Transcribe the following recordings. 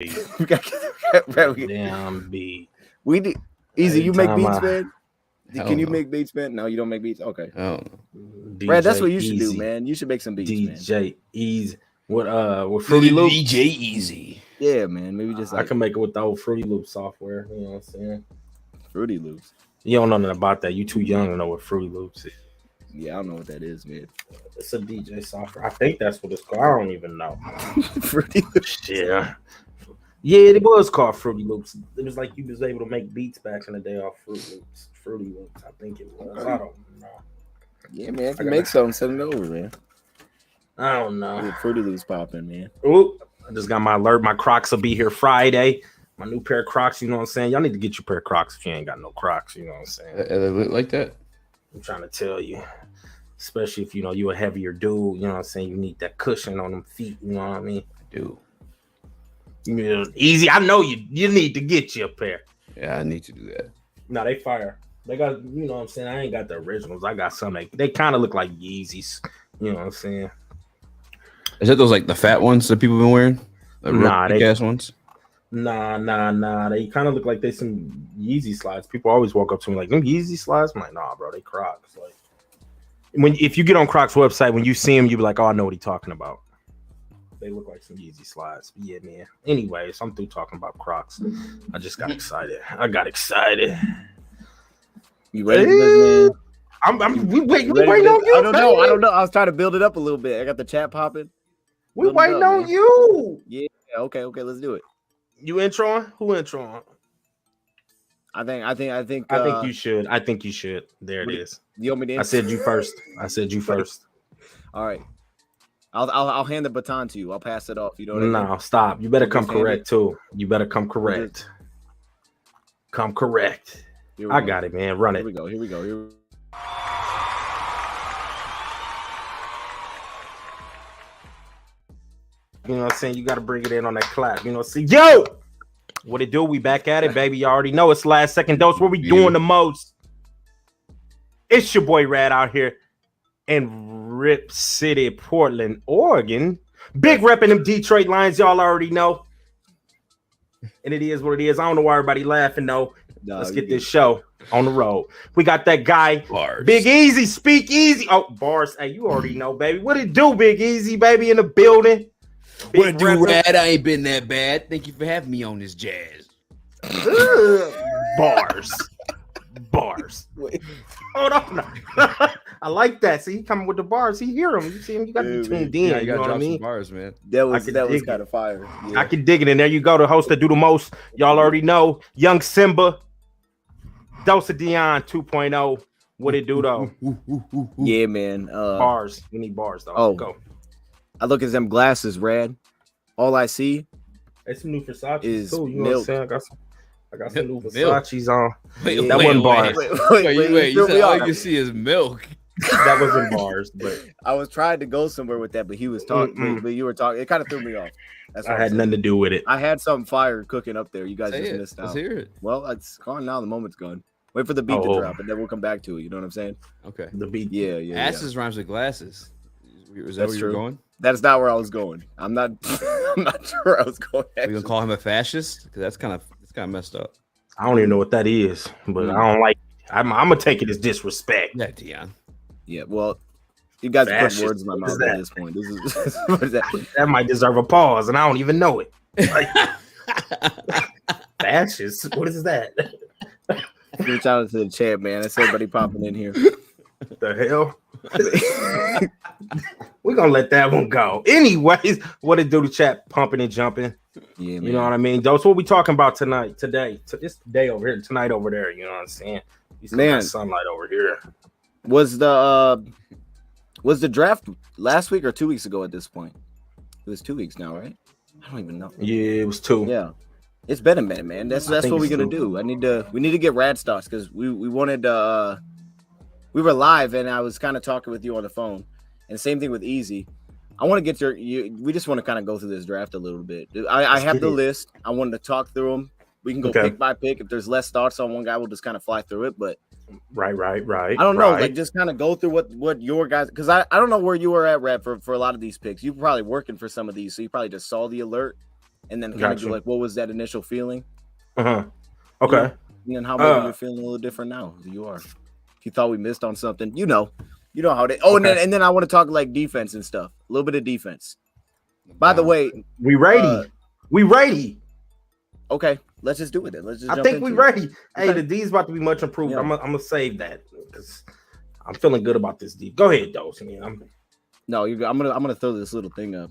We got damn beat. We do. Easy, you make beats, I- man. Hell Can you no. make beats, man? No, you don't make beats. Okay, I don't know. Brad, that's what you should Easy. do, man. You should make some beats, man. DJ Easy. With Fruity Loops. DJ Easy. Yeah, man. Maybe just I like can make it with the old Fruity Loop software. You know what I'm saying? Fruity Loops. You don't know nothing about that. You too young to know what Fruity Loops is. Yeah, I don't know what that is, man. It's a DJ software. I think that's what it's called. I don't even know. Fruity Loops. Yeah. Yeah, it was called Fruity Loops. It was like you was able to make beats back in the day off Fruity Loops. I think it was. I don't know. Yeah, man. If you make something, send it over, man. I don't know. Get Fruity Loops popping, man. Oop, I just got my alert. My Crocs will be here Friday. My new pair of Crocs, you know what I'm saying? Y'all need to get your pair of Crocs if you ain't got no Crocs, you know what I'm saying? They look like that? I'm trying to tell you. Especially if, you're a heavier dude, you know what I'm saying? You need that cushion on them feet, you know what I mean? I do. Yeah, Easy, I know you need to get you a pair. Yeah, I need to do that. No, they fire. They got, you know what I'm saying? I ain't got the originals. I got some. They kind of look like Yeezys, you know what I'm saying? Is that those like the fat ones that people have been wearing? The Nah, ass ones? Nah. They kind of look like they some Yeezy slides. People always walk up to me like, them Yeezy slides? I'm like, nah, bro, they Crocs. Like, if you get on Crocs website, when you see them, you be like, oh, I know what he's talking about. They look like some Yeezy slides. But yeah, man. Anyways, I'm through talking about Crocs. I just got excited. You ready for this, man? We waiting Ready on for this? you. I don't know. I was trying to build it up a little bit. I got the chat popping. We Build it waiting up, on man. you. Yeah, okay, let's do it. You introing? Who introing? I think I think you should. There it is. You want me to I said you first. All right. I'll hand the baton to you. I'll pass it off. You know what I mean? No, stop. You better You come just hand correct too. You better come correct. Come correct. Here we I go. got it, man. Run Here it. we go. You know what I'm saying? You got to bring it in on that clap. You know, see, yo, what it do? We back at it, baby. You already know it's last second dose. What we doing the most? It's your boy Rad out here in Rip City, Portland, Oregon. Big repping them Detroit Lions. Y'all already know. And it is what it is. I don't know why everybody laughing though. Let's get this show on the road. We got that guy, Bars. Big Easy, Speak Easy. Oh, Bars. Hey, you already know, baby. What it do, Big Easy, baby, in the building? What it do, Rad? I ain't been that bad. Thank you for having me on this jazz. Bars. Wait. Hold on. I like that. See, he coming with the bars. He hear him. You see him. You got to be tuned in. Yeah, you know got to what I drop mean? some bars, man. That was dig kind of fire. Yeah. I can dig it. And there you go. The host that do the most. Y'all already know. Young Simba. Dose of Dion 2.0. What it do though? Yeah, man. Bars. We need bars though. Oh. Go. I look at them glasses, Rad. All I see It's some new Versace is too. You know milk. what I'm saying? I got some new Milk. Versace's on. Wait, That wasn't bars. Wait. You said all you see is milk. That wasn't bars, but I was trying to go somewhere with that, but he was talking. But you were talking. It kind of threw me off. That's what I I'm had saying. nothing to do with it. I had something fire cooking up there. You guys Say just it. missed Let's out. hear it. Well, it's gone now. The moment's gone. Wait for the beat to drop, and then we'll come back to it. You know what I'm saying? Okay. The beat. Yeah. Asses rhymes with glasses. Is that That's where you're true. going? That's not where I was going. I'm not. I'm not sure where I was going. Are you gonna call him a fascist? Because that's kind of messed up. I don't even know what that is, but I don't like it. I'm gonna take it as disrespect. Yeah, Dion. Yeah. Well, you guys put Fascist. words in my What is mouth at that? this point. This is what is that? That might deserve a pause, and I don't even know it. Like, fascist? What is that? Reach out to the chat, man. That's everybody popping in here. The hell? We're gonna let that one go. Anyways, what it do to chat pumping and jumping? Yeah, man. You know what I mean? That's what we talking about today. This day over here, tonight over there. You know what I'm saying? You still got sunlight over here. Was the draft last week or 2 weeks ago at this point? It was 2 weeks now, right? I don't even know. Yeah, it was 2. Yeah. It's been a minute, man. That's what we're gonna do. We need to get rad stocks because we wanted we were live and I was kind of talking with you on the phone. And same thing with Easy. I want to get we just want to kind of go through this draft a little bit. I have the list. I wanted to talk through them. We can go pick by pick. If there's less thoughts on one guy, we'll just kind of fly through it. But right. I don't know, like just kind of go through what your guys, because I don't know where you were at, Rap, for a lot of these picks. You were probably working for some of these, so you probably just saw the alert. and then kind of be like, what was that initial feeling? Okay. And then how maybe you're feeling a little different now. You are. If you thought we missed on something, you know how they. Oh, okay. and then I want to talk like defense and stuff. A little bit of defense. By the way, we ready. We ready. Okay, let's just do it. Let's just. I think we ready. Hey, the D's about to be much improved. Yeah. I'm gonna save that because I'm feeling good about this D. Go ahead, Dose. I'm gonna throw this little thing up.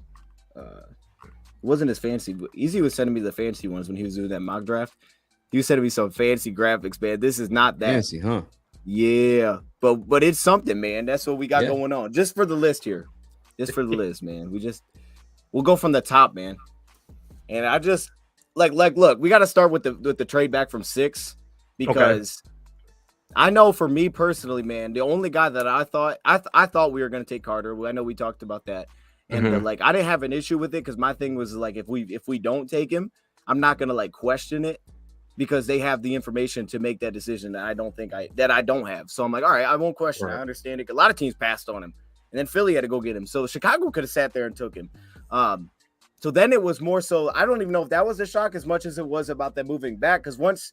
It wasn't as fancy, but Easy was sending me the fancy ones when he was doing that mock draft. He was sending me some fancy graphics, man. This is not that fancy, huh? Yeah, but it's something, man. That's what we got going on. Just for the list here, just for the list, man. We'll go from the top, man. And I just look. We got to start with the trade back from 6 because I know for me personally, man, the only guy that I thought we were gonna take Carter. I know we talked about that, and I didn't have an issue with it because my thing was like if we don't take him, I'm not gonna like question it because they have the information to make that decision that I don't have. So I'm like, all right, I won't question it. I understand it. A lot of teams passed on him, and then Philly had to go get him. So Chicago could have sat there and took him. So then it was more so, I don't even know if that was a shock as much as it was about them moving back. Because once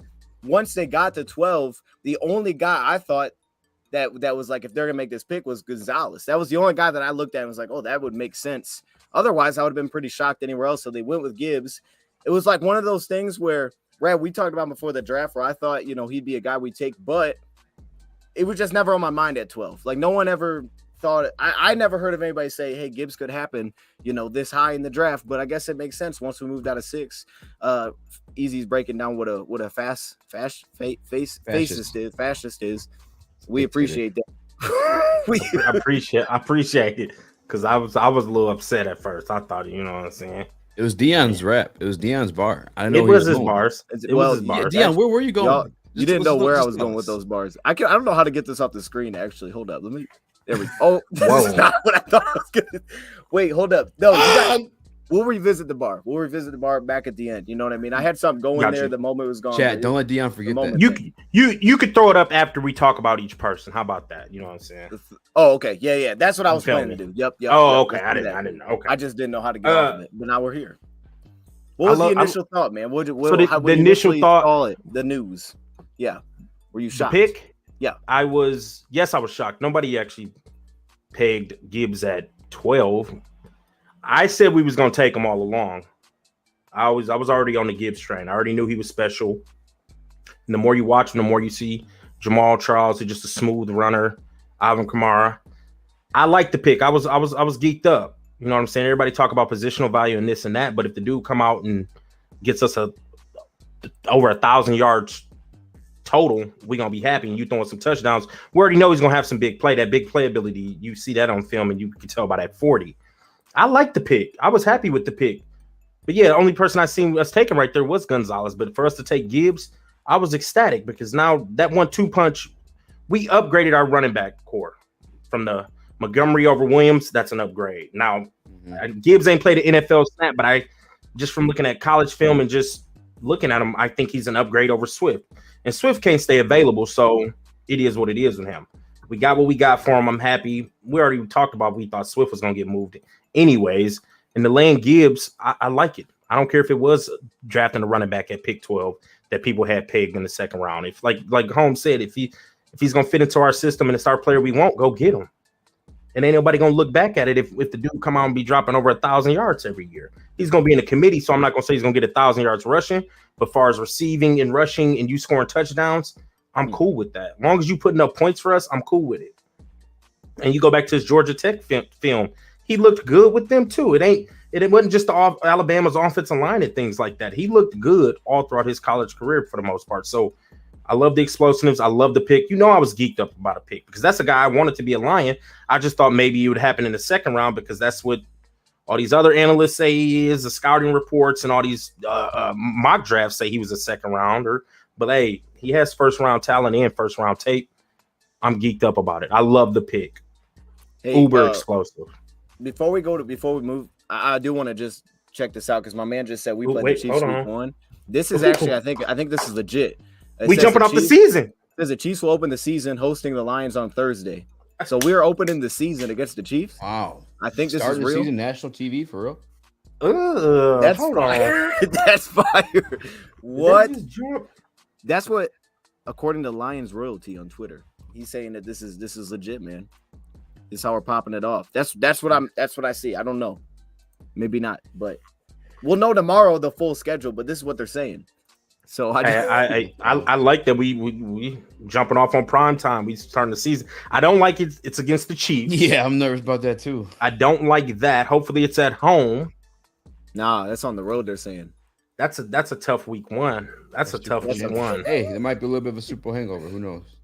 they got to 12, the only guy I thought that was like, if they're going to make this pick was Gonzalez. That was the only guy that I looked at and was like, oh, that would make sense. Otherwise, I would have been pretty shocked anywhere else. So they went with Gibbs. It was like one of those things where, Brad, we talked about before the draft where I thought, he'd be a guy we take, but it was just never on my mind at 12. Like no one ever thought I never heard of anybody say, hey, Gibbs could happen, this high in the draft, but I guess it makes sense once we moved out of 6. Easy's breaking down what a fascist is. We appreciate that. I appreciate it because I was a little upset at first. I thought, you know what I'm saying? It was Deion's rap. It was Deion's bar. I know it was his bars. It was his bars. Deion, where were you going? You didn't know where I was going with those bars. I don't know how to get this off the screen. Actually, hold up. There we go. Oh, this is not what I thought I was gonna. Wait, hold up. No, we'll revisit the bar. We'll revisit the bar back at the end. You know what I mean? I had something going there. The moment it was gone. Chat, don't let Deion forget that. You could throw it up after we talk about each person. How about that? You know what I'm saying? Oh, okay. Yeah. That's what I was planning to do. Yep. Okay. I didn't know. Okay. I just didn't know how to get off of it. But now we're here. What was the initial thought, man? The initial thought, call it the news. Yeah. Were you shocked? The pick? Yeah. I was shocked. Nobody actually pegged Gibbs at 12. I said we was gonna take him all along. I was already on the Gibbs train. I already knew he was special. And the more you watch him, the more you see Jamal Charles is just a smooth runner. Alvin Kamara. I like the pick. I was geeked up. You know what I'm saying? Everybody talk about positional value and this and that, but if the dude come out and gets us over 1,000 yards total, we're gonna be happy. And you throwing some touchdowns. We already know he's gonna have some big play. That big playability, you see that on film, and you can tell by that 40. I like the pick. I was happy with the pick. But yeah, the only person I seen us taking right there was Gonzalez. But for us to take Gibbs, I was ecstatic because now that 1-2 punch, we upgraded our running back core from the Montgomery over Williams. That's an upgrade. Now, Gibbs ain't played an NFL snap, but I just from looking at college film and just looking at him, I think he's an upgrade over Swift. And Swift can't stay available, so it is what it is with him. We got what we got for him. I'm happy. We already talked about we thought Swift was going to get moved anyways. And the land Gibbs, I like it. I don't care if it was drafting a running back at pick 12 that people had pegged in the second round. If like Holmes said, if he's going to fit into our system and it's our player we want, go get him. And ain't nobody going to look back at it if the dude come out and be dropping over 1,000 yards every year. He's going to be in the committee, so I'm not going to say he's going to get 1,000 yards rushing. But as far as receiving and rushing and you scoring touchdowns, I'm cool with that. As long as you putting up points for us, I'm cool with it. And you go back to his Georgia Tech film, he looked good with them too. It wasn't just Alabama's offensive line and things like that. He looked good all throughout his college career for the most part. So I love the explosiveness. I love the pick. You know, I was geeked up about a pick because that's a guy I wanted to be a Lion. I just thought maybe it would happen in the second round because that's what all these other analysts say he is, the scouting reports and all these mock drafts say he was a second rounder. But hey, he has first round talent and first round tape. I'm geeked up about it. I love the pick. Hey, Uber explosive. Before we move, I do want to just check this out because my man just said we played the Chiefs week 1. This is actually, I think this is legit. We jumping off the season. Says the Chiefs will open the season hosting the Lions on Thursday. So we're opening the season against the Chiefs. Wow. I think this is real. real. Season national TV for real? That's hold fire. on. That's fire. What? Did that just jump? That's what, according to Lions Royalty on Twitter, he's saying that this is legit, man. This is how we're popping it off. That's what I see. I don't know. Maybe not, but we'll know tomorrow the full schedule. But this is what they're saying. So I like that we jumping off on prime time. We starting the season. I don't like it. It's against the Chiefs. Yeah, I'm nervous about that too. I don't like that. Hopefully, it's at home. Nah, that's on the road. They're saying That's a tough week one. That's a tough week one. Hey, there might be a little bit of a Super Bowl hangover. Who knows?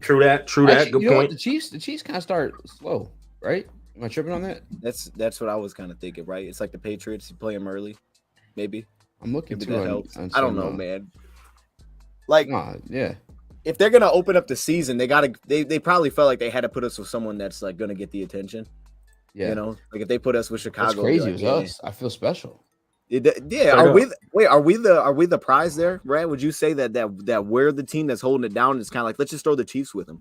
True that. Actually, Good you know what? point. The Chiefs kind of start slow, right? Am I tripping on that? that's what I was kind of thinking. Right? It's like the Patriots. You play them early, maybe. I'm looking Maybe too. that helps. I don't know, man. Like, yeah. If they're gonna open up the season, they probably felt like they had to put us with someone that's like gonna get the attention. Yeah. You know, like if they put us with Chicago, That's crazy. like, It was us. I feel special. Yeah. Are we the prize there, Brad? Would you say that we're the team that's holding it down? It's kind of like, let's just throw the Chiefs with them.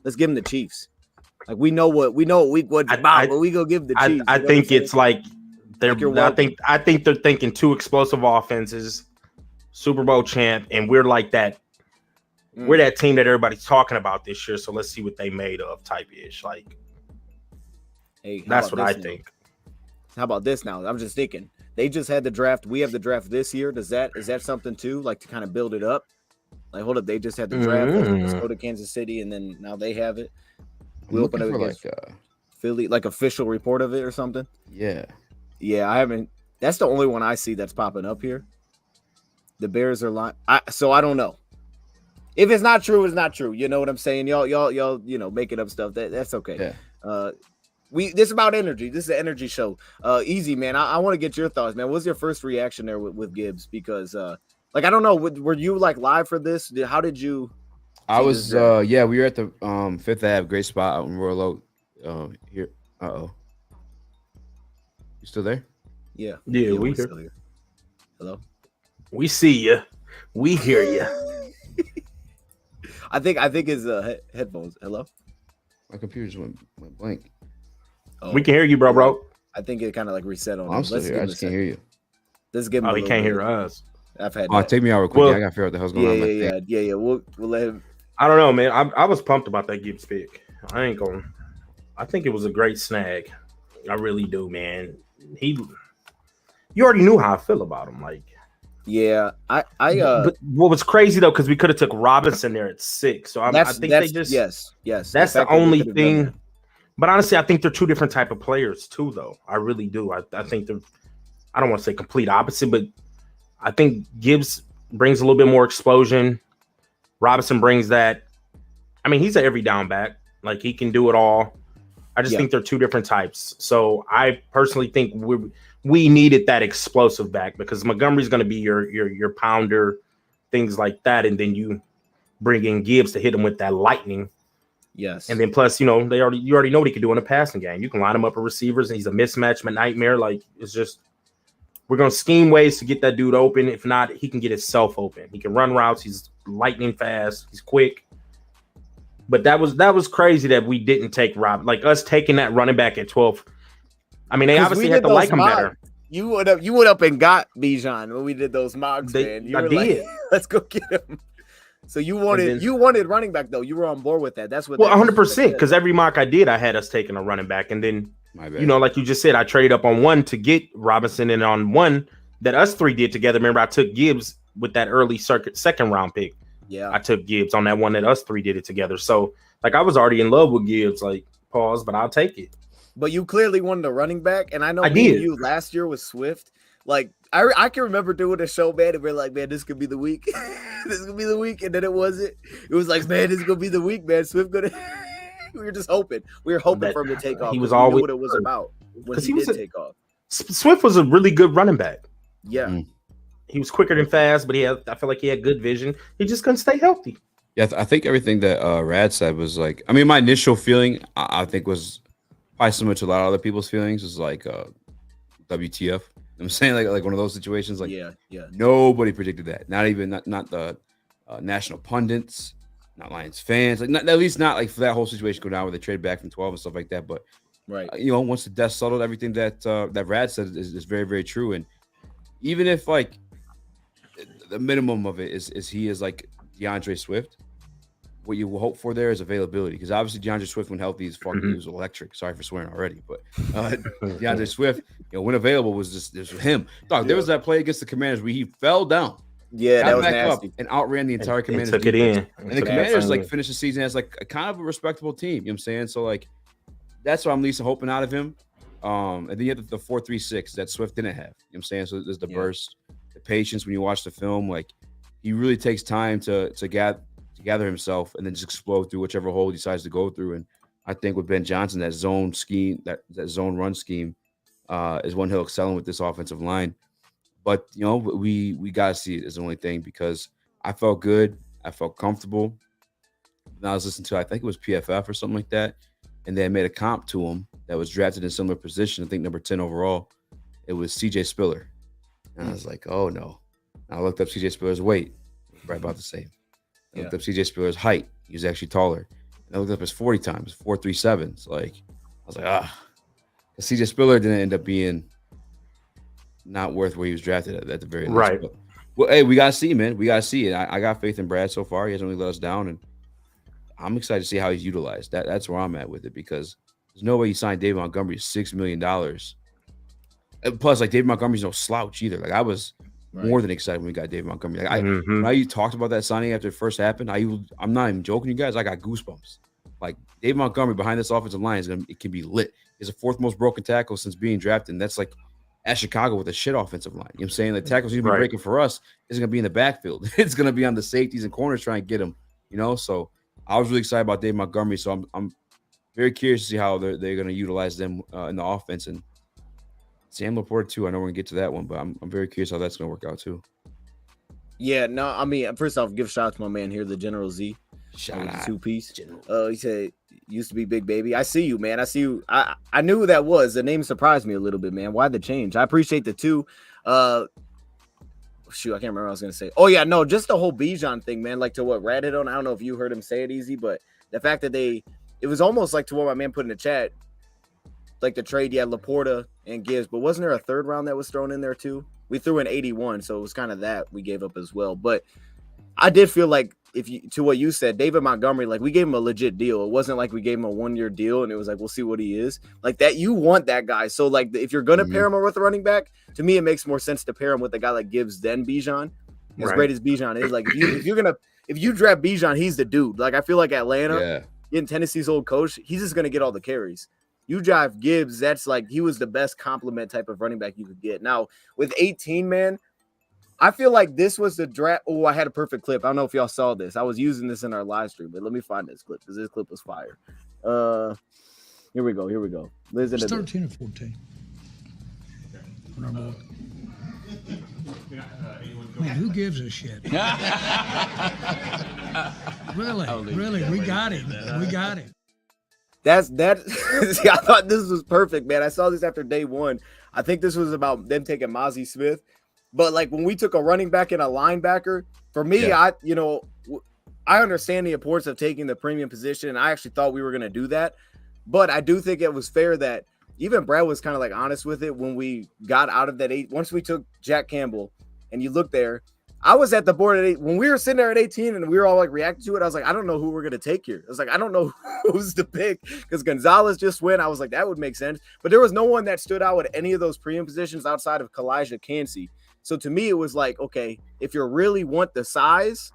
Let's give them the Chiefs. Like we know what week one's about, but we go give the Chiefs. I think it's like I think they're thinking two explosive offenses, Super Bowl champ, and we're like that. We're that team that everybody's talking about this year. So let's see what they made of type ish. Like, hey, that's what I think. How about this now? I'm just thinking. They just had the draft. We have the draft this year. Is that something too? Like to kind of build it up? Like, hold up, they just had the draft. Let's go to Kansas City, and then now they have it. We open up against Philly, like official report of it or something. Yeah. Yeah, I haven't. That's the only one I see that's popping up here. The Bears are lying. So I don't know. If it's not true, it's not true. You know what I'm saying? Y'all, making up stuff. That's okay. Yeah. This is about energy. This is an energy show. Easy, man. I want to get your thoughts, man. What's your first reaction there with Gibbs? Because, I don't know. Were you like live for this? How did you? I was. We were at the Fifth Ave, great spot out in Royal Oak. Here. You still there? Yeah. Yeah, we here. Hello. We see you. We hear you. I think it's headphones. Hello. My computer just went blank. Oh, we can hear you, bro. I think it kind of like reset on. I'm still here. I just can't hear you. Let's give him. Oh, he can't hear us. I've had. Take me out real quick. I gotta figure out what the hell's going on. Yeah. We'll let him. I don't know, man. I was pumped about that Gibbs pick. I think it was a great snag. I really do, man. You already knew how I feel about him, like. Yeah, But what was crazy though, because we could have took Robinson there at 6. So I think they just yes. That's the only thing. But honestly, I think they're two different type of players too, though. I really do. I think they're. I don't want to say complete opposite, but I think Gibbs brings a little bit more explosion. Robinson brings that. I mean, he's an every down back. Like he can do it all. I just think they're two different types. So I personally think we needed that explosive back because Montgomery's going to be your pounder, things like that, and then you bring in Gibbs to hit him with that lightning. Yes, and then plus, you already know what he can do in a passing game. You can line him up with receivers, and he's a mismatch nightmare. Like it's just we're going to scheme ways to get that dude open. If not, he can get himself open. He can run routes. He's lightning fast. He's quick. But that was crazy that we didn't take Rob. Like us taking that running back at 12. I mean, they obviously had to like him better. You went up and got Bijan when we did those mocks, man. You were like, let's go get him. So you wanted running back though. You were on board with that. That's what. Well, 100%. Because every mock I did, I had us taking a running back, and then like you just said, I traded up on one to get Robinson, and on one that us three did together. Remember, I took Gibbs with that early second round pick. Yeah, I took Gibbs on that one that us three did it together. So like I was already in love with Gibbs. Like pause, but I'll take it. But you clearly wanted a running back, and I know you last year was Swift. Like I can remember doing a show, man, and we're like, man, this could be the week. This could be the week, and then it wasn't. It was like, man, this is gonna be the week, man. Swift gonna. We were just hoping. We were hoping for him to take off. He was always knew what it was about when he did take off. Swift was a really good running back. Yeah. He was quicker than fast, but I feel like he had good vision. He just couldn't stay healthy. Yeah, I think everything that Rad said was like, I mean, my initial feeling, I think was probably similar to a lot of other people's feelings, was like WTF. You know what I'm saying like one of those situations, like nobody predicted that. Not even not the national pundits, not Lions fans, like at least not like for that whole situation go down where they trade back from 12 and stuff like that. But Right. Once the dust settled, everything that Rad said is very, very true. And even if like the minimum of it is he is like DeAndre Swift, what you will hope for there is availability, because obviously DeAndre Swift when healthy is fucking he was electric. Sorry for swearing already, but DeAndre Swift, when available was just him. Dog, there was that play against the Commanders where he fell down. Yeah, that was nasty. And outran the entire Commanders. Took it in. And the Commanders like finished the season as like a kind of a respectable team. You know what I'm saying? So like that's what I'm least hoping out of him. And then you have the 4.36 that Swift didn't have. You know what I'm saying? So there's the burst, the patience when you watch the film. Like he really takes time to gather himself and then just explode through whichever hole he decides to go through. And I think with Ben Johnson, that zone scheme, that zone run scheme, is one he'll excel in with this offensive line. But we gotta see it as the only thing, because I felt good, I felt comfortable. And I was listening to, I think it was PFF or something like that, and they made a comp to him that was drafted in a similar position. I think number 10 overall. It was CJ Spiller, and I was like, oh no. And I looked up CJ Spiller's weight, right about the same. I looked up CJ Spiller's height. He was actually taller. And I looked up his 40 times, 4.37. So like, I was like, CJ Spiller didn't end up being not worth where he was drafted at the very least. Right. But, well, hey, we got to see, man. We got to see it. I got faith in Brad so far. He hasn't really let us down. And I'm excited to see how he's utilized. That's where I'm at with it, because there's no way you signed David Montgomery $6 million. And plus, like, David Montgomery's no slouch either. Like, I was more than excited when we got David Montgomery. Like, when you talked about that signing after it first happened, I'm not even joking, you guys. I got goosebumps. Like, David Montgomery behind this offensive line it can be lit. He's the fourth most broken tackle since being drafted. And that's like at Chicago with a shit offensive line. You know what I'm saying? The tackles he's been breaking for us isn't going to be in the backfield. It's going to be on the safeties and corners trying to get him, So I was really excited about Dave Montgomery. So I'm very curious to see how they're going to utilize them in the offense. And Sam LaPorta too. I know we're going to get to that one, but I'm very curious how that's going to work out too. Yeah, no, I mean, first off, give a shout out to my man here, the General Z. Shout out. 2-piece. He said, used to be Big Baby. I see you, man. I see you. I knew who that was. The name surprised me a little bit, man. Why the change? I appreciate the 2. Shoot, I can't remember what I was going to say. Oh, yeah, no, just the whole Bijan thing, man. Like to what Rad hit on. I don't know if you heard him say it easy, but the fact that it was almost like to what my man put in the chat, like the trade, LaPorta and Gibbs, but wasn't there a third round that was thrown in there too? We threw in 81, so it was kind of that we gave up as well. But I did feel like, to what you said, David Montgomery, like we gave him a legit deal. It wasn't like we gave him a 1-year deal and it was like, we'll see what he is. Like that, you want that guy. So like if you're going to pair him with a running back, to me, it makes more sense to pair him with a guy like Gibbs than Bijan. As great as Bijan is, like if you draft Bijan, he's the dude. Like I feel like Atlanta, in Tennessee's old coach, he's just going to get all the carries. You drive Gibbs, that's like he was the best complement type of running back you could get. Now with 18, man, I feel like this was the draft. Oh, I had a perfect clip. I don't know if y'all saw this. I was using this in our live stream, but let me find this clip because this clip was fire. Here we go. Listen to 13 or 14. Man, who gives a shit? Really, we got him. That's See, I thought this was perfect, man. I saw this after day 1. I think this was about them taking Mozzie Smith. But like when we took a running back and a linebacker, for me, I understand the importance of taking the premium position, and I actually thought we were going to do that. But I do think it was fair that even Brad was kind of like honest with it when we got out of that 8. Once we took Jack Campbell, and you look there, I was at the board at 8 when we were sitting there at 18, and we were all like reacting to it. I was like, I don't know who we're going to take here. I was like, I don't know who's the pick because Gonzalez just went. I was like, that would make sense. But there was no one that stood out at any of those premium positions outside of Kalijah Cansey. So to me, it was like, okay, if you really want the size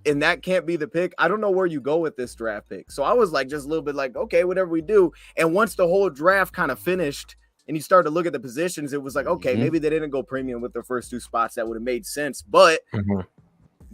and that can't be the pick, I don't know where you go with this draft pick. So I was like, just a little bit like, okay, whatever we do. And once the whole draft kind of finished and you started to look at the positions, it was like, okay, maybe they didn't go premium with their first 2 spots. That would have made sense. But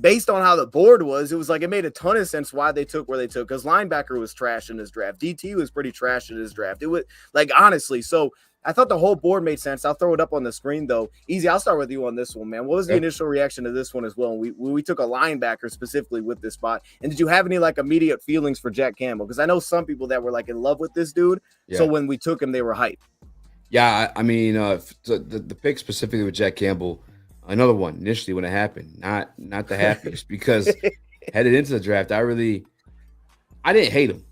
based on how the board was, it was like, it made a ton of sense why they took where they took, because linebacker was trash in this draft. DT was pretty trash in this draft. It was like, honestly, so I thought the whole board made sense. I'll throw it up on the screen, though. Easy, I'll start with you on this one, man. What was the initial reaction to this one as well? When we took a linebacker specifically with this spot. And did you have any, like, immediate feelings for Jack Campbell? Because I know some people that were, like, in love with this dude. Yeah. So when we took him, they were hyped. Yeah, I mean, the pick specifically with Jack Campbell, another one initially when it happened, not the happiest because headed into the draft, I didn't hate him.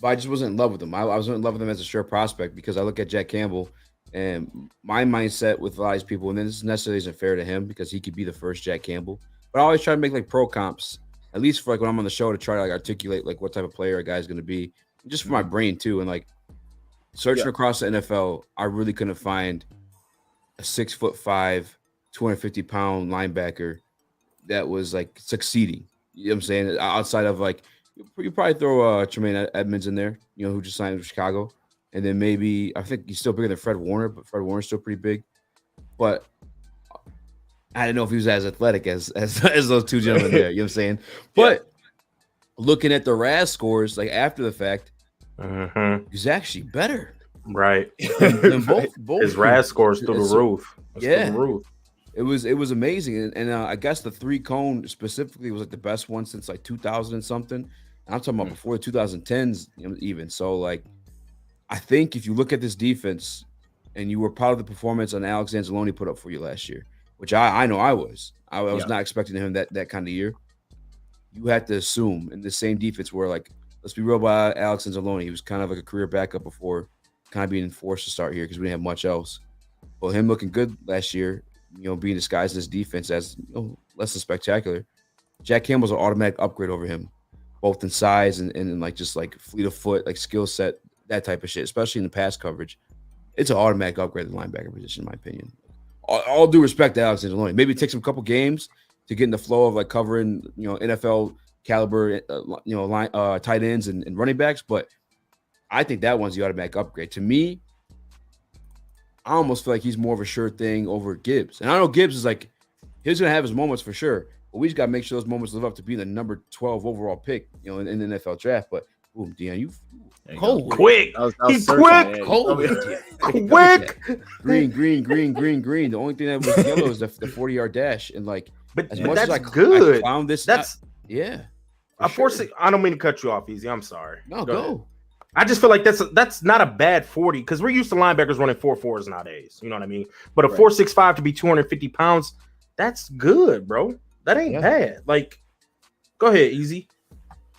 but I just wasn't in love with him. I wasn't in love with him as a sure prospect because I look at Jack Campbell and my mindset with a lot of these people, and then this necessarily isn't fair to him because he could be the first Jack Campbell. But I always try to make like pro comps, at least for like when I'm on the show, to try to like articulate like what type of player a guy's going to be, just for my brain too. And like searching across the NFL, I really couldn't find a 6'5", 250-pound linebacker that was like succeeding. You know what I'm saying? Outside of like, you probably throw Tremaine Edmonds in there, you know, who just signed with Chicago. And then maybe, I think he's still bigger than Fred Warner, but Fred Warner's still pretty big. But I didn't know if he was as athletic as those two gentlemen there. You know what I'm saying? But looking at the RAS scores, like after the fact, he's actually better. Right. Than both his RAS scores through the roof. Yeah. Through the roof. It was amazing. And I guess the 3-cone specifically was like the best one since like 2000 and something. And I'm talking about before the 2010s even. So like, I think if you look at this defense and you were proud of the performance on Alex Anzalone put up for you last year, which I know I was. I was not expecting him that kind of year. You had to assume in the same defense where, like, let's be real about Alex Anzalone. He was kind of like a career backup before kind of being forced to start here because we didn't have much else. But him looking good last year, you know, being disguised in his defense as, you know, less than spectacular. Jack Campbell's an automatic upgrade over him, both in size and like just like fleet of foot, like skill set, that type of shit, especially in the pass coverage. It's an automatic upgrade at the linebacker position, in my opinion. All due respect to Alex Anzalone. Maybe it takes him a couple games to get in the flow of like covering, you know, NFL caliber, tight ends and running backs. But I think that one's the automatic upgrade. To me, I almost feel like he's more of a sure thing over Gibbs. And I know Gibbs is like, he's going to have his moments for sure. But we just got to make sure those moments live up to being the number 12 overall pick, you know, in the NFL draft. But, boom, Deon, you cold. Quick. He's quick. Cold. Quick. Green. The only thing that was yellow is the 40-yard dash. And like, but as much that's as good. I found this. That's I don't mean to cut you off, Easy. I'm sorry. No, go. I just feel like that's not a bad 40 because we're used to linebackers running 4.4s nowadays. You know what I mean? But a 4.65 to be 250 pounds, that's good, bro. That ain't bad. Like, go ahead, Easy.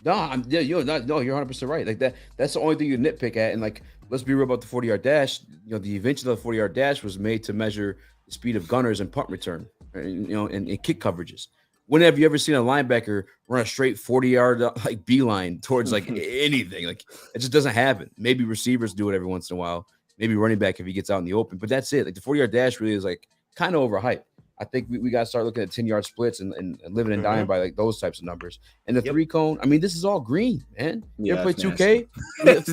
You're 100% right. Like that's the only thing you nitpick at. And like, let's be real about the 40-yard dash. You know, the invention of the 40-yard dash was made to measure the speed of gunners and punt return, you know, and kick coverages. When have you ever seen a linebacker run a straight 40-yard like beeline towards like anything? Like, it just doesn't happen. Maybe receivers do it every once in a while. Maybe running back if he gets out in the open. But that's it. Like the 40-yard dash really is like kind of overhyped. I think we got to start looking at 10-yard splits and living and dying by like those types of numbers. And the 3-cone, I mean, this is all green, man. You ever play 2K?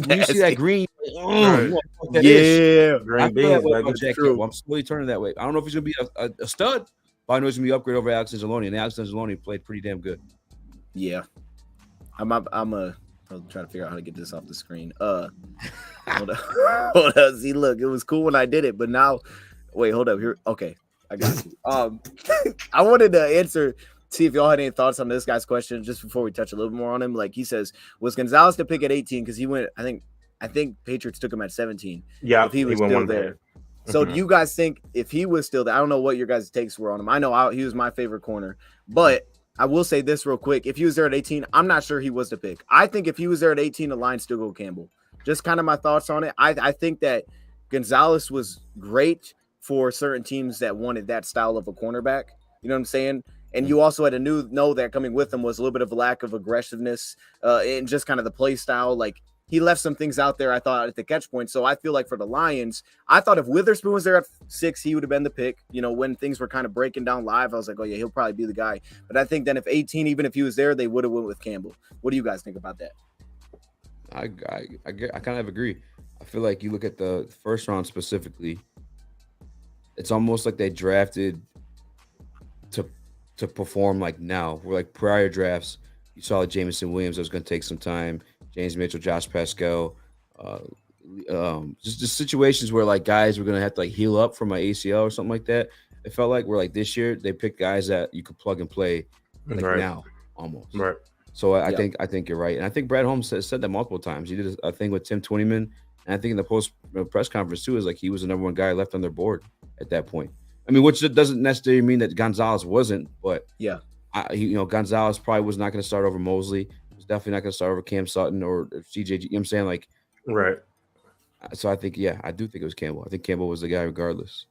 When you see that green, green beans. I'm slowly turning that way. I don't know if he's gonna be a stud, but I know he's gonna be an upgrade over Alex Anzalone. And Alex Anzalone played pretty damn good. Yeah, I'm trying to figure out how to get this off the screen. Hold up. See, look, it was cool when I did it, but now, wait, hold up here. Okay. I got you. I wanted to see if y'all had any thoughts on this guy's question just before we touch a little bit more on him. Like he says, was Gonzalez to pick at 18 because he went? I think Patriots took him at 17. Yeah, if he was still there. So do you guys think if he was still there? I don't know what your guys' takes were on him. I know he was my favorite corner, but I will say this real quick: if he was there at 18, I'm not sure he was the pick. I think if he was there at 18, the line still go Campbell. Just kind of my thoughts on it. I think that Gonzalez was great for certain teams that wanted that style of a cornerback. You know what I'm saying? And you also had to know that coming with him was a little bit of a lack of aggressiveness and just kind of the play style. Like he left some things out there, I thought, at the catch point. So I feel like for the Lions, I thought if Witherspoon was there at 6, he would have been the pick. You know, when things were kind of breaking down live, I was like, oh yeah, he'll probably be the guy. But I think then if 18, even if he was there, they would have went with Campbell. What do you guys think about that? I kind of agree. I feel like you look at the first round specifically, it's almost like they drafted to perform like now. We're like prior drafts, you saw like Jameson Williams that was going to take some time, James Mitchell, Josh Pascal, just situations where like guys were going to have to like heal up from an ACL or something like that. It felt like we're like this year they picked guys that you could plug and play like now almost. Right. So I think you're right, and I think Brad Holmes said that multiple times. He did a thing with Tim Twentyman, and I think in the post press conference too is like he was the number one guy left on their board at that point. I mean, which doesn't necessarily mean that Gonzalez wasn't, but yeah, Gonzalez probably was not going to start over Mosley. He's definitely not going to start over Cam Sutton or CJ. You know what I'm saying? Like, right. So I think, I do think it was Campbell. I think Campbell was the guy regardless.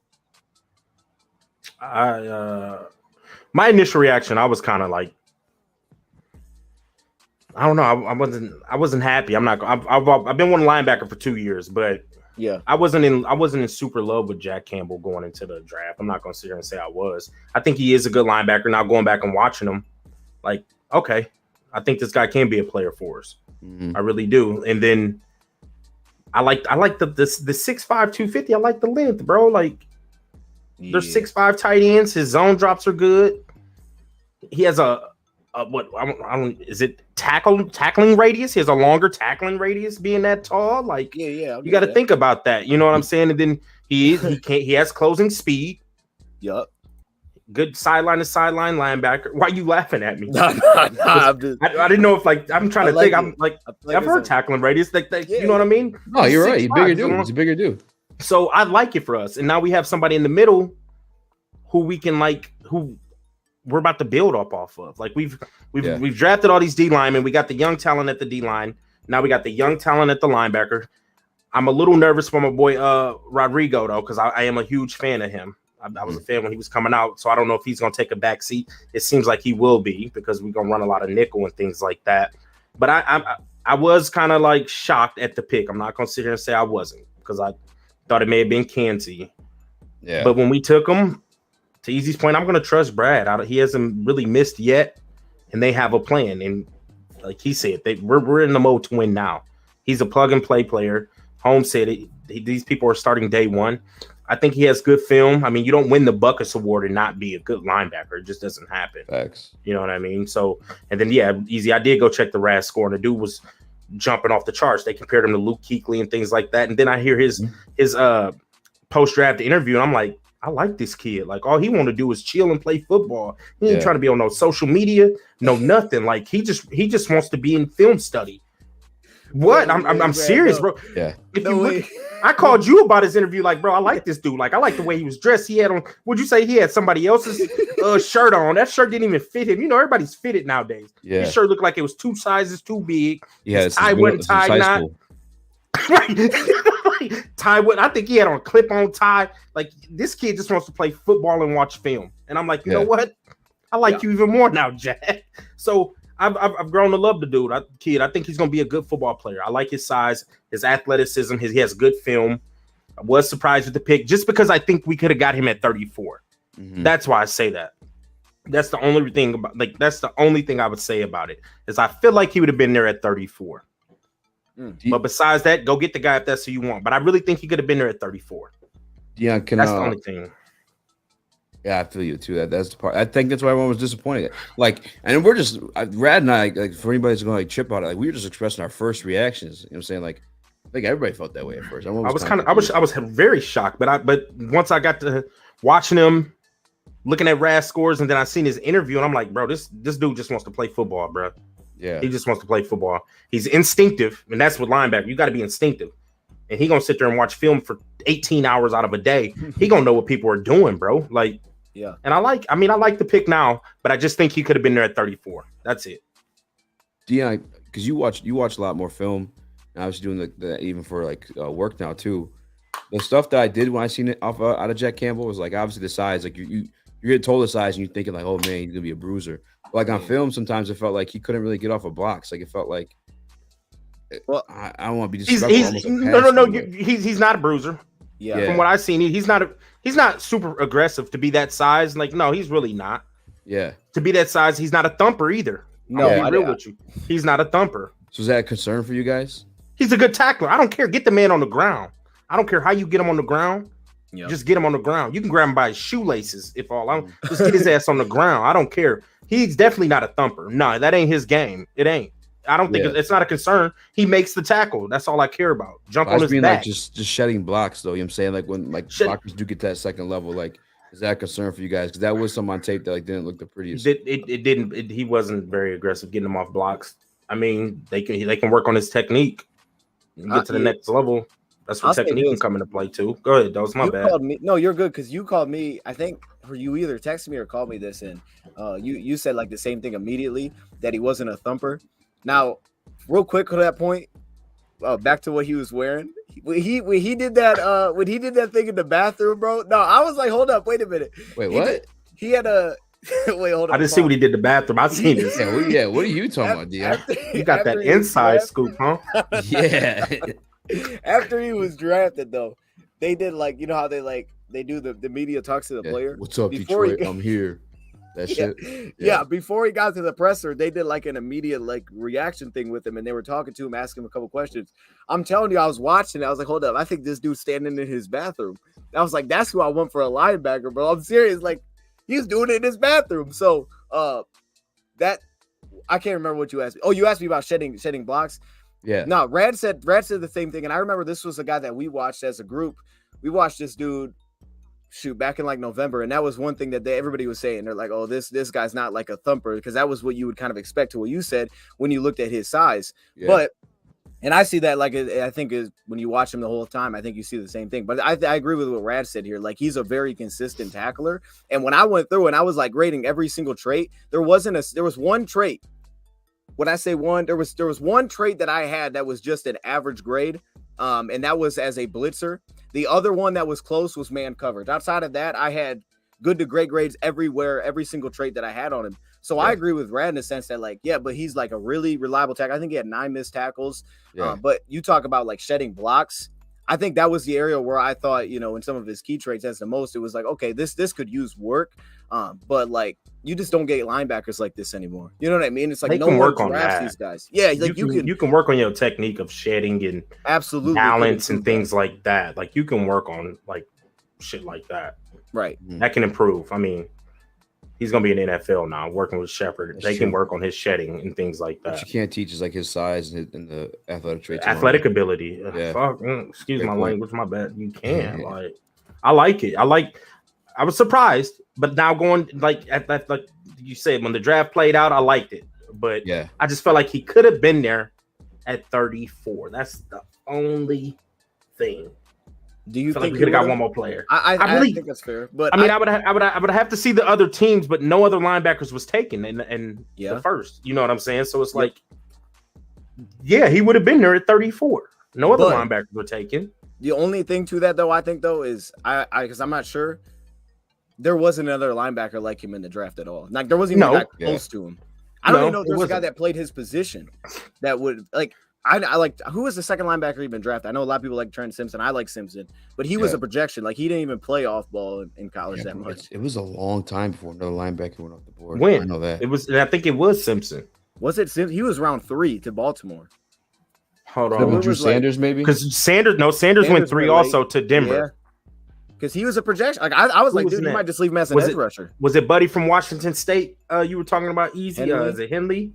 My initial reaction, I was kind of like, I don't know. I wasn't happy. I've been one linebacker for 2 years, but yeah, I wasn't in super love with Jack Campbell going into the draft. I'm not going to sit here and say I was. I think he is a good linebacker. Now going back and watching him, like, okay, I think this guy can be a player for us. I really do. And then I like the 6'5", 250. I like the length, bro. Like, there's 6'5" tight ends. His zone drops are good. He has I don't is it tackling radius? He has a longer tackling radius being that tall. Like, yeah, you got to think about that. You know what I'm saying? And then he has closing speed. Yup. Good sideline to sideline linebacker. Why are you laughing at me? Nah, I didn't know if, like, I'm trying to think. I'm like, I've heard tackling radius. Like, you know what I mean? No, you're right. He's bigger dude. He's a bigger dude. So I like it for us. And now we have somebody in the middle who we can, like, who we're about to build up off of. Like, we've drafted all these D linemen. We got the young talent at the D line. Now we got the young talent at the linebacker. I'm a little nervous for my boy Rodrigo, though, because I am a huge fan of him. I was a fan when he was coming out, so I don't know if he's going to take a back seat. It seems like he will be, because we're going to run a lot of nickel and things like that. But I was kind of, like, shocked at the pick. I'm not going to sit here and say I wasn't, because I thought it may have been Kansi. Yeah. But when we took him, to Easy's point, I'm going to trust Brad. He hasn't really missed yet, and they have a plan. And like he said, we're in the mode to win now. He's a plug-and-play player. Holmes said it. These people are starting day one. I think he has good film. I mean, you don't win the Buckus Award and not be a good linebacker. It just doesn't happen. Facts. You know what I mean? So, and then, Easy, I did go check the RAS score, and the dude was jumping off the charts. They compared him to Luke Kuechly and things like that. And then I hear his post-draft interview, and I'm like, I like this kid. Like, all he want to do is chill and play football. He ain't trying to be on no social media, no nothing. Like, he just wants to be in film study. What? I'm serious, bro. Yeah. I called you about his interview. Like, bro, I like this dude. Like, I like the way he was dressed. He had on. Would you say he had somebody else's shirt on? That shirt didn't even fit him. You know, everybody's fitted nowadays. Yeah. His shirt looked like it was 2 sizes too big. Yeah, his tie wasn't tied knot. Right. Tie would. I think he had on a clip-on tie. Like, this kid just wants to play football and watch film. And I'm like, you know what? I like you even more now, Jack. So I've grown to love the dude. I think he's gonna be a good football player. I like his size, his athleticism. He has good film. I was surprised with the pick just because I think we could have got him at 34. That's why I say that. That's the only thing about, like, that's the only thing I would say about it, is I feel like he would have been there at 34. But besides that, go get the guy if that's who you want. But I really think he could have been there at 34. Yeah, that's the only thing. Yeah, I feel you too. That's the part. I think that's why everyone was disappointed. Like, and we're just Rad and I, like, for anybody that's going to like chip out, like, we were just expressing our first reactions. You know what I'm saying? Like, I think everybody felt that way at first. I was very shocked, but once I got to watching him, looking at RAS scores, and then I seen his interview, and I'm like, bro, this dude just wants to play football, bro. Yeah, he just wants to play football. He's instinctive, and that's what linebacker. You got to be instinctive. And he gonna sit there and watch film for 18 hours out of a day. He gonna know what people are doing, bro. Like, yeah. And I like the pick now, but I just think he could have been there at 34. That's it. Yeah, because you watch a lot more film, and I was doing the even for like work now too. The stuff that I did when I seen it out of Jack Campbell was like obviously the size. Like you get told the size, and you're thinking like, oh man, he's gonna be a bruiser. But like on film, sometimes it felt like he couldn't really get off of blocks. Like it felt like. Well, I don't want to be disrespectful. No. He's not a bruiser. Yeah. From what I've seen, he's not super aggressive to be that size. Like, no, he's really not. Yeah. To be that size, he's not a thumper either. No, I'll be real with you. He's not a thumper. So is that a concern for you guys? He's a good tackler. I don't care. Get the man on the ground. I don't care how you get him on the ground. Yep. Just get him on the ground. You can grab him by his shoelaces if all. Just get his ass on the ground. I don't care. He's definitely not a thumper. No, that ain't his game. It ain't. I don't think it's not a concern. He makes the tackle. That's all I care about. Jump on his back. Like just shedding blocks, though. You know what I'm saying? Like when blockers do get to that second level, like is that a concern for you guys? Because that was some on tape that like didn't look the prettiest. It didn't. He wasn't very aggressive getting them off blocks. I mean, they can work on his technique and get to the next level. That's where technique can come into play too. Go ahead. That was my bad. No, you're good because you called me. I think you either texted me or called me this, and you said like the same thing immediately that he wasn't a thumper. Now, real quick to that point, back to what he was wearing. When he did that thing in the bathroom, bro. No, I was like, hold up, wait a minute. Wait, what? He had a wait, hold on. I didn't see what he did in the bathroom. I seen this. Yeah, what are you talking about, Dion? You got that inside scoop, huh? Yeah. After he was drafted, though, they did like, you know how they do the media talks to the player. What's up, before Detroit? I'm here. That shit. Yeah, before he got to the presser, they did like an immediate like reaction thing with him, and they were talking to him, asking him a couple questions. I'm telling you, I was watching it. I was like, hold up, I think this dude's standing in his bathroom. I was like, that's who I want for a linebacker, bro. I'm serious. Like, he's doing it in his bathroom. So that I can't remember what you asked me. Oh, you asked me about shedding blocks. Yeah. No, Rad said the same thing. And I remember this was a guy that we watched as a group. We watched this dude back in like November, and that was one thing that everybody was saying. They're like, oh, this guy's not like a thumper, because that was what you would kind of expect to what you said when you looked at his size. Yeah. But and I see that, like, I think is when you watch him the whole time, I think you see the same thing. But I agree with what Rad said here. Like, he's a very consistent tackler. And when I went through and I was like grading every single trait, there was one trait. When I say one, there was one trait that I had that was just an average grade. And that was as a blitzer. The other one that was close was man coverage. Outside of that, I had good to great grades everywhere, every single trait that I had on him. So I agree with Rad in the sense that, like, yeah, but he's like a really reliable tackle. I think he had 9 missed tackles. Yeah. But you talk about like shedding blocks. I think that was the area where I thought, you know, in some of his key traits as the most, it was like, okay, this could use work. But like, you just don't get linebackers like this anymore. You know what I mean? It's like they no can one work on drafts that. These guys. Yeah, like you can work on your technique of shedding and absolutely balance and things like that. Like, you can work on like shit like that. Right. That can improve. I mean, he's gonna be in the NFL now, working with Shepard. They can work on his shedding and things like that. What you can't teach is like his size and the athletic traits. Athletic ability. Yeah. Excuse my language. My bad. You can. Like, I like it. I was surprised, but now going like you said, when the draft played out, I liked it. But yeah, I just felt like he could have been there at 34. That's the only thing. Do you think like we could have got one more player? I think that's fair. But I mean, I would have to see the other teams, but no other linebackers was taken in the first. You know what I'm saying? So it's like, yeah, he would have been there at 34. No other linebackers were taken. The only thing to that, though, I think, though, is because I'm not sure. There wasn't another linebacker like him in the draft at all. Like, there wasn't even a guy close to him. I don't even know if there's a guy that played his position that would like. I like, who was the second linebacker even drafted? I know a lot of people like Trent Simpson. I like Simpson, but he was a projection. Like, he didn't even play off ball in college that much. It was a long time before another linebacker went off the board. When? I know that. It was. I think it was Simpson. Was it Simpson? He was round 3 to Baltimore. Hold on. Drew Sanders, maybe? Because Sanders went 3 also to Denver. Yeah. Because he was a projection. Like, I was like, dude, you might just leave him as an edge rusher. Was it Buddy from Washington State? You were talking about easy. Is it Henley?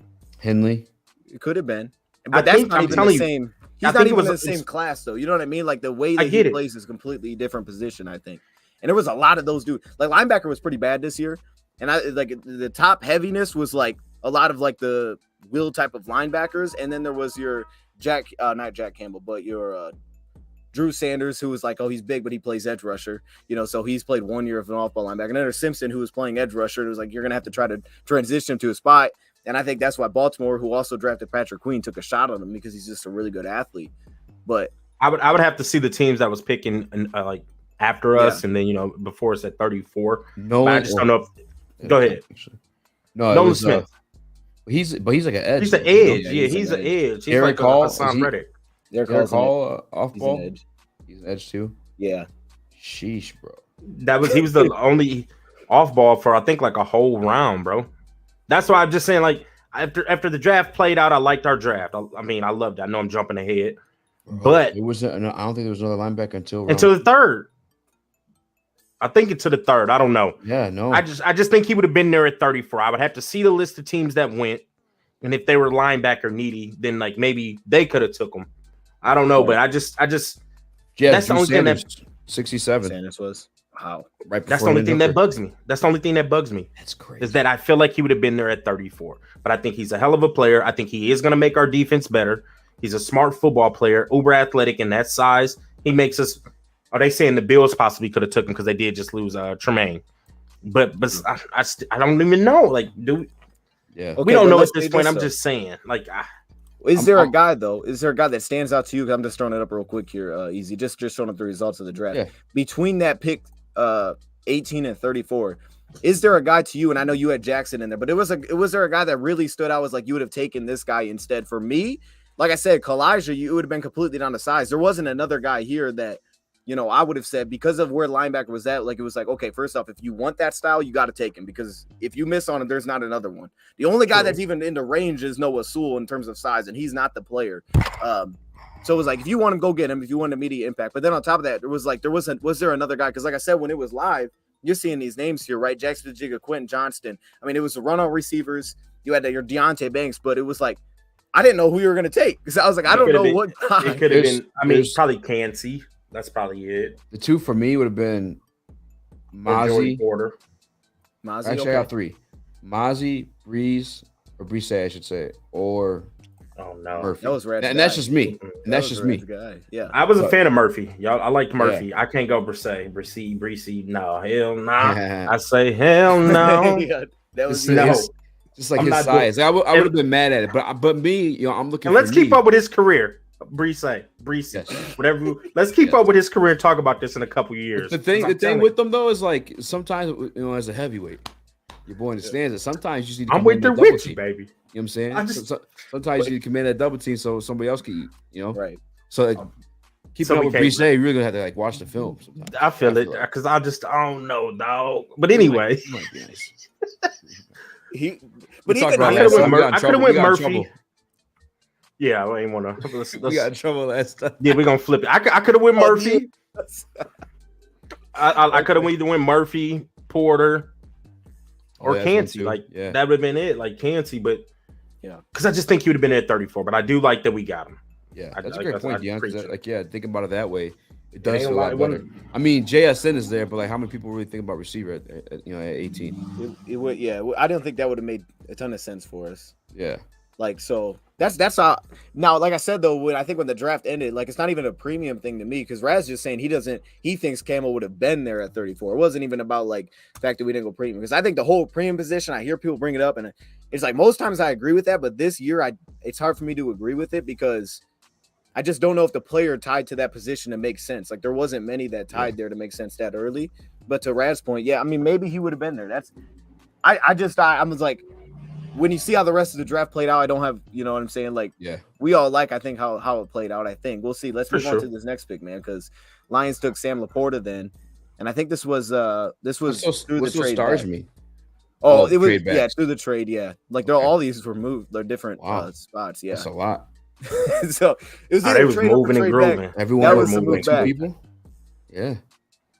It could have been, but that's not even the same. He's not even in the same class, though. You know what I mean? Like, the way that he plays is completely different position, I think. And there was a lot of those dudes. Like, linebacker was pretty bad this year, and I like the top heaviness was like a lot of like the will type of linebackers, and then there was your not Jack Campbell, but your Drew Sanders, who was like, oh, he's big, but he plays edge rusher. You know, so he's played 1 year of an off-ball linebacker. And then there's Simpson, who was playing edge rusher. It was like, you're gonna have to try to transition him to a spot. And I think that's why Baltimore, who also drafted Patrick Queen, took a shot on him, because he's just a really good athlete. But I would have to see the teams that was picking like after us, and then, you know, before us at 34. No, I just don't know. Go ahead. No, Nolan Smith. He's like an edge. He's an edge. Yeah, he's an edge. He's Eric like Hall, Hassan Reddick. Eric Hall off ball. He's an edge too. Yeah. Sheesh, bro. He was the only off ball for, I think, like a whole round, bro. That's why I'm just saying, like, after the draft played out, I liked our draft. I mean, I loved it. I know I'm jumping ahead, but it was. I don't think there was another linebacker until the third. I think it's to the third. I don't know. Yeah, no. I just think he would have been there at 34. I would have to see the list of teams that went, and if they were linebacker needy, then like maybe they could have took him. I don't know, but I just yeah. That's the only thing that 67. Sanders was. Wow. Right. That's the only thing that bugs me. That's crazy. Is that I feel like he would have been there at 34. But I think he's a hell of a player. I think he is going to make our defense better. He's a smart football player, uber athletic in that size. He makes us. Are they saying the Bills possibly could have took him because they did just lose Tremaine? But I don't even know. Like, we don't know at this point. I'm just saying. Like, Is there a guy though? Is there a guy that stands out to you? I'm just throwing it up real quick here, easy. Just showing up the results of the draft. Yeah. Between that pick, 18 and 34, is there a guy to you? And I know you had Jackson in there, but was there a guy that really stood out? Was like you would have taken this guy instead? For me, like I said, Kalijah, you would have been completely down to size. There wasn't another guy here that, you know, I would have said because of where linebacker was at. Like it was like, okay, first off, if you want that style, you got to take him because if you miss on him, there's not another one. The only guy that's even in the range is Noah Sewell in terms of size, and he's not the player. So it was like, if you want him, go get him. If you want immediate impact, but then on top of that, was there another guy? Because like I said, when it was live, you're seeing these names here, right? Jackson Jigga, Quentin Johnston. I mean, it was the run-on receivers. You had your Deontay Banks, but it was like I didn't know who you were going to take because I was like, I don't know what guy. It could have been. I mean, probably Cansey. That's probably it. The two for me would have been Mozzie. Porter. Actually, okay. I got three: Mozzie, Breeze, or Breeze, I should say, or Murphy. That was Red's and that's just me. And that's just me. Guy. Yeah, I was a fan of Murphy. Y'all, I liked Murphy. Yeah. I can't go Breeze. No, hell no. I say hell no. Yeah, that was just like his size. I would have been mad at it, but me, you know, I'm looking. And let's keep up with his career. Breeze, yes. Whatever. Let's keep up with his career and talk about this in a couple years. The thing with them though is like sometimes, you know, as a heavyweight, your boy understands it. Sometimes you just need to I'm with there with you, baby. You know what I'm saying? Sometimes you need to command that double team so somebody else can eat. You know, right? So like, keeping up with Breeze, you're really gonna have to like watch the film. Sometimes. I feel it because I don't know, dog. But anyway, he might be nice. I could have went Murphy. Yeah, I ain't want to. We got in trouble last time. Yeah, we're gonna flip it. I could have went Murphy. I could have either went Murphy, Porter, or Cansey. That would have been it, like Cansey. But yeah, because I just think he would have been at 34. But I do like that we got him. Yeah, that's a great point, Deon. Thinking about it that way, it does feel a lot better. I mean, JSN is there, but like, how many people really think about receiver at 18? I didn't think that would have made a ton of sense for us. Yeah. Like, so that's how now, like I said, though, when the draft ended, like, it's not even a premium thing to me because Raz just saying he thinks Campbell would have been there at 34. It wasn't even about like the fact that we didn't go premium because I think the whole premium position, I hear people bring it up and it's like most times I agree with that. But this year, it's hard for me to agree with it because I just don't know if the player tied to that position to make sense. Like, there wasn't many that tied there to make sense that early. But to Raz's point, yeah, I mean, maybe he would have been there. I was like, when you see how the rest of the draft played out, I don't have, you know what I'm saying? Like, we all like, I think, how it played out. I think we'll see. Let's move on to this next pick, man, because Lions took Sam LaPorta then, and I think this was through the trade. Stars me. Oh, it was through the trade. Yeah, like all these were moved. They're different spots. Yeah, that's a lot. So it was either trade moving and grooving. Everyone was moving. Two people. Yeah.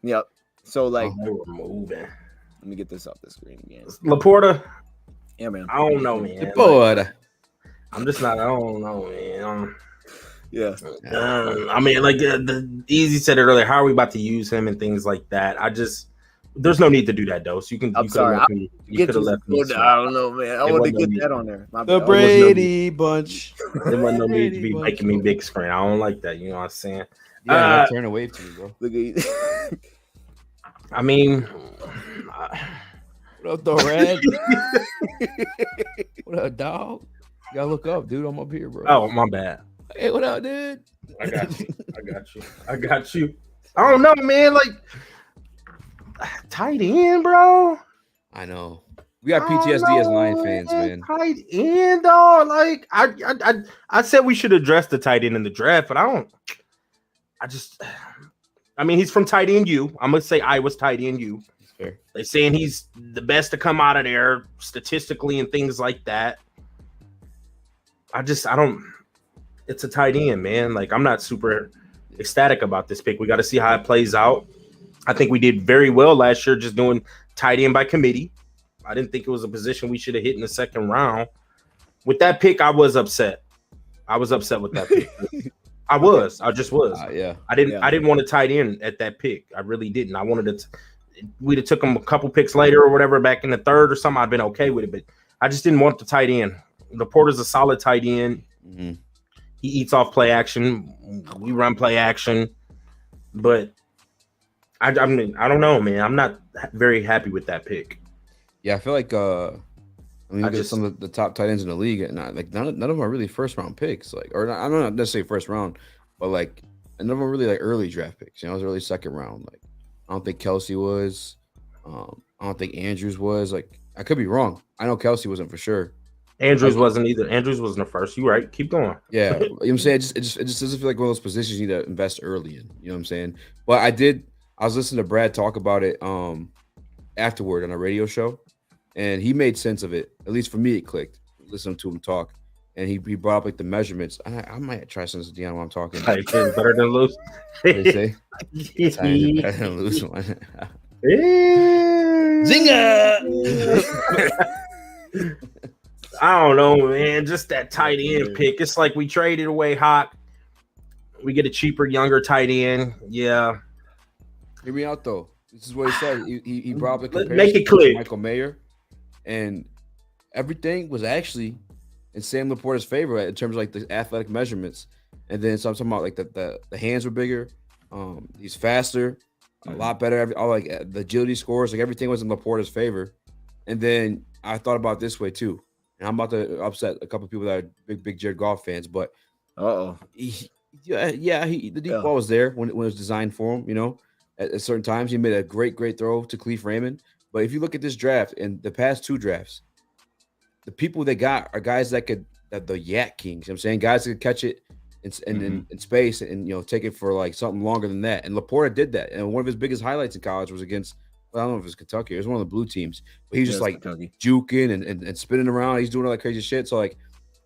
Yep. So like, they were moving. Let me get this off the screen again. LaPorta. Yeah, man. I don't know, man. LaPorta. I'm just not. I don't know, man. Yeah. I mean, like the Easy said it earlier. How are we about to use him and things like that? There's no need to do that, though. So you can. I'm sorry. You could have left me. I don't know, man. I want to get that on there. The Brady bunch. There wasn't no need to be making me big screen. I don't like that. You know what I'm saying? Yeah, turn away to me, bro. I mean. What up, though, Rad? What up, dog? You gotta look up, dude. I'm up here, bro. Oh, my bad. Hey, what up, dude? I got you. I don't know, man. Like, tight end, bro. I know. We got PTSD as Lions fans, man. Tight end, dog. Like, I said we should address the tight end in the draft, but I mean, he's from tight end U. I'm gonna say Iowa's tight end U. Fair. They're saying he's the best to come out of there statistically and things like that. It's a tight end, man. Like, I'm not super ecstatic about this pick. We got to see how it plays out. I think we did very well last year just doing tight end by committee. I didn't think it was a position we should have hit in the second round. With that pick, I was upset. with that pick. I just was. Yeah. I didn't want to tight end at that pick. I really didn't. I wanted to. We'd have took him a couple picks later or whatever, back in the third or something. I'd been okay with it, but I just didn't want the tight end. LaPorta's a solid tight end. Mm-hmm. He eats off play action. We run play action, but I mean, I don't know, man. I'm not very happy with that pick. Yeah, I feel like I mean, look at some of the top tight ends in the league, and like none of them are really first round picks. Like, or I'm not necessarily first round, but like none of them are really like early draft picks. You know, it was early second round. Like, I don't think Kelsey was. I don't think Andrews was. Like, I could be wrong. I know Kelsey wasn't for sure. Andrews wasn't either. Andrews wasn't the first. You right. Keep going. Yeah, you know what I'm saying? It just doesn't feel like one of those positions you need to invest early in. You know what I'm saying? But I was listening to Brad talk about it afterward on a radio show, and he made sense of it. At least for me, it clicked. Listening to him talk, and he brought up like the measurements. I might try some to Dion while I'm talking. Better than lose. What they say? Better than lose one. Zinger! I don't know, man. Just that tight end pick. It's like we traded away Hawk. We get a cheaper, younger tight end. Yeah. Hear me out though. This is what he said. He brought up the comparison make it clear. To Michael Mayer, and everything was actually in Sam LaPorta's favor in terms of like the athletic measurements. And then so I'm talking about like the hands were bigger. He's faster, a lot better. All like the agility scores, like everything was in LaPorta's favor. And then I thought about it this way too. And I'm about to upset a couple of people that are big Jared Goff fans, but the deep ball was there when it was designed for him. You know, at certain times he made a great throw to Cleve Raymond. But if you look at this draft and the past two drafts, the people they got are guys that the Yak Kings. You know what I'm saying, guys that could catch it in space and you know take it for like something longer than that. And LaPorta did that. And one of his biggest highlights in college was against. Well, I don't know if it was Kentucky. It was one of the blue teams. But he's just like Kentucky. Juking and spinning around. He's doing all that crazy shit. So, like,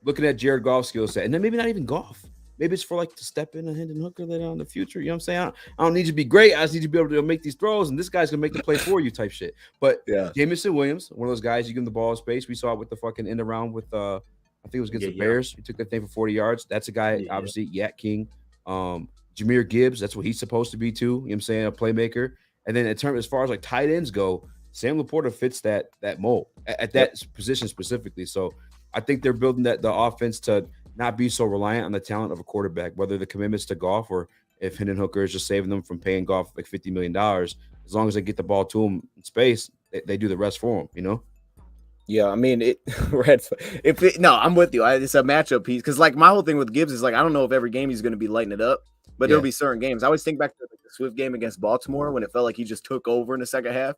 looking at Jared Goff's skill set, and then maybe not even Goff. Maybe it's for, like, to step in and Hendon Hooker later on in the future. You know what I'm saying? I don't need you to be great. I just need you to be able to make these throws, and this guy's going to make the play for you type shit. But Jamison Williams, one of those guys, you give him the ball in space. We saw it with the fucking end around with, I think it was against the Bears. He took that thing for 40 yards. That's a guy, obviously, Yak King. Jamyr Gibbs, that's what he's supposed to be, too. You know what I'm saying? A playmaker. And then in terms as far as like tight ends go, Sam LaPorta fits that mold at that position specifically. So I think they're building the offense to not be so reliant on the talent of a quarterback, whether the commitments to Goff or if Hendon Hooker is just saving them from paying Goff like $50 million. As long as they get the ball to him in space, they do the rest for him, you know? Yeah, I mean, I'm with you. It's a matchup piece because like my whole thing with Gibbs is like I don't know if every game he's going to be lighting it up. But there'll be certain games. I always think back to the Swift game against Baltimore when it felt like he just took over in the second half.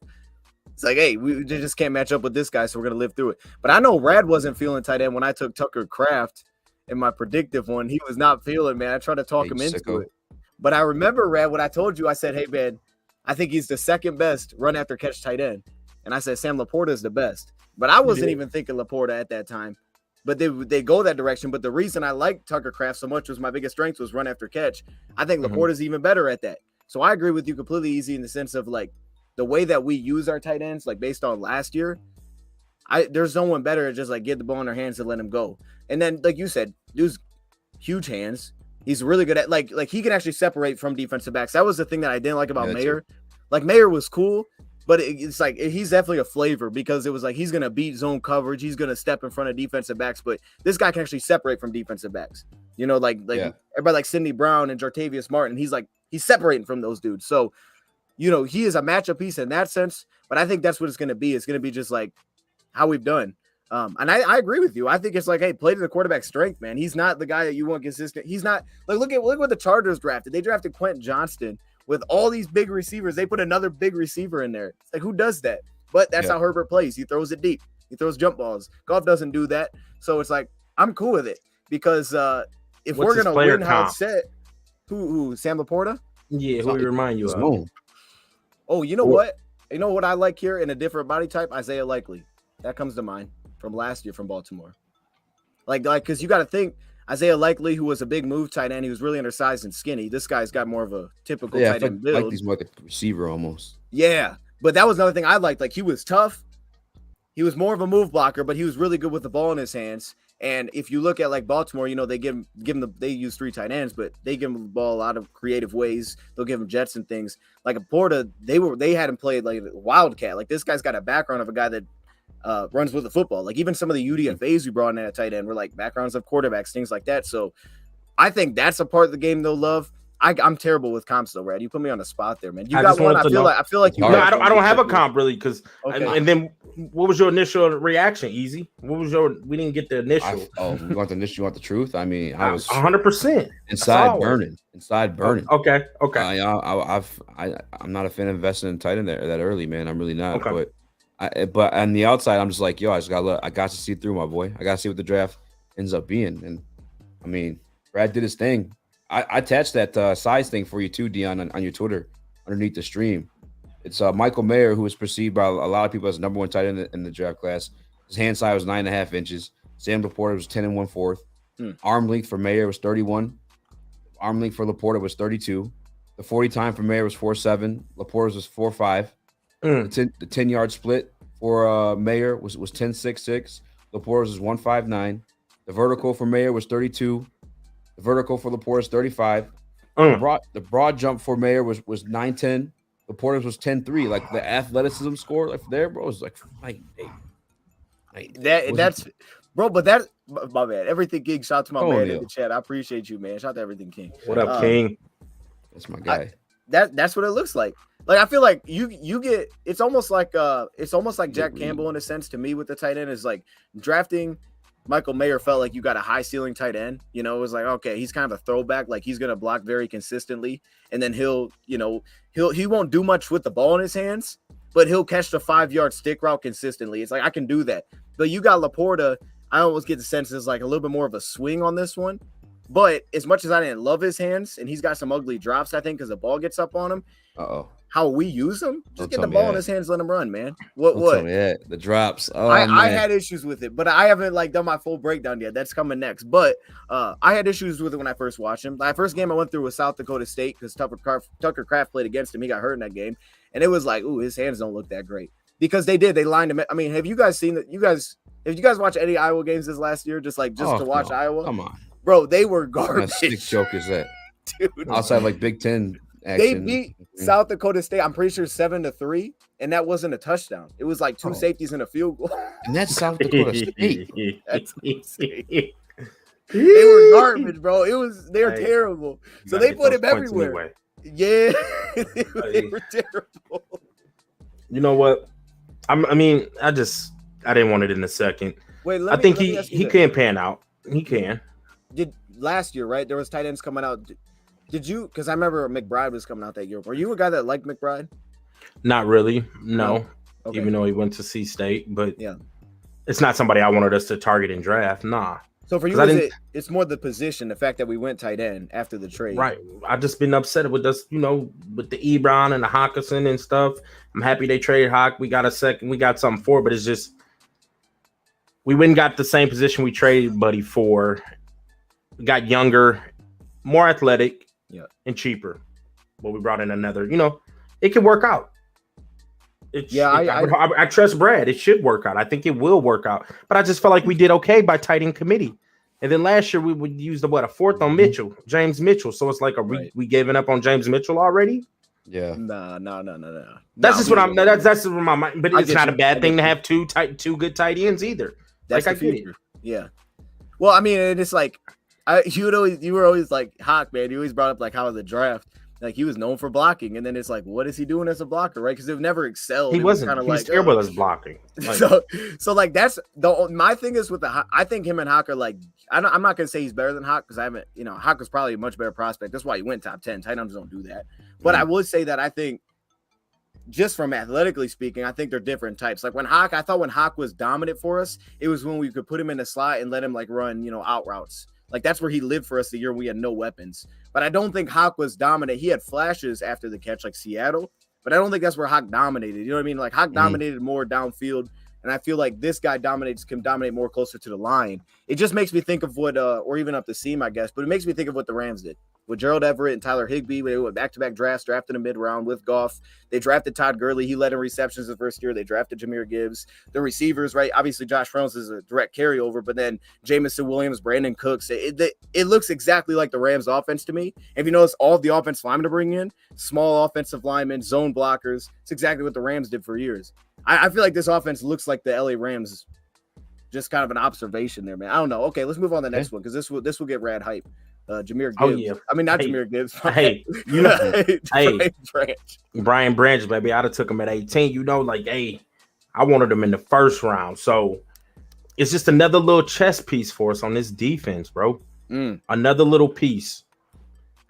It's like, hey, we just can't match up with this guy, so we're going to live through it. But I know Rad wasn't feeling tight end when I took Tucker Kraft in my predictive one. He was not feeling, man. I tried to talk him into it. But I remember, Rad, what I told you. I said, hey, man, I think he's the second best run after catch tight end. And I said, Sam LaPorta is the best. But I wasn't even thinking LaPorta at that time. But they go that direction. But the reason I like Tucker Kraft so much was my biggest strength was run after catch. I think LaPorta's even better at that. So I agree with you completely, Easy, in the sense of like the way that we use our tight ends, like based on last year. There's no one better at just like get the ball in their hands and let him go. And then, like you said, dude's huge hands. He's really good at like he can actually separate from defensive backs. That was the thing that I didn't like about Mayer. Like Mayer was cool. But it's like he's definitely a flavor because it was like he's going to beat zone coverage. He's going to step in front of defensive backs. But this guy can actually separate from defensive backs. You know, everybody like Sidney Brown and Jartavius Martin. He's separating from those dudes. So, you know, he is a matchup piece in that sense. But I think that's what it's going to be. It's going to be just like how we've done. And I agree with you. I think it's like, hey, play to the quarterback's strength, man. He's not the guy that you want consistent. He's not like look what the Chargers drafted. They drafted Quentin Johnston. With all these big receivers, they put another big receiver in there. It's like, who does that? But that's how Herbert plays. He throws it deep. He throws jump balls. Goff doesn't do that. So it's like, I'm cool with it. Because if we're going to win how it's set, who Sam LaPorta? Yeah, who we remind you of? Oh, you know what? You know what I like here in a different body type? Isaiah Likely. That comes to mind from last year from Baltimore. Like, because you got to think, Isaiah Likely, who was a big move tight end, he was really undersized and skinny. This guy's got more of a typical tight end build. Like he's more like a receiver almost. Yeah, but that was another thing I liked. Like he was tough. He was more of a move blocker, but he was really good with the ball in his hands. And if you look at like Baltimore, you know, they give him they use 3 tight ends, but they give him the ball a lot of creative ways. They'll give him jets and things. Like LaPorta, they had him play like a wildcat. Like this guy's got a background of a guy that runs with the football. Like even some of the UDFAs we brought in at tight end were like backgrounds of quarterbacks, things like that. So I think that's a part of the game they'll love. I'm terrible with comps though, Brad. You put me on the spot there, man. You got one. I feel like you. No, I don't have a comp really because. Okay. And then, what was your initial reaction? Easy. What was your? We didn't get the initial. You want the initial? You want the truth? I mean, I was 100% inside burning. Okay. I'm not a fan of investing in tight end that early, man. I'm really not. Okay. But on the outside, I'm just like, yo, I got to see through, my boy. I got to see what the draft ends up being. And I mean, Brad did his thing. I attached that size thing for you too, Dion, on your Twitter underneath the stream. It's Michael Mayer, who was perceived by a lot of people as the number one tight end in the draft class. His hand size was 9.5 inches. Sam LaPorta was 10 1/4. Arm length for Mayer was 31. Arm length for LaPorta was 32. The 40 time for Mayer was 4.7. LaPorta's was 4.5. The 10-yard split for Mayer was 10.66. LaPorta's was 1.59. The vertical for Mayer was 32. The vertical for LaPorta is 35. The broad jump for Mayer was 9.10. LaPorta's was 10.3. Like the athleticism score like there, bro, was like that's bro. But that my man. Everything King. Shout out to my man in the chat. I appreciate you, man. Shout out to Everything King. What up, King? That's my guy. That's what it looks like. Like I feel like you get. It's almost like Jack Campbell in a sense to me with the tight end is like drafting. Michael Mayer felt like you got a high ceiling tight end. You know, it was like, okay, he's kind of a throwback. Like he's going to block very consistently. And then he won't do much with the ball in his hands, but he'll catch the 5-yard stick route consistently. It's like, I can do that. But you got LaPorta. I almost get the sense it's like a little bit more of a swing on this one. But as much as I didn't love his hands, and he's got some ugly drops, I think, because the ball gets up on him. How we use him? Just get the ball in his hands, let him run, man. What? Yeah, the drops. I had issues with it, but I haven't done my full breakdown yet. That's coming next. But I had issues with it when I first watched him. My first game I went through was South Dakota State because Tucker Kraft played against him. He got hurt in that game, and it was like, ooh, his hands don't look that great because they lined him. I mean, have you guys seen that? Have you guys watched any Iowa games this last year? Just to watch Iowa? Come on, bro, they were garbage. What kind of sick joke is that, dude? Outside like Big Ten. They beat South Dakota State, I'm pretty sure 7-3, and that wasn't a touchdown. It was like 2 safeties and a field goal. And that's South Dakota State. That's insane. They were garbage, bro. They were terrible. So they put him everywhere. Anyway. Yeah, they were terrible. You know what? I didn't want it in a second. Wait, I think he can pan out. He can. Did last year, right? There was tight ends coming out. Did you? Because I remember McBride was coming out that year. Were you a guy that liked McBride? Not really, no. Okay. Even though he went to C-State, but it's not somebody I wanted us to target and draft. Nah. So for you, it's more the position, the fact that we went tight end after the trade. Right. I just been upset with us, with the Ebron and the Hawkinson and stuff. I'm happy they traded Hawk. We got a second. We got something for it, but it's just we went and got the same position we traded Buddy for. We got younger, more athletic. And cheaper. But we brought in another, it can work out. I trust Brad. It should work out. I think it will work out. But I just felt like we did okay by tight end committee. And then last year we would use a fourth on Mitchell, James Mitchell. So it's like, we giving up on James Mitchell already? Yeah. No. That's just what I'm. That's what my mind. But it's not a bad thing to have two good tight ends either. That's the future. Yeah. Well, I mean, it's like. You were always like Hawk, man. You always brought up like how the draft, like he was known for blocking, and then it's like, what is he doing as a blocker, right? Because they've never excelled. He wasn't. He was terrible as blocking. Like, so like that's my thing is with I think him and Hawk are like, I'm not gonna say he's better than Hawk because I haven't, Hawk was probably a much better prospect. That's why he went top 10. Tight ends don't do that, but I would say that I think. Just from athletically speaking, I think they're different types. Like I thought when Hawk was dominant for us, it was when we could put him in the slot and let him like run, out routes. Like that's where he lived for us the year we had no weapons. But I don't think Hawk was dominant. He had flashes after the catch like Seattle, but I don't think that's where Hawk dominated. You know what I mean? Like Hawk dominated more downfield, and I feel like this guy can dominate more closer to the line. It just makes me think of what, or even up the seam, I guess, but it makes me think of what the Rams did. With Gerald Everett and Tyler Higbee, they went back-to-back drafts, drafted a mid-round with Goff. They drafted Todd Gurley. He led in receptions the first year. They drafted Jamyr Gibbs. The receivers, right? Obviously, Josh Reynolds is a direct carryover, but then Jamison Williams, Brandon Cooks. It looks exactly like the Rams' offense to me. And if you notice, all of the offensive linemen to bring in, small offensive linemen, zone blockers. It's exactly what the Rams did for years. I feel like this offense looks like the LA Rams. Just kind of an observation there, man. I don't know. Okay, let's move on to the next one because this will get rad hype. Jamyr Gibbs. Oh, yeah. I mean, not Jamyr Gibbs. Hey, you know, hey, Branch. Brian Branch, baby. I'd have took him at 18. You know, like, hey, I wanted him in the first round. So it's just another little chess piece for us on this defense, bro. Another little piece.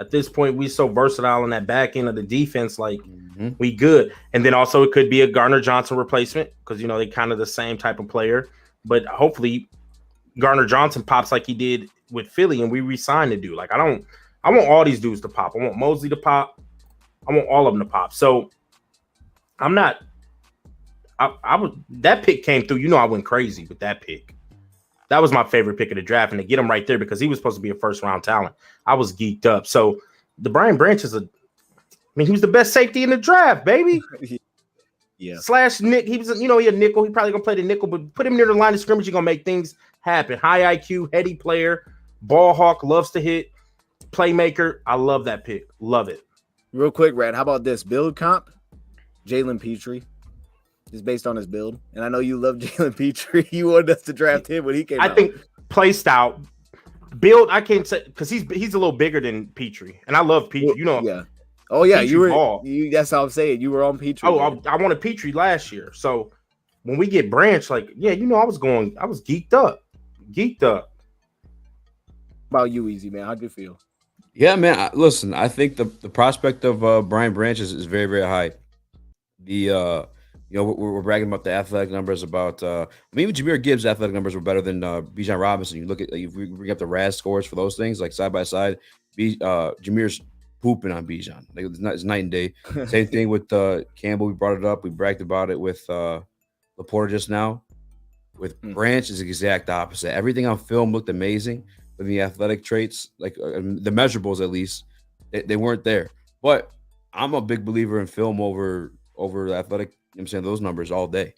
At this point, we so versatile in that back end of the defense, like we good. And then also it could be a Garner Johnson replacement because, you know, they kind of the same type of player. But hopefully Garner Johnson pops like he did with Philly and we re-sign the dude. Like, I want all these dudes to pop. I want Mosley to pop. I want all of them to pop. So I'm not – I was that pick came through. You know I went crazy with that pick. That was my favorite pick of the draft, and to get him right there because he was supposed to be a first-round talent. I was geeked up. So the Brian Branch is he was the best safety in the draft, baby. Yeah. Slash Nick. He was, you know, he a nickel. He probably gonna play the nickel, but put him near the line of scrimmage. You're gonna make things happen. High IQ, heady player, ball hawk, loves to hit, playmaker. I love that pick. Love it. Real quick, Rad. How about this build comp? Jalen Petrie. Is based on his build, and I know you love Jalen Petrie. You wanted us to draft him when he came out. I think play style, build. I can't say because he's a little bigger than Petrie, and I love Petrie. You know, yeah. Oh yeah, Petrie that's how I'm saying. You were on Petrie. Oh, I wanted Petrie last year. So when we get Branch, like, yeah, you know, I was geeked up. How about you, Easy man? How'd you feel? Yeah, man. Listen, I think the prospect of Brian Branch is very, very high. You know, we're bragging about the athletic numbers. About even Jamyr Gibbs' athletic numbers were better than Bijan Robinson. You look at if we bring up the RAS scores for those things, like side by side, Jamyr's pooping on Bijan. Like it's night and day. Same thing with Campbell. We brought it up. We bragged about it with LaPorta just now. With Branch is the exact opposite. Everything on film looked amazing, but the athletic traits, like the measurables at least, they weren't there. But I'm a big believer in film over athletic. I'm saying those numbers all day.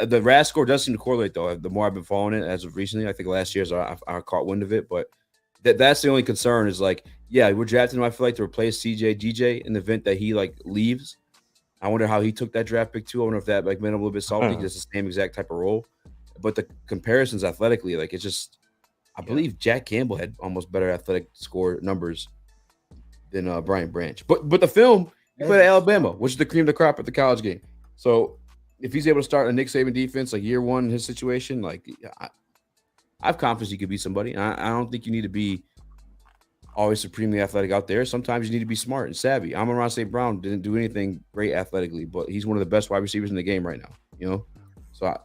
The RAS score does seem to correlate, though. The more I've been following it as of recently, I think last year's I caught wind of it. But that's the only concern is like, yeah, we're drafting him, I feel like, to replace DJ in the event that he like leaves. I wonder how he took that draft pick too. I wonder if that like made him a little bit salty because it's the same exact type of role. But the comparisons athletically, like it's just, I believe Jack Campbell had almost better athletic score numbers than Brian Branch. But the film, he played at Alabama, which is the cream of the crop at the college game. So if he's able to start a Nick Saban defense like year one in his situation, like I have confidence he could be somebody. I don't think you need to be always supremely athletic out there. Sometimes you need to be smart and savvy. Amon-Ra St. Brown didn't do anything great athletically, but he's one of the best wide receivers in the game right now. You know, so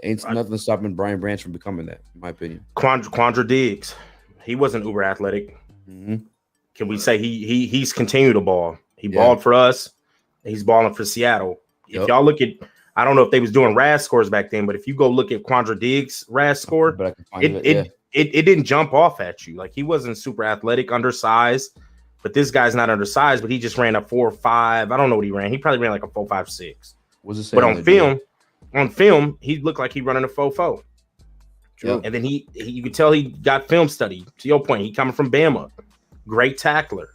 ain't nothing stopping Brian Branch from becoming that, in my opinion. Quandre Diggs, he wasn't uber athletic. Can we say he's continued to ball? He balled for us. He's balling for Seattle. If y'all look at, I don't know if they was doing RAS scores back then, but if you go look at Quandre Diggs' RAS score, it didn't jump off at you. Like he wasn't super athletic, undersized, but this guy's not undersized, but he just ran a 4.5. I don't know what he ran. He probably ran like a 4.56. But on film, he looked like he running a 4.4. True. And then you could tell he got film study. To your point, he coming from Bama, great tackler.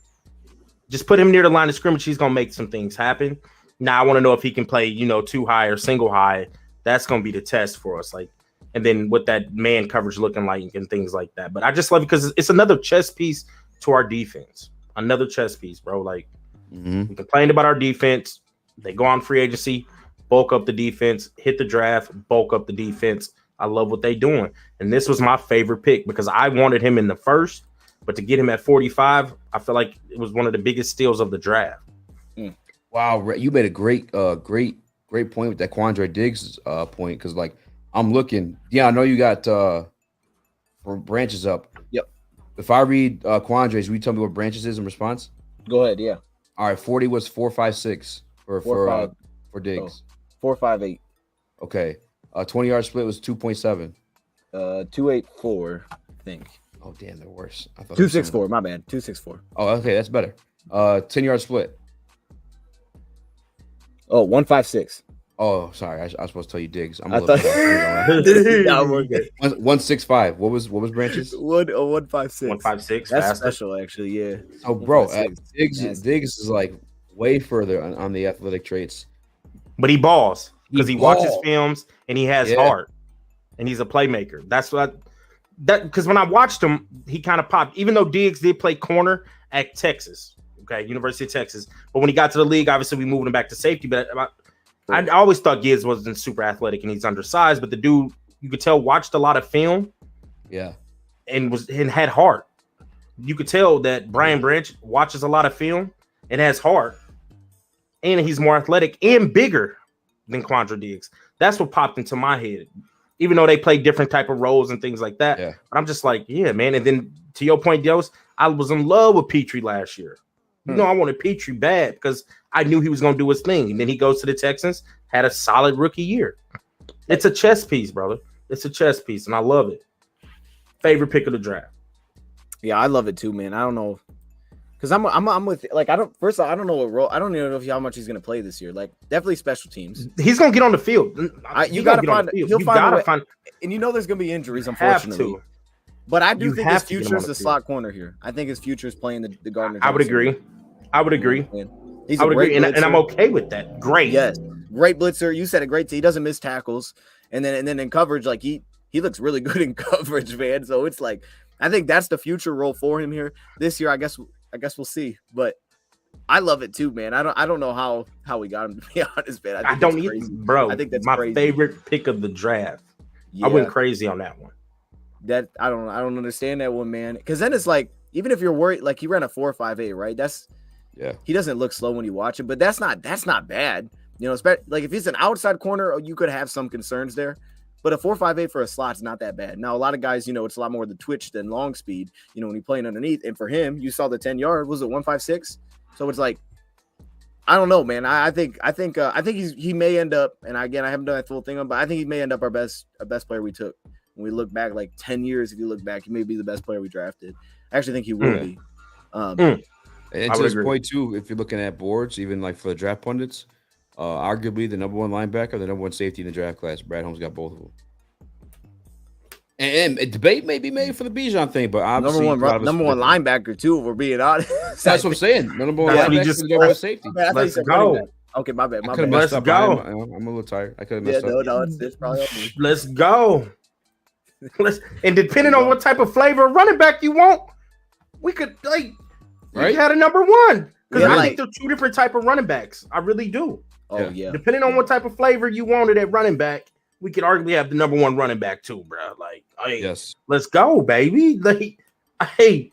Just put him near the line of scrimmage. He's gonna make some things happen. Now I want to know if he can play, two high or single high. That's going to be the test for us. Like, and then what that man coverage looking like and things like that. But I just love it because it's another chess piece to our defense. Another chess piece, bro. Like, we complained about our defense. They go on free agency, bulk up the defense, hit the draft, bulk up the defense. I love what they doing. And this was my favorite pick because I wanted him in the first, but to get him at 45, I feel like it was one of the biggest steals of the draft. Wow, you made a great point with that Quandre Diggs point because, like, I'm looking. Yeah, I know you got Branches up. Yep. If I read Quandre's, will you tell me what Branches is in response? Go ahead. Yeah. All right, 40 was 4.56 for Diggs. 4.58. Okay. 20-yard split was 2.7. 2.84, I think. Oh damn, they're worse. I thought 2.64. My bad. 2.64. Oh, okay, that's better. 10-yard split. Oh, 1.56. Oh, sorry. I was supposed to tell you Diggs. I'm a little bit 1.65. What was Branches? 1.56. 1.56. That's special, actually. Yeah. Oh, bro, Diggs is like way further on the athletic traits. But he balls because he watches films and he has heart and he's a playmaker. That's what that because when I watched him, he kind of popped. Even though Diggs did play corner at Texas, okay, University of Texas, but when he got to the league, obviously we moved him back to safety. But I always thought Gibbs wasn't super athletic and he's undersized, but the dude, you could tell, watched a lot of film, and had heart. You could tell that Brian Branch watches a lot of film and has heart, and he's more athletic and bigger than Quandre Diggs. That's what popped into my head. Even though they play different type of roles and things like that, but I'm just like, yeah, man. And then to your point, Dios, I was in love with Petrie last year. You know, I wanted Petrie bad because I knew he was going to do his thing. And then he goes to the Texans, had a solid rookie year. It's a chess piece, brother. It's a chess piece, and I love it. Favorite pick of the draft. Yeah, I love it too, man. I don't know, because I'm with, like, I don't know what role. I don't even know how much he's gonna play this year. Like, definitely special teams. He's gonna get on the field. You gotta find. He'll find a way. And you know there's gonna be injuries, unfortunately. But I do think his future is the slot corner here. I think his future is playing the Gardner. I would agree. I would agree. I would agree, and I'm okay with that. Great. Yes, great blitzer. You said a great. He doesn't miss tackles, and then in coverage, like he looks really good in coverage, man. So it's like, I think that's the future role for him here this year. I guess we'll see, but I love it too, man. I don't know how we got him, to be honest, man. I don't either, bro. I think that's my favorite pick of the draft. Yeah. I went crazy on that one. That I don't understand that one, man. Because then it's like, even if you're worried, like he ran a 4.58, right? He doesn't look slow when you watch him, but that's not bad. You know, like if he's an outside corner, you could have some concerns there. But a 4.58 for a slot's not that bad. Now, a lot of guys, you know, it's a lot more the twitch than long speed, you know, when you're playing underneath. And for him, you saw the 10-yard, was it 156? So it's like, I don't know, man. I think he may end up, and again, I haven't done that full thing on, but I think he may end up our best player we took. When we look back, like 10 years, if you look back, he may be the best player we drafted. I actually think he will be. And to this point, too, if you're looking at boards, even like for the draft pundits, arguably the number one linebacker, the number one safety in the draft class. Brad Holmes got both of them. And a debate may be made for the Bijan thing, but obviously number one linebacker too. If we're being honest, that's what I'm saying. Number one linebacker, number one safety. Let's go. Okay, my bad. Let's go. I'm a little tired. I could have messed up. No, it's probably on me. Let's go. And depending on what type of flavor of running back you want, we could you had a number one, because I think they're two different type of running backs. I really do. Oh yeah. Depending on what type of flavor you wanted at running back, we could arguably have the number one running back too, bro. Like, hey, yes, let's go, baby. Like, hey,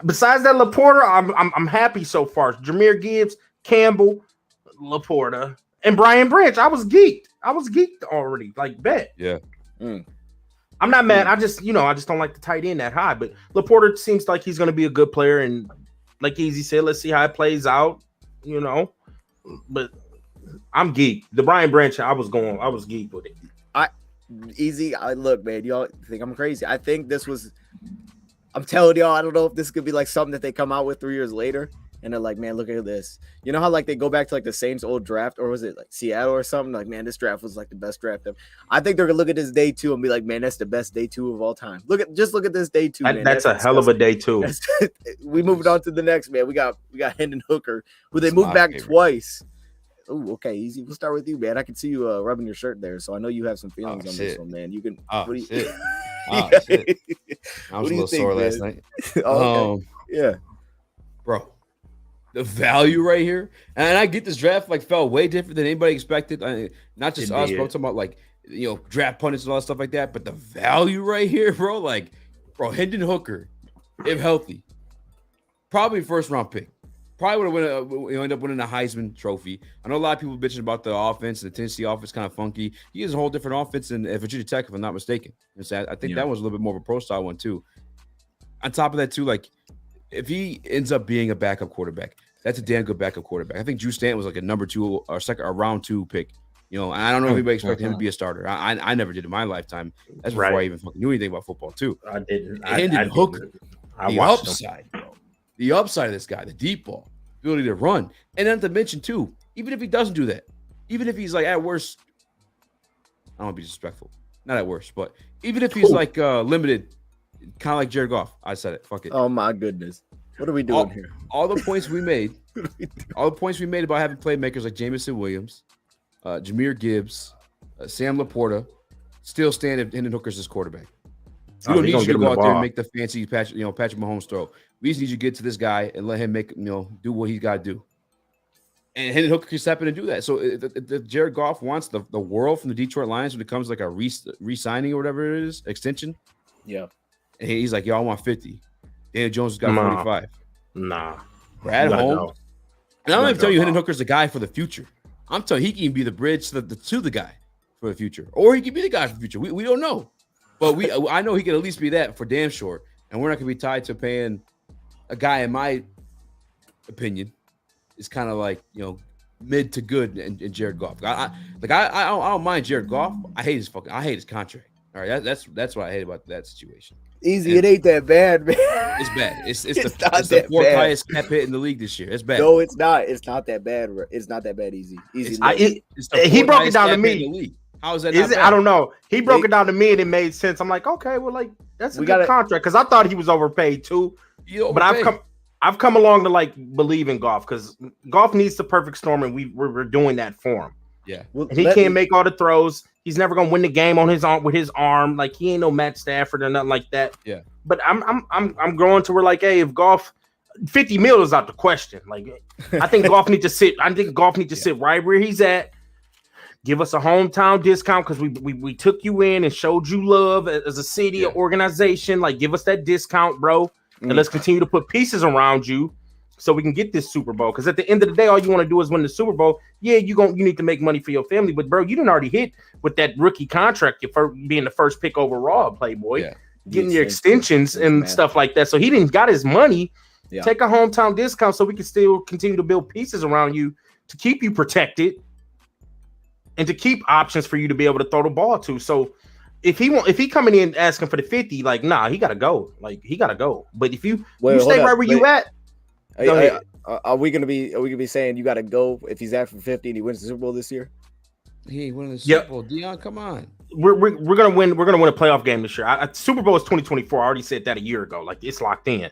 besides that, LaPorta, I'm happy so far. Jamyr Gibbs, Campbell, LaPorta, and Brian Branch. I was geeked already. Like, bet. Yeah. I'm not mad. I just don't like the tight end that high. But LaPorta seems like he's going to be a good player. And like Easy said, let's see how it plays out. You know, but I'm geeked. The Brian Branch, I was geeked with it. Look, man, y'all think I'm crazy. I think I'm telling y'all, I don't know if this could be like something that they come out with 3 years later. And they're like, man, look at this. You know how like they go back to like the Saints old draft, or was it like Seattle or something? Like, man, this draft was like the best draft ever. I think they're gonna look at this day two and be like, man, that's the best day two of all time. Look at this day two. Man. That's a hell of a day two. We moved on to the next, man. We got Hendon Hooker, who they moved back twice. Oh, okay, Easy. We'll start with you, man. I can see you rubbing your shirt there, so I know you have some feelings on this one, man. You can. Shit. I was a little sore last night. Yeah, bro. The value right here, and I get this draft felt way different than anybody expected. Not just us, but I'm talking about like, you know, draft pundits and all that stuff like that. But the value right here, bro, Hendon Hooker, if healthy, probably first round pick, probably would have end up winning a Heisman Trophy. I know a lot of people bitching about the offense. The Tennessee offense kind of funky. He has a whole different offense than Virginia Tech, if I'm not mistaken. I think that was a little bit more of a pro style one too. On top of that too, like, if he ends up being a backup quarterback, that's a damn good backup quarterback. I think Drew Stanton was like a number 2 or a round 2 pick. You know, I don't know if anybody expected him to be a starter. I never did in my lifetime. That's before I even fucking knew anything about football too. I didn't. Hendon Hooker, the upside, bro. The upside of this guy, the deep ball, ability to run, and then to mention too, even if he doesn't do that, even if he's like at worst, I don't want to be disrespectful, not at worst, but even if he's like limited, kind of like Jared Goff, I said it. Fuck it. Oh my goodness. What are we doing here? All the points we made, about having playmakers like Jameson Williams, Jamyr Gibbs, Sam LaPorta, still stand if Hendon Hooker's his quarterback. We don't need you to go out there and make the fancy Patrick Mahomes throw. We just need you to get to this guy and let him do what he's got to do. And Hendon Hooker can step in and do that. So if Jared Goff wants the world from the Detroit Lions when it comes like a re-signing or whatever it is, extension. Yeah. And he's like, yo, I want 50. Daniel Jones has got 45. Nah. Brad Holmes. And I'm not even telling you Hendon Hooker's the guy for the future. I'm telling you, he can be the bridge to the guy for the future. Or he can be the guy for the future. We don't know. But I know he can at least be that for damn sure. And we're not going to be tied to paying a guy, in my opinion, is kind of like, mid to good in Jared Goff. I don't mind Jared Goff. I hate his contract. All right, that's what I hate about that situation. Easy, it ain't that bad, man. It's bad. It's the fourth highest cap hit in the league this year. It's bad. No, it's not. It's not that bad. It's not that bad. Easy. He broke it down to me. How is that? I don't know. He broke it down to me and it made sense. I'm like, okay, well, like that's a good contract because I thought he was overpaid too. But I've come along to like believe in Goff because Goff needs the perfect storm, and we're doing that for him. Yeah, and he can't make all the throws. He's never gonna win the game on his arm with his arm. Like he ain't no Matt Stafford or nothing like that. Yeah. But I'm growing to where like, hey, if Goff 50 mil is out the question. Like I think Goff needs to sit. I think Goff needs to sit right where he's at. Give us a hometown discount because we took you in and showed you love as a city or organization. Like give us that discount, bro. And let's continue to put pieces around you so we can get this Super Bowl. Because at the end of the day, all you want to do is win the Super Bowl. Yeah, you need to make money for your family. But, bro, you didn't already hit with that rookie contract, being the first pick overall, Playboy. Yeah. Getting your extensions and stuff like that. So he didn't got his money. Yeah. Take a hometown discount so we can still continue to build pieces around you to keep you protected and to keep options for you to be able to throw the ball to. So, if he coming in asking for the 50, like, nah, he gotta go. Like, he gotta go. But if you stay right where you at, are we gonna be saying you gotta go if he's at for 50 and he wins the Super Bowl this year? He ain't winning the Super Bowl. Dion, come on. We're gonna win. We're gonna win a playoff game this year. Super Bowl is 2024. I already said that a year ago. Like, it's locked in.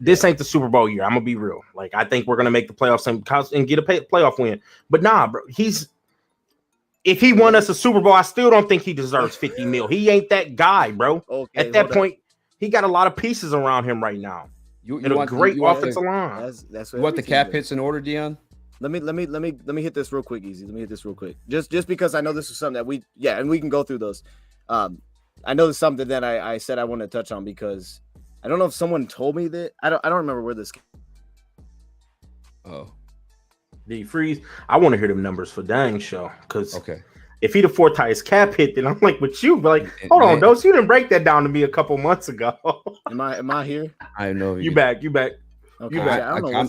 This ain't the Super Bowl year. I'm gonna be real. Like, I think we're gonna make the playoffs and get a playoff win. But nah, bro, if he won us a Super Bowl, I still don't think he deserves 50 mil. He ain't that guy, bro. Okay, at that point, he got a lot of pieces around him right now. You want a great offensive line. That's what you want the cap hits in order, Dion? Let me hit this real quick, Easy. Let me hit this real quick. Just because I know this is something that and we can go through those. I know there's something that I said I want to touch on because I don't know if someone told me that. I don't remember where this. Oh. The freeze. I want to hear them numbers for dang show because if he the fourth highest cap hit, then I'm like with you. But like, hold on, Dose, you didn't break that down to me a couple months ago. Am I here? I know you back. Okay. You back.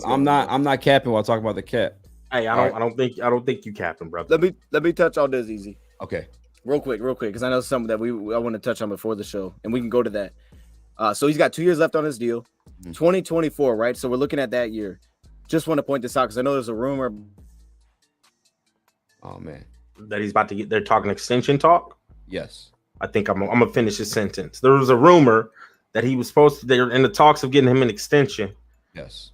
I'm not capping while talking about the cap. Hey, I don't think you capping, bro. Let me touch on this, Easy. Okay. Real quick, because I know something that I want to touch on before the show, and we can go to that. So he's got 2 years left on his deal, 2024, right? So we're looking at that year. Just want to point this out because I know there's a rumor. Oh man, that he's about to get. They're talking extension talk. Yes, I think I'm gonna finish his sentence. There was a rumor that he was supposed to. They're in the talks of getting him an extension. Yes,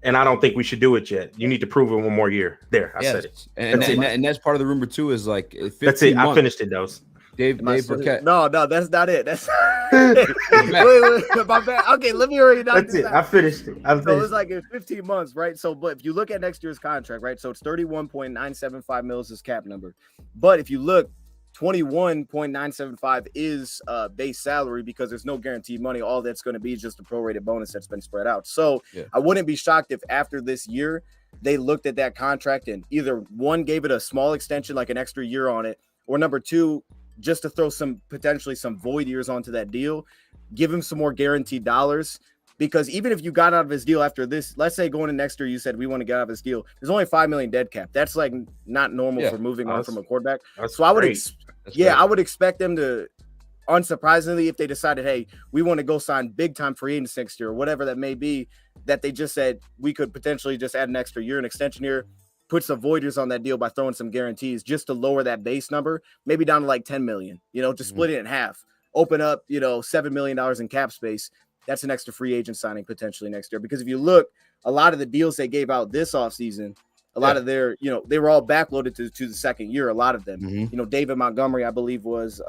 and I don't think we should do it yet. You need to prove it one more year. There, I said it. And that's part of the rumber too. Is like 15 that's it. Months. I finished it, Dose. Dave Burkett. No, that's not it. That's wait, my bad. Okay, let me already knock this out. I finished it. So it's like in 15 months, right? So, but if you look at next year's contract, right? So it's 31.975 mils is cap number. But if you look, 21.975 is base salary because there's no guaranteed money. All that's going to be is just a prorated bonus that's been spread out. So I wouldn't be shocked if after this year they looked at that contract and either one gave it a small extension, like an extra year on it, or number two, just to throw potentially some void years onto that deal, give him some more guaranteed dollars. Because even if you got out of his deal after this, let's say going to next year, you said we want to get out of his deal. There's only $5 million dead cap. That's like not normal for moving on from a quarterback. So I would, I would expect them to, unsurprisingly, if they decided, hey, we want to go sign big time free agents next year or whatever that may be, that they just said we could potentially just add an extra year, an extension year, put some voiders on that deal by throwing some guarantees just to lower that base number, maybe down to like 10 million, just split it in half, open up, $7 million in cap space. That's an extra free agent signing potentially next year. Because if you look, a lot of the deals they gave out this offseason, a lot of their, they were all backloaded to the second year. A lot of them, David Montgomery, I believe was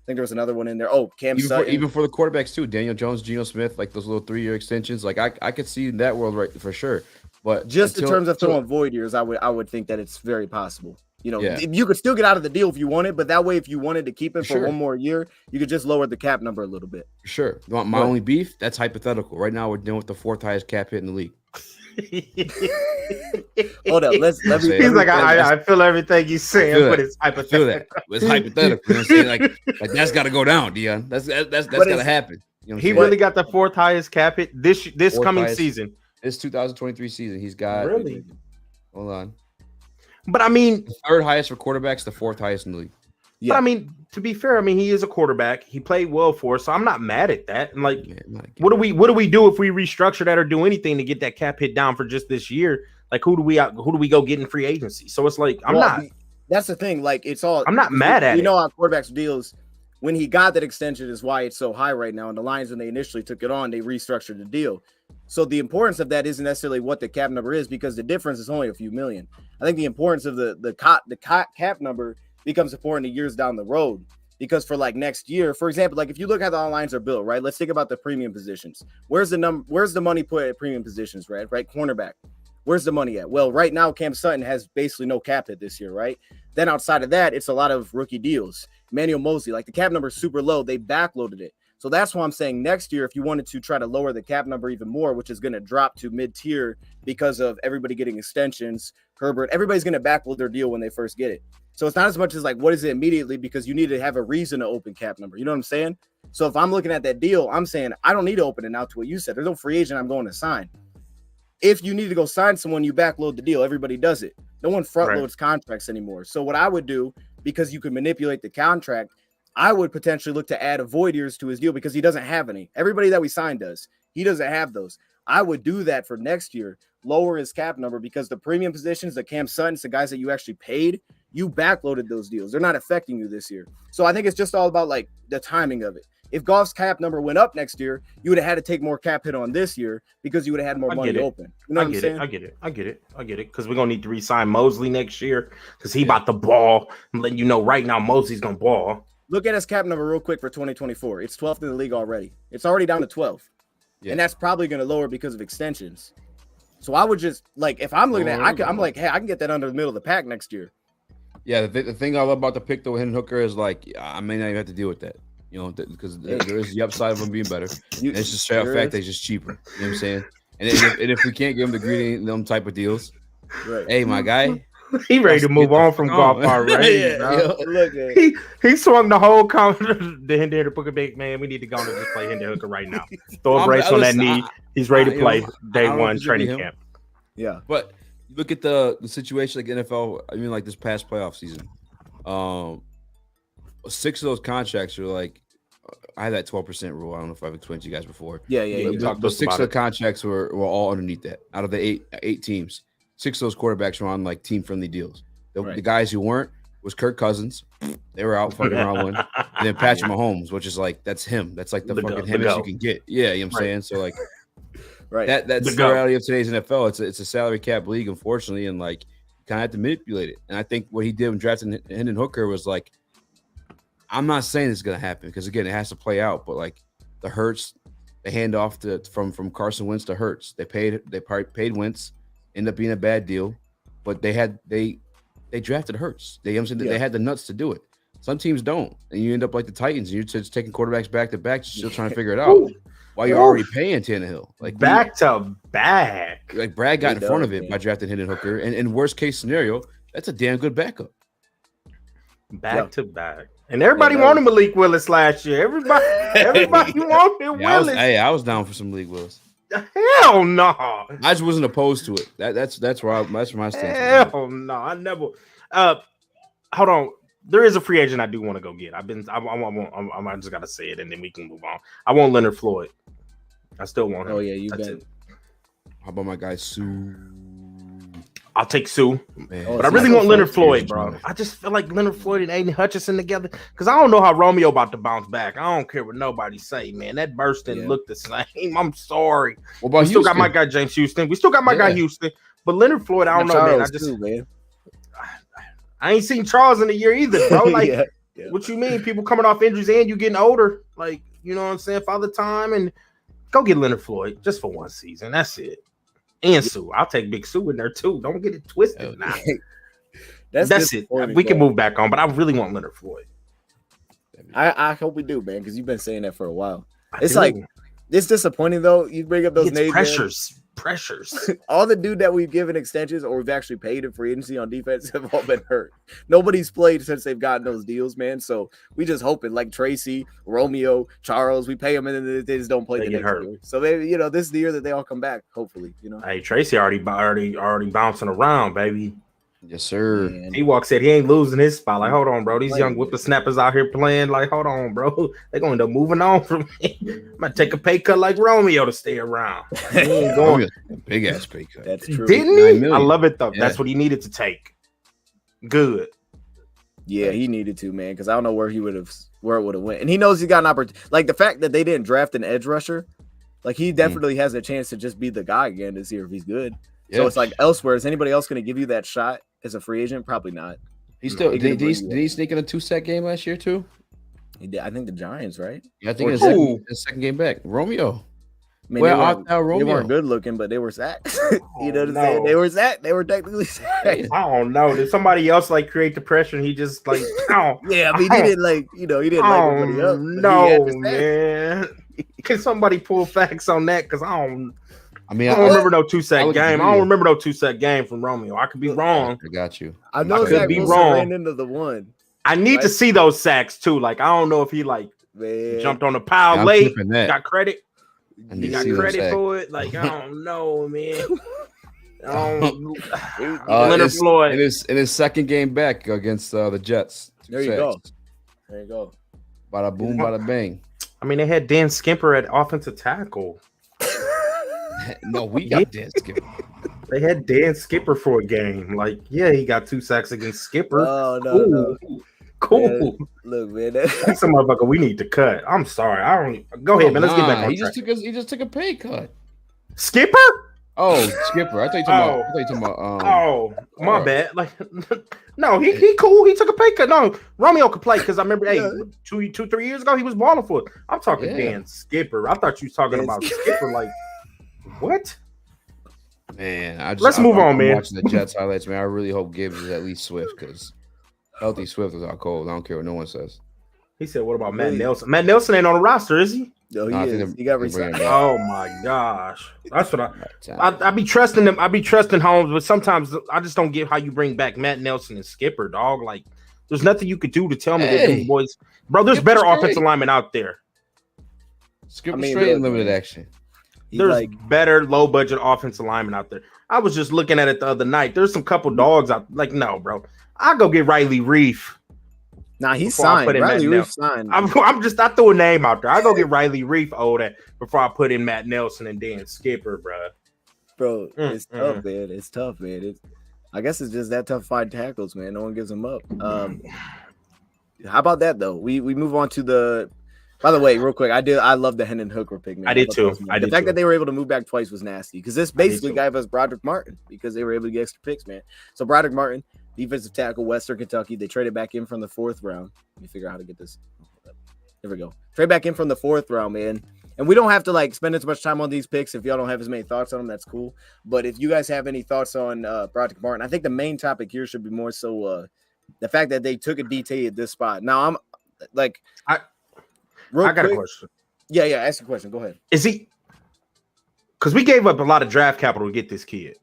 think there was another one in there. Oh, Cam Sutton. Even for the quarterbacks too, Daniel Jones, Geno Smith, like those little 3-year extensions. Like I could see that world right for sure. But just in terms of throwing void years, I would think that it's very possible. You know, Yeah. you could still get out of the deal if you wanted, but that way, if you wanted to keep it for Sure. one more year, you could just lower the cap number a little bit. Sure. My only beef, that's hypothetical. Right now, we're dealing with the 4th highest cap hit in the league. Hold up, let me. He's like, I feel everything you're saying, but it's I feel hypothetical. that. It's hypothetical. You know what I'm saying? Like that's got to go down, Dion. That's got to happen. You know what I'm He saying? really got the 4th highest cap hit this Fourth coming highest. season. This 2023 season, he's got. Really? Hold on. But I mean, The 3rd highest for quarterbacks, the 4th highest in the league. Yeah. but I mean, to be fair, I mean he is a quarterback. He played well for us, so I'm not mad at that. And like, Yeah, what do we do if we restructure that or do anything to get that cap hit down for just this year? Like, who do we go get in free agency? So it's like That's the thing. Like, it's all. I'm not mad at it. You know how quarterbacks deals. When he got that extension is why it's so high right now. And the Lions, when they initially took it on, they restructured the deal. So the importance of that isn't necessarily what the cap number is, because the difference is only a few million. I think the importance of the cap number becomes important to years down the road, because for like next year, for example, like if you look how the lines are built, right? Let's think about the premium positions. Where's the money put at premium positions, right? Cornerback. Where's the money at? Well, right now, Cam Sutton has basically no cap hit this year, right? Then outside of that, it's a lot of rookie deals. Emmanuel Mosley, like the cap number is super low. They backloaded it. So that's why I'm saying next year, if you wanted to try to lower the cap number even more, which is going to drop to mid-tier because of everybody getting extensions, Herbert, everybody's going to backload their deal when they first get it. So it's not as much as like, what is it immediately? Because you need to have a reason to open cap number. You know what I'm saying? So if I'm looking at that deal, I'm saying I don't need to open it now to what you said. There's no free agent I'm going to sign. If you need to go sign someone, you backload the deal. Everybody does it. No one front loads contracts anymore. So what I would do, because you can manipulate the contract, I would potentially look to add a void years to his deal because he doesn't have any. Everybody that we signed does. He doesn't have those. I would do that for next year, lower his cap number, because the premium positions, the Cam Suttons, the guys that you actually paid, you backloaded those deals. They're not affecting you this year. So I think it's just all about like the timing of it. If Goff's cap number went up next year, you would have had to take more cap hit on this year because you would have had more money open. You know what I'm saying? I get it. Because we're gonna need to re-sign Mosley next year because he about to ball. I'm letting you know right now, Mosley's gonna ball. Look at his cap number real quick for 2024. It's 12th in the league already. It's already down to 12. Yeah. And that's probably going to lower because of extensions. So I would just, like, if I'm looking at it, I'm like, hey, I can get that under the middle of the pack next year. Yeah, the thing I love about the pick, though, Hendon Hooker, is like, I may not even have to deal with that, you know, because there is the upside of him being better. And it's just straight up fact that he's just cheaper. You know what I'm saying? And if we can't give him the greedy, them type of deals, hey, my guy. He ready to move on from Goff already. Look at he swung the whole the Hendon Hooker big man. We need to go and just play Hendon Hooker right now. Throw a brace on that knee. He's ready to play day one training camp. Yeah, but look at the situation like NFL. I mean, like this past playoff season, 6 of those contracts are like. I had that 12% rule. I don't know if I've explained to you guys before. Yeah. But 6 of the contracts were all underneath that. Out of the eight teams. 6 of those quarterbacks were on like team-friendly deals. The guys who weren't was Kirk Cousins. They were out fucking around one. And then Patrick Mahomes, which is like, that's him. That's like the fucking hemmest you can get. Yeah, you know what I'm saying? So like, that's the reality of today's NFL. It's a salary cap league, unfortunately, and like, you kind of have to manipulate it. And I think what he did when drafting Hendon Hooker was like, I'm not saying it's going to happen because, again, it has to play out. But like the Hurts, the handoff from Carson Wentz to Hurts, they paid Wentz. Ended up being a bad deal, but they drafted Hurts. They had the nuts to do it. Some teams don't, and you end up like the Titans. And you're just taking quarterbacks back to back, still trying to figure it out while you're already paying Tannehill. Like back to back. Like Brad got in front of it by drafting Hendon Hooker, and in worst case scenario, that's a damn good backup. Back to back. And everybody wanted Malik Willis last year. Everybody wanted Willis. I was down for some Malik Willis. Hell no. I just wasn't opposed to it. That's where my stance. Hell no. I never. Hold on. There is a free agent I do want to go get. I just gotta say it and then we can move on. I want Leonard Floyd. I still want him. Oh yeah, you've been. How about my guy Sue? I'll take Sue, but I really want Leonard Floyd, bro. I just feel like Leonard Floyd and Aiden Hutchinson together because I don't know how Romeo about to bounce back. I don't care what nobody say, man. That burst didn't look the same. I'm sorry. What about we still got my guy James Houston. We still got my guy Houston, but Leonard Floyd, I don't know, man. I ain't seen Charles in a year either, bro. Like What you mean? People coming off injuries and you getting older. Like, you know what I'm saying? Father time, and go get Leonard Floyd just for one season. That's it. And Sue. I'll take Big Sue in there too. Don't get it twisted now. That's it. We can move back on, but I really want Leonard Floyd. I hope we do, man, because you've been saying that for a while. It's disappointing though. You bring up those names. Pressures. All the dude that we've given extensions or we've actually paid in free agency on defense have all been hurt. Nobody's played since they've gotten those deals, man. So we just hoping like Tracy, Romeo, Charles, we pay them and then they just don't play the next year. So maybe this is the year that they all come back. Hopefully, Hey, Tracy already bouncing around, baby. Yes, sir. T-Walk said he ain't losing his spot. Like, hold on, bro. These young whippersnappers out here playing. Like, hold on, bro. They're going to end up moving on from me. I'm going to take a pay cut like Romeo to stay around. He ain't going. A big-ass pay cut. That's true. Didn't he? I love it, though. Yeah. That's what he needed to take. Good. Yeah, he needed to, man, because I don't know where it would have went. And he knows he got an opportunity. Like, the fact that they didn't draft an edge rusher, like, he definitely has a chance to just be the guy again this year if he's good. Yes. So it's like elsewhere. Is anybody else going to give you that shot as a free agent? Probably not. He still did he sneak in a 2-sack game last year too? He did. I think the Giants, right? Yeah, I think his second game back. Romeo. I mean, they weren't good looking, but they were sacks. You know what I'm saying? They were sacked. They were technically sacked. I don't know. Did somebody else create the pressure and he just yeah, I mean, he didn't he didn't anybody else. No, man. Can somebody pull facts on that? Because I don't remember no 2-sack game. I don't remember no 2-sack game from Romeo. I could be wrong. I got you. I know Zach Wilson ran into the one. I need to see those sacks too. Like, I don't know if he jumped on the pile late, got credit. He got credit for it. Like, I don't know, man. Leonard Floyd in his second game back against the Jets. There you go. Bada boom, bada bang. I mean, they had Dan Skimper at offensive tackle. No, we got Dan Skipper. They had Dan Skipper for a game. Like, yeah, he got 2 sacks against Skipper. Oh, no. Cool. Man, look, man. That's a motherfucker we need to cut. I'm sorry. I don't. Go ahead, man. Let's get back on track. He just took a pay cut. Skipper? Oh, Skipper. I thought you talking about. My bad. Like, no, he cool. He took a pay cut. No, Romeo could play because I remember, 2-3 years ago he was balling for it. I'm talking Dan Skipper. I thought you was talking about Skipper. Like, what? Man, let's move on, man. Watching the Jets highlights, man. I really hope Gibbs is at least Swift because healthy Swift is our cold. I don't care what no one says. He said, "What about Matt Nelson? Matt Nelson ain't on the roster, is he?" No, he is. He got resigned. Oh my gosh, that's what I be trusting them. I be trusting Holmes, but sometimes I just don't get how you bring back Matt Nelson and Skipper, dog. Like, there's nothing you could do to tell me that these boys, bro. There's better offensive linemen out there. Skipper straight and limited action. There's better low budget offensive linemen out there. I was just looking at it the other night. There's some couple dogs out. Like, no, bro. I'll go get Riley Reef. Nah, he's signed. Riley Reef signed. I threw a name out there. I go get Riley Reef before I put in Matt Nelson and Dan Skipper, bro. Bro, it's tough, man. It's tough, man. I guess it's just that tough to find tackles, man. No one gives them up. How about that though? We move on to the. By the way, real quick, I love the Hendon Hooker pick, man. I did too. The fact that they were able to move back twice was nasty because this basically gave us Broderick Martin because they were able to get extra picks, man. So Broderick Martin, defensive tackle, Western Kentucky. They traded back in from the 4th round. Let me figure out how to get this. There we go. Trade back in from the 4th round, man. And we don't have to spend as much time on these picks. If y'all don't have as many thoughts on them, that's cool. But if you guys have any thoughts on Broderick Martin, I think the main topic here should be more so the fact that they took a DT at this spot. Now I'm like, I got a question. Yeah, ask a question. Go ahead. Is he? Because we gave up a lot of draft capital to get this kid.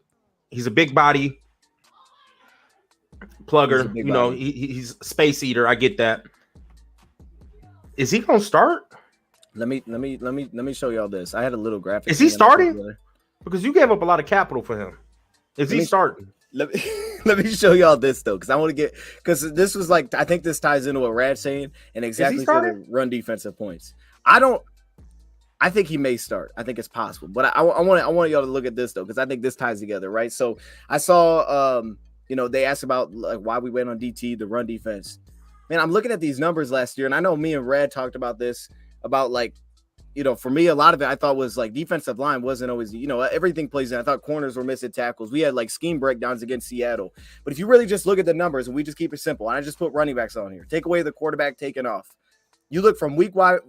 He's a big body plugger. He's a space eater. I get that. Is he gonna start? Let me show y'all this. I had a little graphic. Is he starting? Because you gave up a lot of capital for him. Is he starting? Let me show y'all this though, because I want to get because this was I think this ties into what Rad's saying and exactly for the run defensive points. I think he may start. I think it's possible, but I want y'all to look at this though because I think this ties together, right? So I saw they asked about why we went on DT, the run defense. Man, I'm looking at these numbers last year, and I know me and Rad talked about this about for me, a lot of it I thought was like defensive line wasn't always, everything plays in. I thought corners were missing tackles. We had like scheme breakdowns against Seattle. But if you really just look at the numbers and we just keep it simple, and I just put running backs on here, take away the quarterback taking off. You look from week 1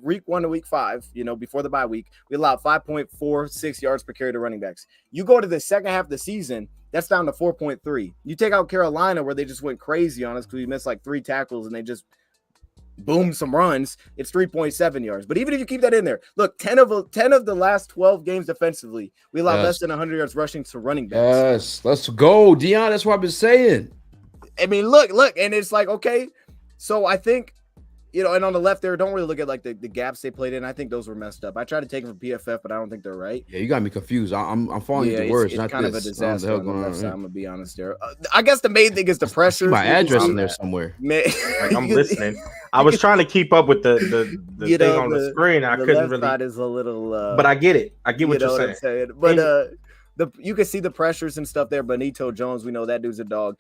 to week 5, before the bye week, we allowed 5.46 yards per carry to running backs. You go to the second half of the season, that's down to 4.3. You take out Carolina where they just went crazy on us because we missed like 3 tackles and they just boom some runs, it's 3.7 yards. But even if you keep that in there, look, 10 of the last 12 games defensively, we allowed less than 100 yards rushing to running backs. Yes, let's go, Dion. That's what I've been saying. I mean, look, and it's like, okay, so I think, and on the left there, don't really look at like the gaps they played in. I think those were messed up. I tried to take them from PFF, but I don't think they're right. Yeah, you got me confused. I'm following the words. It's not kind this. of a disaster on the left side, Yeah. I'm gonna be honest there. I guess the main thing is the pressure. My address in there somewhere. Man, like I'm listening. I was trying to keep up with the thing on the screen. I couldn't left really. Side is a little, but I get it. I get what you're saying. But you can see the pressures and stuff there. Benito Jones, we know that dude's a dog.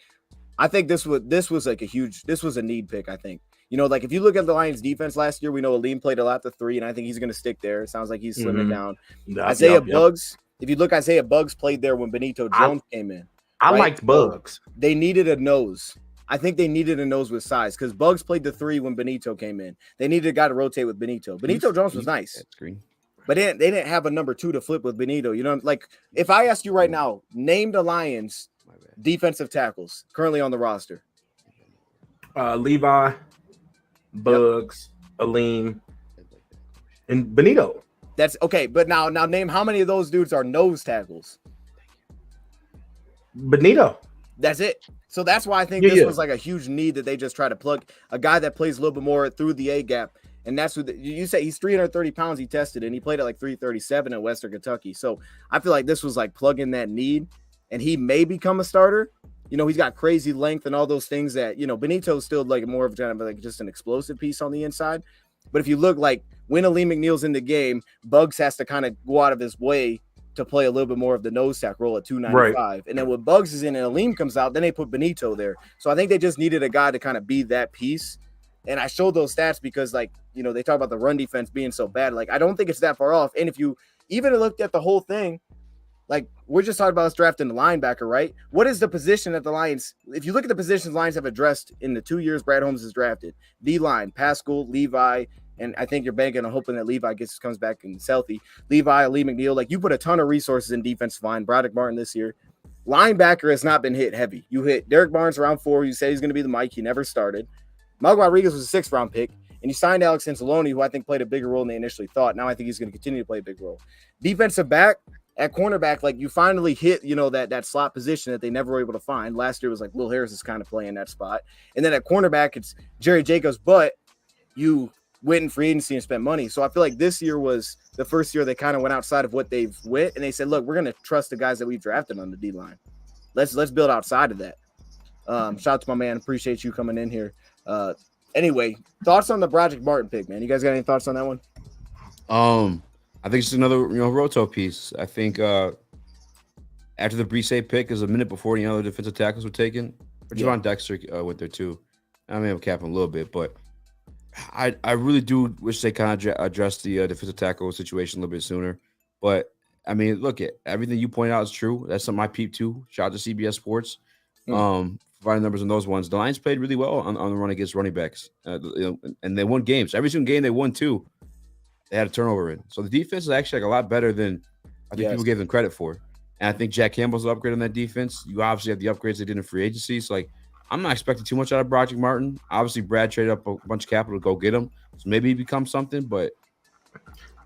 I think this was like this was a need pick. I think. Like if you look at the Lions defense last year, we know Aleem played a lot to 3, and I think he's going to stick there. It sounds like he's slimming down. Isaiah Buggs, if you look, Isaiah Buggs played there when Benito Jones came in. I liked Buggs. They needed a nose. I think they needed a nose with size because Buggs played the 3 when Benito came in. They needed a guy to rotate with Benito. Benito Jones was nice, but they didn't have a number 2 to flip with Benito. Like if I asked you right now, name the Lions defensive tackles currently on the roster. Levi, Buggs, Aleem, and Benito. That's okay, but now name how many of those dudes are nose tackles. Benito. That's it. So that's why I think this was like a huge need that they just try to plug a guy that plays a little bit more through the A gap. And that's what you say. He's 330 pounds. He tested and he played at like 337 in Western Kentucky. So I feel like this was like plugging that need, and he may become a starter. He's got crazy length and all those things that, Benito's still like more of kind of like just an explosive piece on the inside. But if you look like when Aleem McNeil's in the game, Buggs has to kind of go out of his way to play a little bit more of the nose tack role at 295. Right. And then when Buggs is in and Aleem comes out, then they put Benito there. So I think they just needed a guy to kind of be that piece. And I showed those stats because they talk about the run defense being so bad. Like, I don't think it's that far off. And if you even looked at the whole thing, like we're just talking about us drafting the linebacker, right? What is the position that the Lions, if you look at the positions Lions have addressed in the 2 years Brad Holmes has drafted, D-line, Pascal, Levi, and I think you're banking on hoping that Levi comes back and is healthy. Levi, Aleem McNeil, like you put a ton of resources in defensive line. Broderick Martin this year. Linebacker has not been hit heavy. You hit Derek Barnes round 4. You say he's going to be the Mike. He never started. Malcolm Rodriguez was a 6th round pick. And you signed Alex Anzalone, who I think played a bigger role than they initially thought. Now I think he's going to continue to play a big role. Defensive back, at cornerback, like you finally hit, that slot position that they never were able to find. Last year was like Will Harris is kind of playing that spot. And then at cornerback, it's Jerry Jacobs, but you went in free agency and spent money. So I feel like this year was the first year they kind of went outside of what they've went. And they said, look, we're going to trust the guys that we've drafted on the D-line. Let's build outside of that. Shout out to my man. Appreciate you coming in here. Anyway, thoughts on the Broderick Martin pick, man? You guys got any thoughts on that one? I think it's another, roto piece. I think after the Brise pick is a minute before the other defensive tackles were taken. Javon Dexter went there too. I may have capped him a little bit, but I really do wish they kind of addressed the defensive tackle situation a little bit sooner. But I mean, look, at everything you point out is true. That's something I peeped too. Shout out to CBS Sports. Providing numbers on those ones. The Lions played really well on the run against running backs, and they won games. Every single game they won too. They had a turnover in. So the defense is actually like a lot better than I think people gave them credit for. And I think Jack Campbell's an upgrade on that defense. You obviously have the upgrades they did in free agency. So, like, I'm not expecting too much out of Broderick Martin. Obviously, Brad traded up a bunch of capital to go get him. So maybe he becomes something, but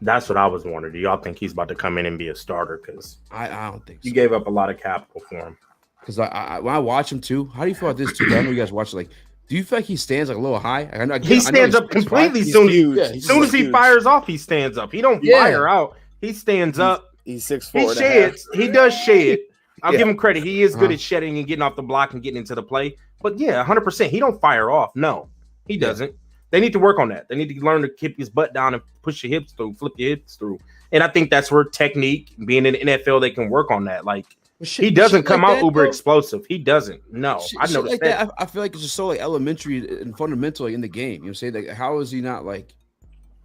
that's what I was wondering. Do y'all think he's about to come in and be a starter? Because I don't think so. You gave up a lot of capital for him. Because I when I watch him too, how do you feel about this too? I know you guys watch it. Like, do you feel like he stands like a little high? He stands up completely soon as he fires off. He stands up. He don't fire out. He stands up. He's 6'4". He sheds. He does shed. I'll give him credit. He is good at shedding and getting off the block and getting into the play. But yeah, 100%. He don't fire off. No, he doesn't. They need to work on that. They need to learn to keep his butt down and push your hips through, flip your hips through. And I think that's where technique, being in the NFL, they can work on that. Like, he doesn't come out uber explosive. He doesn't. No, I noticed that. I feel like it's just so like elementary and fundamental in the game. You know what I'm saying? Like, how is he not like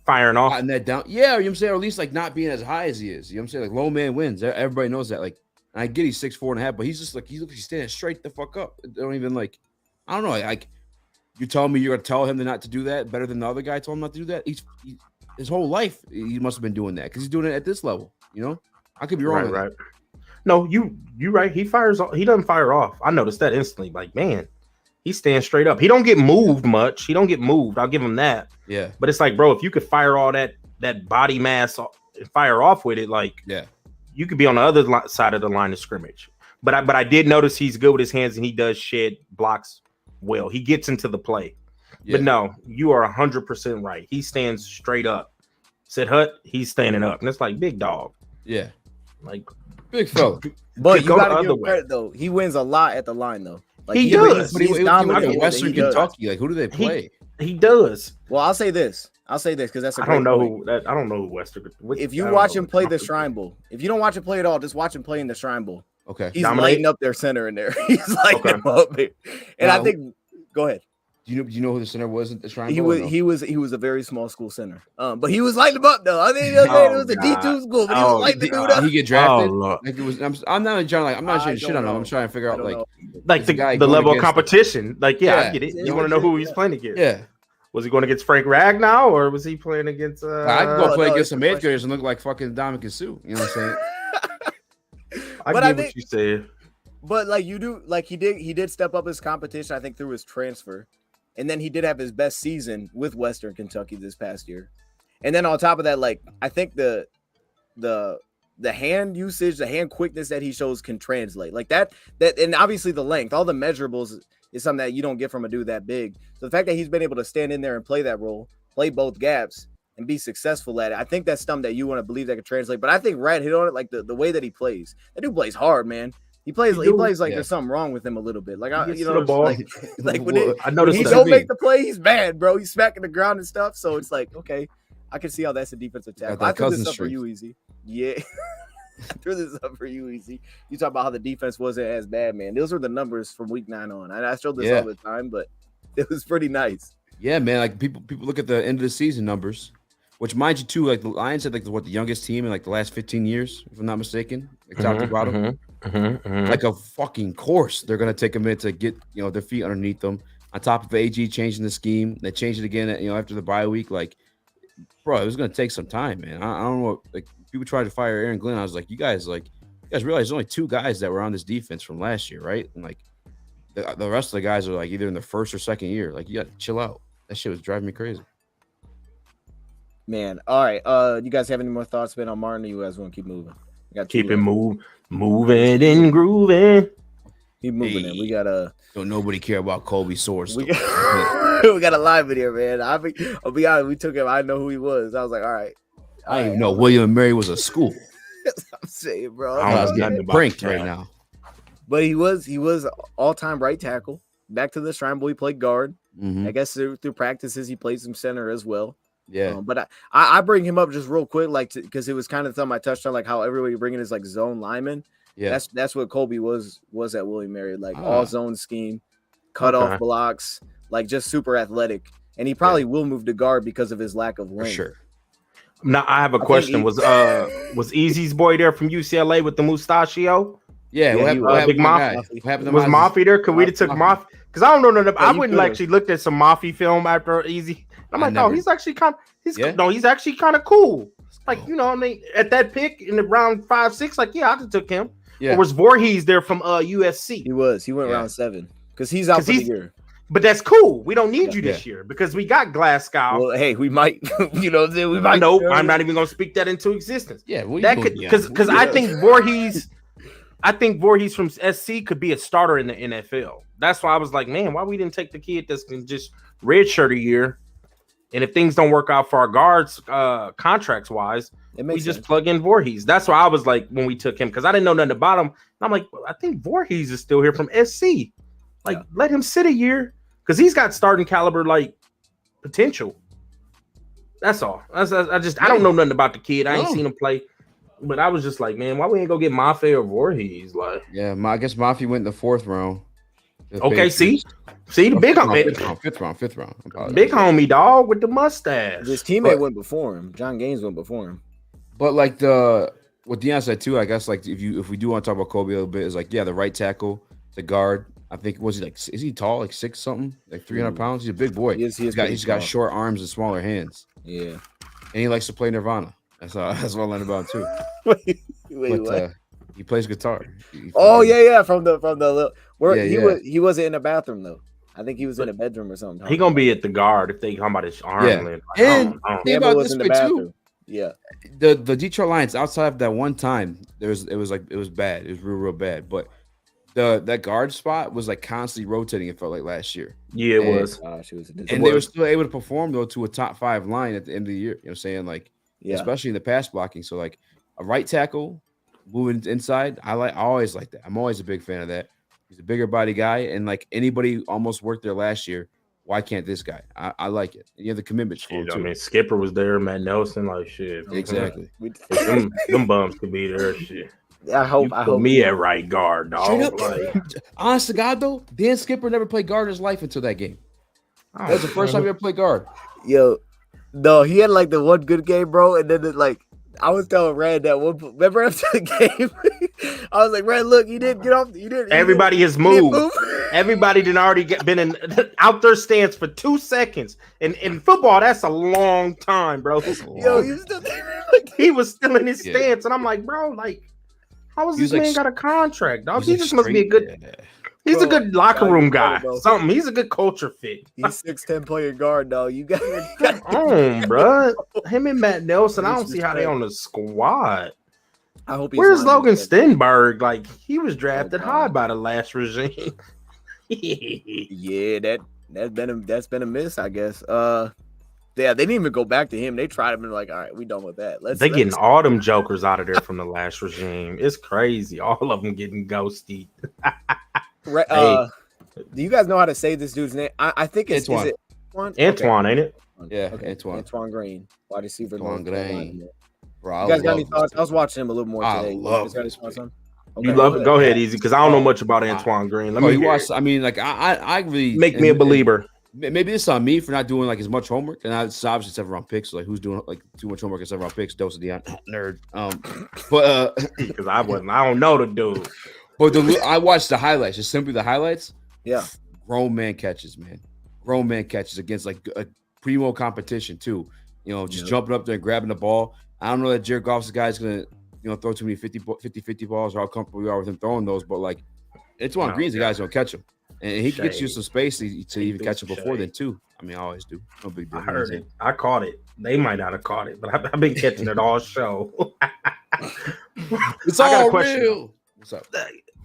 firing off. And that down. Yeah, you know what I'm saying? Or at least like not being as high as he is. You know what I'm saying? Like low man wins. Everybody knows that. Like, and I get he's 6'4.5", but he's just like, he looks like he's standing straight the fuck up. They don't even like, I don't know. Like, you telling me you're going to tell him not to do that better than the other guy told him not to do that? His whole life, he must have been doing that because he's doing it at this level. You know, I could be wrong. Right. No, you right. He doesn't fire off. I noticed that instantly. Like, man, he stands straight up. He don't get moved much. He don't get moved. I'll give him that. Yeah. But it's like, bro, if you could fire all that body mass and fire off with it, like, yeah, you could be on the other side of the line of scrimmage. But I did notice he's good with his hands and he does shed blocks well. He gets into the play. Yeah. But no, you are 100% right. He stands straight up. Said Hut, he's standing up. And it's like, big dog. Yeah. Like, big fella. But you got to give him credit, though. He wins a lot at the line, though. Like, he does. But he's dominant in Western Kentucky. Like, who do they play? He does. Well, I'll say this because that's I don't know who Western. If you watch him play the Shrine Bowl, if you don't watch him play at all, just watch him play in the Shrine Bowl. Okay. He's lighting up their center in there. He's lighting them up. And now, I think, go ahead. Do you know who the center was at the Shrine Bowl? He was a very small school center. But he was lighting them up though. I think it was a D2 school, but he was lighting the dude up. He get drafted. Like it was. I'm not trying to I'm not trying to shit on him. I'm trying to figure out like the level of competition. Like, I get it. You want to know who he's playing against? Yeah. Was he going against Frank Ragnow or was he playing against? I could go play against some 8th graders and look like fucking Dominic Sue. You know what I'm saying? I get what you said. But like you do, like he did step up his competition. I think through his transfer. And then he did have his best season with Western Kentucky this past year. And then on top of that, like I think the hand usage, the hand quickness that he shows can translate like that, and obviously the length, all the measurables is something that you don't get from a dude that big. So the fact that he's been able to stand in there and play that role, play both gaps and be successful at it, I think that's something that you want to believe that can translate. But I think Rad hit on it, like the way that he plays. That dude plays hard, man. He plays like there's something wrong with him a little bit. Like the ball. Like when I noticed he don't make the play, he's bad, bro. He's smacking the ground and stuff. So it's like, okay, I can see how that's a defensive tackle. I threw this up for you, Easy. Yeah, I threw this up for you, Easy. You talk about how the defense wasn't as bad, man. Those were the numbers from week 9 on. And I showed this all the time, but it was pretty nice. Yeah, man. Like people look at the end of the season numbers, which mind you too, like the Lions had like the youngest team in like the last 15 years, if I'm not mistaken, like top to bottom. Like a fucking course. They're gonna take a minute to get their feet underneath them. On top of AG changing the scheme, they changed it again after the bye week. Like, bro, it was gonna take some time, man. I don't know. Like people tried to fire Aaron Glenn. I was like, you guys realize there's only 2 guys that were on this defense from last year, right? And like the rest of the guys are like either in the first or second year. Like, you gotta chill out. That shit was driving me crazy. Man, all right. You guys have any more thoughts, man, on Martin? Or you guys want to keep moving? Keep it moving and grooving. Keep moving. Hey, we got don't nobody care about Colby Source. We got a live video, man. I'll be honest. We took him. I know who he was. I was like, all right. I didn't even know William and Mary was a school. I'm saying, bro. I was getting pranked right now. But he was all-time right tackle. Back to the Shrine Bowl, he played guard. I guess through practices, he played some center as well. Yeah, but I bring him up just real quick, like because it was kind of something I touched on, like how everybody bringing is like zone lineman. Yeah, that's what Colby was at William Mary, like all zone scheme, cut off blocks, like just super athletic. And he probably will move to guard because of his lack of length. For sure. Now I have a question. Was Easy's boy there from UCLA with the mustachio? Yeah, Big Mafia. Was Mafia there? Could we have took Mafia? Because I don't know nothing. I wouldn't actually looked at some Mafia film after Easy. I'm like, no, he's actually kind of cool. Like, I mean, at that pick in the round 5-6, like, I just took him. Yeah. Or was Voorhees there from USC? He was. He went round 7 because he's out for the year. But that's cool. We don't need you this year because we got Glasgow. Well, hey, we might. We might. No, I'm not even going to speak that into existence. Yeah, because I think Voorhees. I think Voorhees from SC could be a starter in the NFL. That's why I was like, man, why we didn't take the kid that's just redshirt a year? And if things don't work out for our guards, contracts wise, we just plug in Voorhees. That's why I was like, when we took him, because I didn't know nothing about him. And I'm like, well, I think Voorhees is still here from SC. Like, let him sit a year because he's got starting caliber like potential. That's all. I don't know nothing about the kid. I ain't seen him play. But I was just like, man, why we ain't go get Mafia or Voorhees? Like, I guess Mafia went in the 4th round. Okay, see the big homie, fifth round. Big homie dog with the mustache. His teammate went before him. John Gaines went before him. But like what Deion said too, I guess like if we do want to talk about Kobe a little bit, is like the right tackle, the guard. I think is he tall, like 6 something, like 300 pounds? He's a big boy. He's got short arms and smaller hands. Yeah, and he likes to play Nirvana. That's what I learned about him too. Wait, what? He plays guitar. From the where he wasn't in the bathroom though. I think he was in a bedroom or something. He gonna be at the guard if they talking about his arm. Yeah. Like, and think about this way too. Yeah, the Detroit Lions outside of that one time, it was bad. It was real bad. But that guard spot was like constantly rotating. It felt like last year. Yeah, it was. Gosh, they were still able to perform though to a top 5 line at the end of the year. You know what I'm saying? Like, especially in the pass blocking. So like a right tackle moving inside, I always like that. I'm always a big fan of that. He's a bigger body guy, and like anybody almost worked there last year. Why can't this guy? I like it. And you have the commitments for him too. I mean, Skipper was there, Matt Nelson, like shit. Exactly. them bums could be there, shit. I hope me at right guard, dog. Like, honest to God, though, Dan Skipper never played guard in his life until that game. That was the first time he ever played guard. Yo, no, he had like the one good game, bro, and then I was telling Red that one. Remember after the game, I was like, Red, look, he didn't get off. Everybody has moved. Everybody did already been out their stance for 2 seconds. And in football, that's a long time, bro. Yo, he was still there. He was still in his stance, and I'm like, bro, like, how is this man got a contract, dog? He just must be a good. He's a good locker room guy. Something. He's a good culture fit. He's 6'10" playing guard, though. You got bro. Him and Matt Nelson. I don't see how they on the squad. I hope. Where's Logan Stenberg? Like, he was drafted high by the last regime. Yeah, that's been a miss, I guess. They didn't even go back to him. They tried him and like, all right, we done with that. They're getting all them jokers out of there from the last regime. It's crazy. All of them getting ghosted. Do you guys know how to say this dude's name? I think it's Antoine. Is it Antoine, ain't it? Yeah, okay. Antoine Green, wide receiver. Antoine Green. Bro, you guys got any thoughts? I was watching him a little more today. Go ahead, Easy, because I don't know much about Antoine Green. Let me watch. I mean, like I really make me a believer. Maybe this is on me for not doing like as much homework, and it's obviously 7 round picks. So like, who's doing like too much homework at 7 round picks? Dose of Deion, nerd. But because I don't know the dude. But I watched the highlights. Just simply the highlights. Yeah, grown man catches, man. Grown man catches against like a primo competition too. You know, just jumping up there and grabbing the ball. I don't know that Jared Goff's guy is gonna throw too many 50-50 balls or how comfortable we are with him throwing those. But like, Antoine Green's the guy's gonna catch him. And he can get you some space to even catch him before then too. I mean, I always do. No big deal. I heard it. I caught it. They might not have caught it, but I've been catching it all show. It's all real. What's up?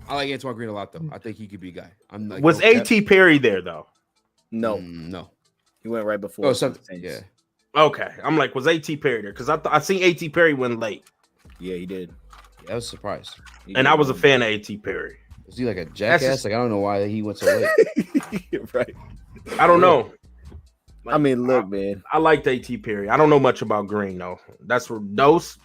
I like Antoine Green a lot though. I think he could be a guy. I'm like, was A.T. Perry there though? No. He went right before. Oh, something. Yeah. Okay. I'm like, was A.T. Perry there? Because I seen A.T. Perry went late. Yeah, he did. I was surprised. And I was a fan of A.T. Perry. Was he like a jackass? Like, I don't know why he went so late. Right. I don't know. Like, I mean, look, man. I liked A.T. Perry. I don't know much about Green, though. That's where Dose.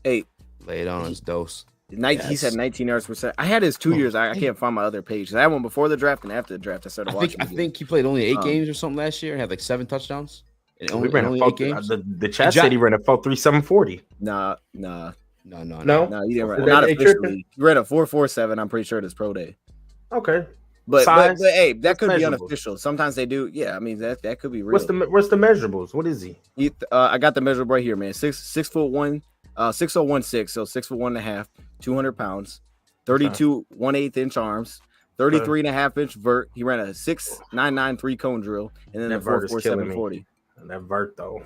Hey. Lay it on his Dose. He said 19 yards per second. I had his 2 years. I can't find my other page. I had one before the draft and after the draft. I started watching. I think he played only 8 games or something last year and had like 7 touchdowns. And only 8 games. The chat said he ran a 4.3740. Nah. No, you didn't run. Not officially. He ran a 4.47. I'm pretty sure it is pro day. Okay, but hey, that could be unofficial. Sometimes they do. Yeah, I mean that could be real. What's the measurables? What is he? I got the measurable right here, man. 6'1", 6016, so 6'1.5", 200 pounds, 32 1/8 inch arms, 33.5 inch vert. He ran a 6.993 cone drill, and then a 4.4740. That vert though.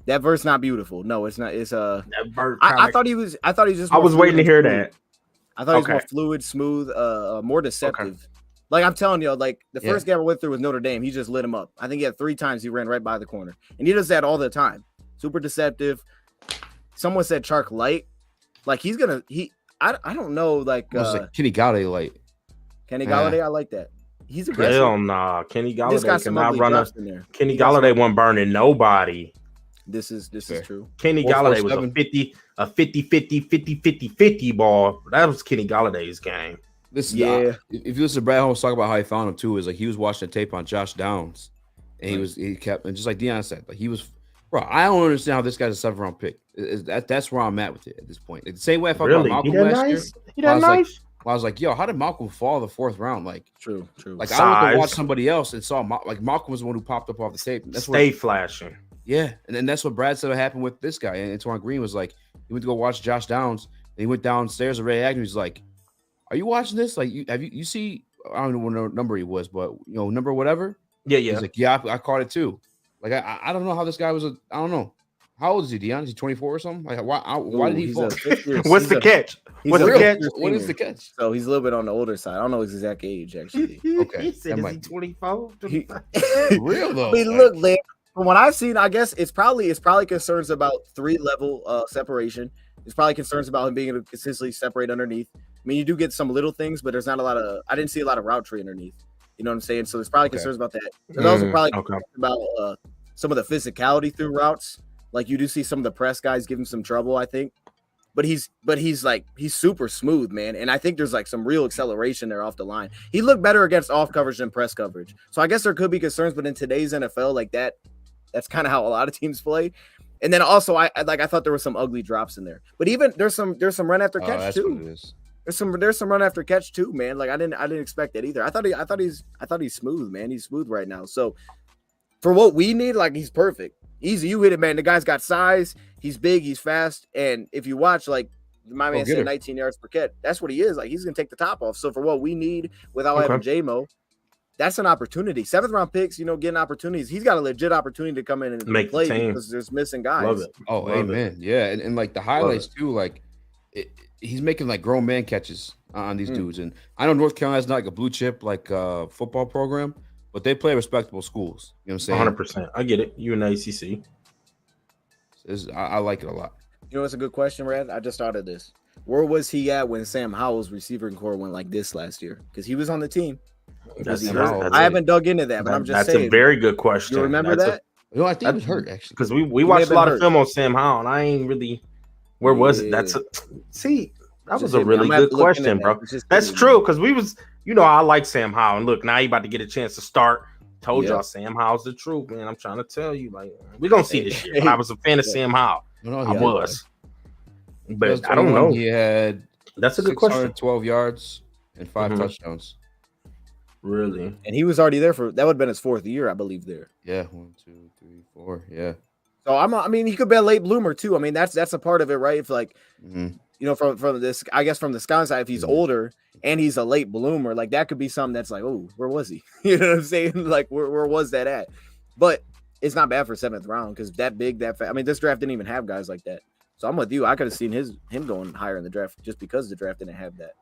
That vert's not beautiful. No, it's not. It's that vert. I thought he was. I thought he was just. I was waiting to hear that. I thought he was more fluid, smooth, more deceptive. Okay. Like I'm telling you, like the first game I went through with Notre Dame, he just lit him up. I think he had 3 times he ran right by the corner, and he does that all the time. Super deceptive. Someone said Chark light. Like he's gonna. I don't know. Like Kenny Galladay light. Kenny Galladay, I like that. He's aggressive. Hell nah. Kenny Galladay cannot run up. Kenny Galladay wasn't burning nobody. This is true. Kenny Galladay was a 50 ball. That was Kenny Galladay's game. Listen, Yeah. If you listen to Brad Holmes talk about how he found him too, is like he was watching a tape on Josh Downs, and he kept, and just like Deion said, like he was, bro. I don't understand how this guy's a 7th round pick. That's where I'm at with it at this point. Like, the same way I felt about Malcolm last year. I was like, yo, how did Malcolm fall the 4th round? Like, true. Like I went to watch somebody else and saw like Malcolm was the one who popped up off the tape. That's flashing. Yeah, and then that's what Brad said happened with this guy. And Antoine Green was like, he went to go watch Josh Downs, and he went downstairs to Ray Agnew. He's like, "Are you watching this? Like, you see? I don't know what number he was, but number whatever." Yeah. He's like, "Yeah, I caught it too." Like, I don't know how this guy was. I don't know. How old is he, Deion? Is he 24 or something? Like, why did he fall? What's the catch? What's the catch? What is the catch? So he's a little bit on the older side. I don't know his exact age, actually. Okay. He said, is he 24? Real though. I mean, look, man, from what I've seen, I guess it's probably concerns about 3-level separation. It's probably concerns about him being able to consistently separate underneath. I mean, you do get some little things, but there's not a lot of. I didn't see a lot of route tree underneath. You know what I'm saying? So there's probably concerns about that. There's also probably concerns about some of the physicality through routes. Like you do see some of the press guys give him some trouble, I think. But he's super smooth, man. And I think there's like some real acceleration there off the line. He looked better against off coverage than press coverage. So I guess there could be concerns, but in today's NFL, like that's kind of how a lot of teams play. And then also I thought there were some ugly drops in there. But even there's some run after catch too. There's some run after catch too, man. Like I didn't expect that either. I thought he's smooth, man. He's smooth right now. So for what we need, like he's perfect. Easy, you hit it, man. The guy's got size. He's big. He's fast. And if you watch, like my man said, 19 yards per catch. That's what he is. Like he's gonna take the top off. So for what we need without having J-Mo, that's an opportunity. 7th round picks, getting opportunities. He's got a legit opportunity to come in and make play the team because there's missing guys. Love it. Oh, Love amen. Yeah, and like the highlights too. Like he's making like grown man catches on these dudes. And I know North Carolina's not like a blue chip like football program, but they play respectable schools. You know what I'm saying? 100%. I get it. You in the ACC. I like it a lot. You know, it's a good question, Red. I just thought of this. Where was he at when Sam Howell's receiving core went like this last year? Because he was on the team. I haven't dug into that, but I'm just saying. That's a very good question. You remember that? I think he was hurt actually. Because we watched a lot of film on Sam Howell, and I ain't really. Where was it? That was a really good question, bro. That's true because we was, I like Sam Howell, and look, now you about to get a chance to start. Told y'all Sam Howell's the truth, man. I'm trying to tell you, like we're gonna see this year. I was a fan of Sam Howell. I was. But I don't know. He had that's a good question. 12 yards and 5 touchdowns. Really? And he was already there that would have been his 4th year, I believe. There. Yeah, 1, 2, 3, 4. Yeah. So I mean, he could be a late bloomer too. I mean, that's a part of it, right? If like, from this, I guess from the sky side, if he's older and he's a late bloomer, like that could be something that's like, oh, where was he? You know what I'm saying? Like, where was that at? But it's not bad for 7th round because that big, that fast. I mean, this draft didn't even have guys like that. So I'm with you. I could have seen him going higher in the draft just because the draft didn't have that.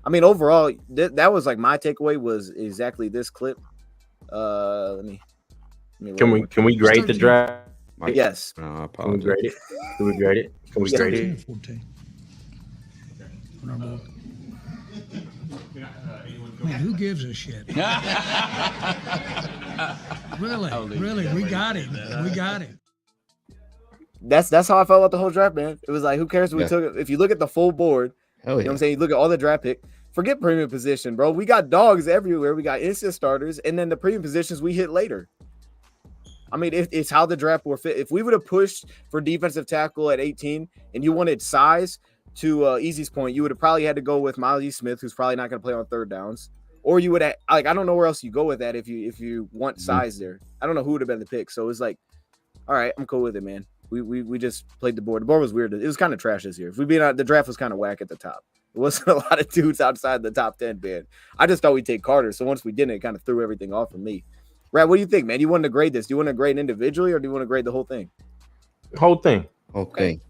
I mean, overall, that was like my takeaway was exactly this clip. Let me can we grade the draft? Yes. I apologize. Can we grade it? Can we grade it? Can we grade it? 14. Man, who gives a shit? Really, we got him. We got him. That's how I felt about the whole draft, man. It was like, who cares if we took it? If you look at the full board, you know what I'm saying? You look at all the draft pick. Forget premium position, bro. We got dogs everywhere. We got instant starters, and then the premium positions we hit later. I mean, it's how the draft will fit. If we would have pushed for defensive tackle at 18 and you wanted size, to Easy's point, you would have probably had to go with Miles E. Smith, who's probably not going to play on 3rd downs. Or you would have, like, I don't know where else you go with that if you want size there. I don't know who would have been the pick. So it was like, all right, I'm cool with it, man. We just played the board. The board was weird. It was kind of trash this year. If we being out, the draft was kind of whack at the top. There wasn't a lot of dudes outside the top 10, man. I just thought we'd take Carter. So once we didn't, it kind of threw everything off for me. Brad, what do you think, man? You want to grade this? Do you want to grade individually or do you want to grade the whole thing? Whole thing. Okay.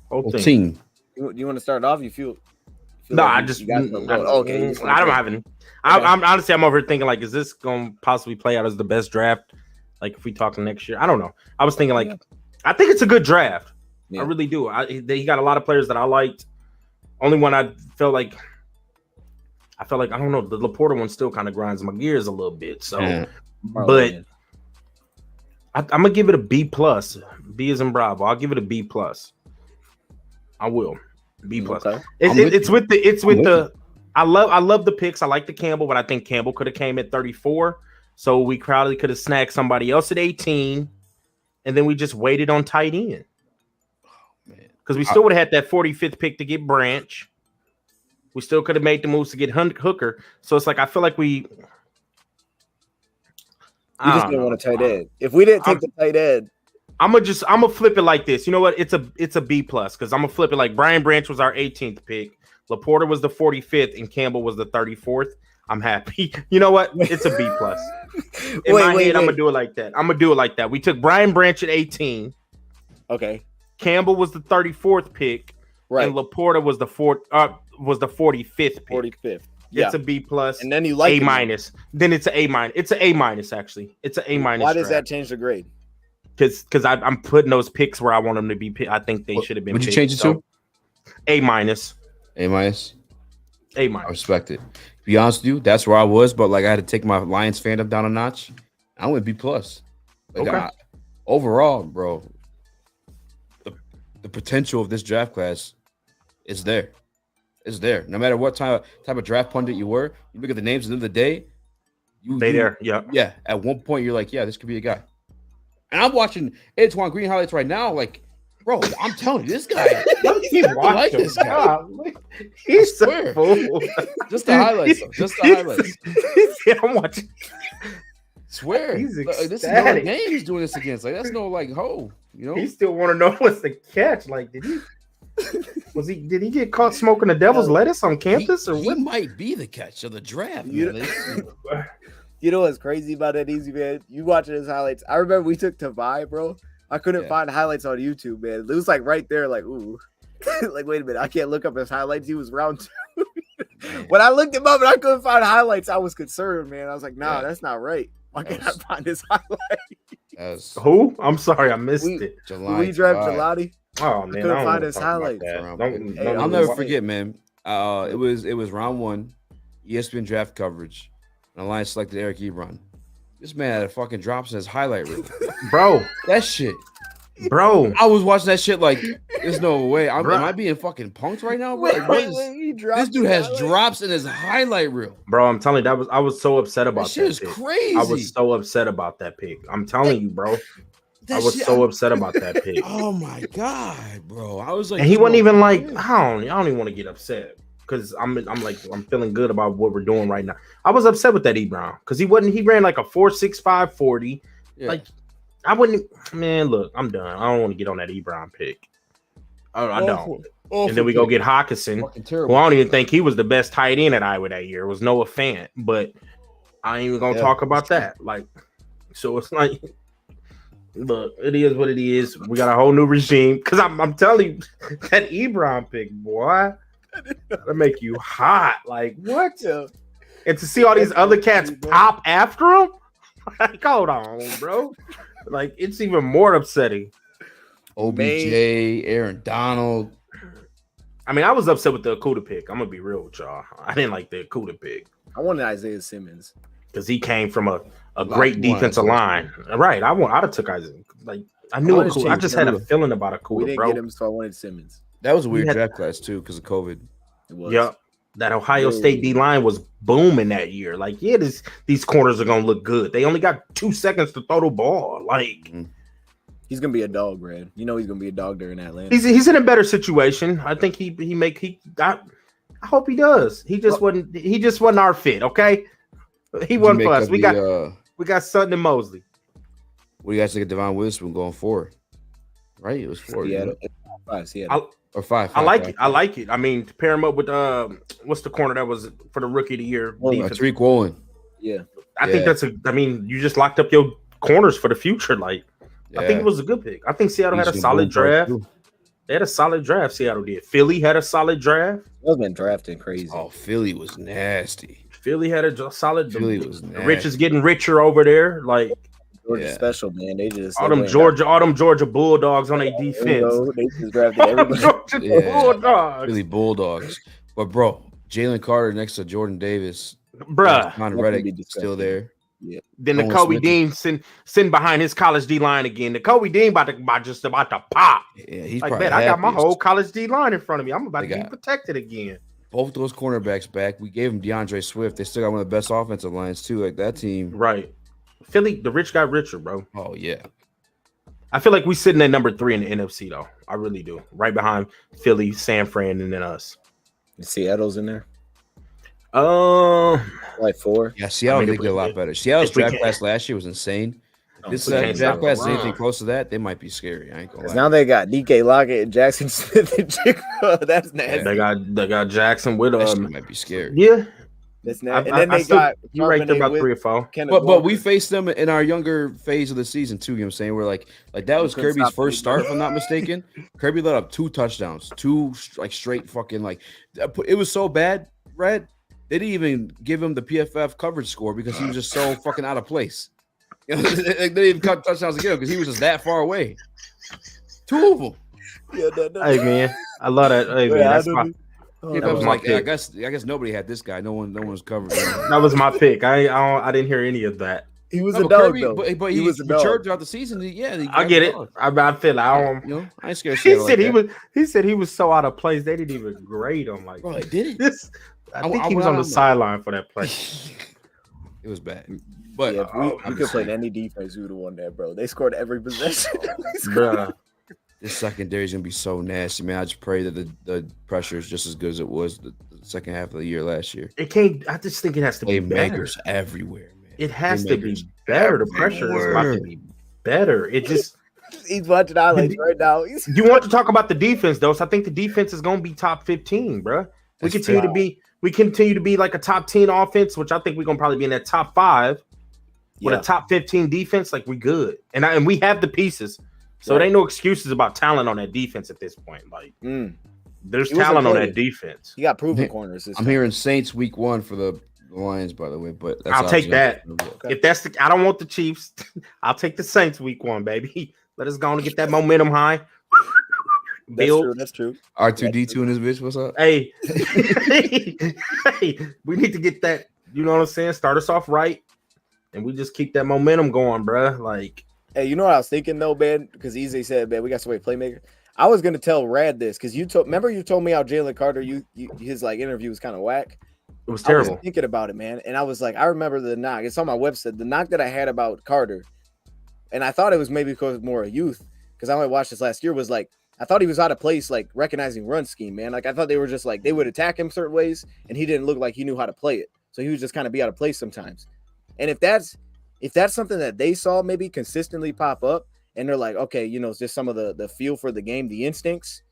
Whole team. Do you want to start off? You feel no, like I just okay. I don't have any. I'm honestly, I'm over here thinking like, is this going to possibly play out as the best draft? Like if we talk next year, I don't know. I was thinking like, I think it's a good draft. Yeah. I really do. He got a lot of players that I liked. Only one I felt like I don't know. The LaPorta one still kind of grinds my gears a little bit. So, but I'm gonna give it a B plus. B as in Bravo. I'll give it a B plus. I will. B plus. Okay. It's with the I love the picks. I like the Campbell, but I think Campbell could have came at 34. So we probably could have snagged somebody else at 18, and then we just waited on tight end. Because we still would have had that 45th pick to get Branch. We still could have made the moves to get Hooker. So it's like I feel like we just didn't want a tight end. If we didn't take the tight end, I'm gonna flip it like this. You know what? It's a B plus because I'm gonna flip it like Brian Branch was our 18th pick, LaPorta was the 45th, and Campbell was the 34th. I'm happy. You know what? It's a B plus. In my head, I'm gonna do it like that. We took Brian Branch at 18. Okay. Campbell was the 34th pick, right? And LaPorta was the 45th pick. 45th. Yeah. It's a B plus. And then you like A minus. Then it's an A minus. It's an A minus actually. It's an A minus. Why does that change the grade? Because I'm putting those picks where I want them to be. I think they should have been. Would you change it to A minus? A minus. A minus. I respect it. To be honest with you, that's where I was, but like I had to take my Lions fandom down a notch. I went B plus. Like, okay. Overall, bro, the potential of this draft class is there. It's there. No matter what type of draft pundit you were, you look at the names at the end of the day. Yeah. At one point, you're like, yeah, this could be a guy. And I'm watching Antoine Green highlights right now. Like, bro, I'm telling you, this guy. I like this guy. He's so fool. Just the highlights. Just the highlights. Yeah, I'm watching. Swear, he's this is no game he's doing this against. Like, that's no like ho. You know, he still want to know what's the catch. Like, did he get caught smoking the devil's lettuce on campus, or what? He might be the catch of the draft. You know what's crazy about that, Easy man? You watching his highlights. I remember we took Tavai, bro. I couldn't find highlights on YouTube, man. It was like right there, like, ooh. Like, wait a minute, I can't look up his highlights. He was round 2. When I looked him up and I couldn't find highlights, I was concerned, man. I was like, nah, that's not right. Why can't I find his highlights? Who? I'm sorry, I missed it. We drafted Gelati. Oh man, I couldn't find his highlights. I'll never forget, man. It was round 1, ESPN draft coverage. And the Lions selected Eric Ebron. This man had a fucking drops in his highlight reel. Bro, that shit. Bro. I was watching that shit like, there's no way. Am I being fucking punked right now? Bro? This dude has drops in his highlight reel. Bro, I'm telling you, I was so upset about that. Shit is crazy. I was so upset about that pick. I'm telling you, bro. I was so upset about that pick. Oh my god, bro. I was like, and he wasn't even like, I don't even want to get upset. Because I'm feeling good about what we're doing right now. I was upset with that Ebron because he ran like a 4.65 40. Yeah. Like I wouldn't, man. Look, I'm done. I don't want to get on that Ebron pick. I don't. And then we go get Hawkinson, who I don't even think he was the best tight end at Iowa that year. It was Noah Fant, but I ain't even gonna talk about that. Like, so it's like, look, it is what it is. We got a whole new regime because I'm telling you, that Ebron pick, boy. That'll make you hot. Like, what? And to see all these other cats pop after him? Like, hold on, bro. Like, it's even more upsetting. OBJ, Aaron Donald. I mean, I was upset with the Okudah pick. I'm going to be real with y'all. I didn't like the Okudah pick. I wanted Isaiah Simmons. Because he came from a great defensive line. Right. I'd have took Isaiah. Like, I knew Okudah. I just had a feeling about Okudah, we didn't get him, so I wanted Simmons. That was a weird draft class too because of COVID. It was. Yep. That Ohio State D line was booming that year. Like, yeah, these corners are gonna look good. They only got 2 seconds to throw the ball. Like, he's gonna be a dog, Brad. You know he's gonna be a dog during Atlanta. He's in a better situation. I think I hope he does. He just wasn't our fit. Okay, he wasn't for us. We got Sutton and Mosley. What do you guys think of Devon Witherspoon going forward? Right, it was 4. Yeah, or 5. I like it. I like it. I mean, to pair him up with what's the corner that was for the rookie of the year? Tariq Woolen. Yeah, I think that's you just locked up your corners for the future. Like, I think it was a good pick. I think Seattle had a solid draft. They had a solid draft. Seattle did. Philly had a solid draft. They've been drafting crazy. Oh, Philly was nasty. Philly had a solid. Philly was nasty. Rich is getting richer over there. Like, Georgia special, man. They just all them Georgia Bulldogs on their defense. They just drafted everybody. Bulldogs. Really Bulldogs. But bro, Jalen Carter next to Jordan Davis, bruh. Con Reddick still there. Yeah. Then the Kobe Dean sitting behind his college D line again. The Kobe Dean about to pop. Yeah, he's like, man, I got my whole college D line in front of me. I'm about to be protected again. both those cornerbacks back. We gave them DeAndre Swift. They still got one of the best offensive lines too. Like that team, right? Philly, the rich got richer, bro. Oh yeah. I feel like we sitting at number 3 in the NFC though. I really do. Right behind Philly, San Fran, and then us. Seattle's in there. Like 4. Yeah, Seattle did get a lot better. Seattle's draft class last year was insane. This draft class is anything close to that, they might be scary. I ain't gonna lie. Now they got DK Lockett and Jackson Smith and Jigba. That's nasty. They got Jackson with that might be scary. Yeah. That's nasty. And then they got you right there about 3 or 4. But we faced them in our younger phase of the season too. You know what I'm saying? We're like that was Kirby's first start, if I'm not mistaken. Kirby let up 2 touchdowns, 2 like straight fucking like it was so bad, Red. They didn't even give him the PFF coverage score because he was just so fucking out of place. You know, they didn't even cut touchdowns to get him because he was just that far away. 2 of them. Yeah, Hey man, I love that. Hey man, that's my. That was like, I guess nobody had this guy. No one was covered. That was my pick. I didn't hear any of that. He was a dog, though. But he was matured throughout the season. I get it. I feel I ain't scared. He said he was so out of place. They didn't even grade him. Like, bro, did it? I think he was on the sideline for that play. It was bad. But yeah, we could play any defense. We would have won that, bro. They scored every possession. Bro. This secondary is gonna be so nasty, man. I just pray that the pressure is just as good as it was the second half of the year last year. It can't. I just think it has to be better. Everywhere, man. It has to be better. The pressure is about to be better. It just. He's watching highlights right now. You want to talk about the defense, though? So I think the defense is gonna be top 15, bro. We continue to be like a top 10 offense, which I think we're gonna probably be in that top 5 with a top 15 defense. Like we good, and we have the pieces. So there ain't no excuses about talent on that defense at this point. Like, there's talent on that defense. You got proven corners. I'm hearing Saints week 1 for the Lions, by the way. But I'll take that. Okay. If that's I don't want the Chiefs. I'll take the Saints week 1, baby. Let us go on and get that momentum high. That's true. R2D2 in this bitch. What's up? Hey, hey, we need to get that. You know what I'm saying? Start us off right, and we just keep that momentum going, bro. Like. Hey, you know what I was thinking though, man? Because Easy said, man, we got somebody playmaker. I was gonna tell Rad this because you told me how Jalen Carter, his like interview was kind of whack. It was terrible. I was thinking about it, man, and I was like, I remember the knock. It's on my website. The knock that I had about Carter, and I thought it was maybe because more a youth, because I only watched this last year. Was like I thought he was out of place, like recognizing run scheme, man. Like I thought they were just like they would attack him certain ways, and he didn't look like he knew how to play it. So he would just kind of be out of place sometimes. And if that's something that they saw maybe consistently pop up and they're like, okay, you know, it's just some of the feel for the game, the instincts,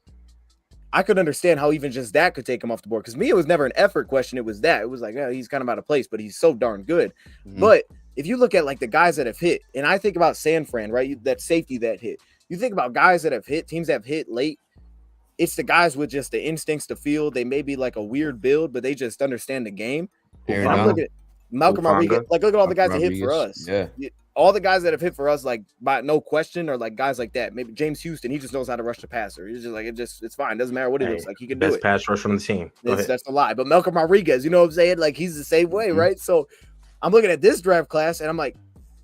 I could understand how even just that could take him off the board. Because me, it was never an effort question. It was that. It was like, yeah, he's kind of out of place, but he's so darn good. Mm-hmm. But if you look at like the guys that have hit, and I think about San Fran, right? That safety that hit. You think about guys that have hit, teams that have hit late. It's the guys with just the instincts to feel. They may be like a weird build, but they just understand the game. And I'm looking at Malcolm Rodriguez, like look at all the guys that hit for us. Yeah. All the guys that have hit for us, like by no question, are like guys like that. Maybe James Houston, he just knows how to rush the passer. He's just like it's fine. Doesn't matter what he looks like. He can do it. Best pass rusher on the team. That's a lie. But Malcolm Rodriguez, you know what I'm saying? Like he's the same way, right? So I'm looking at this draft class and I'm like,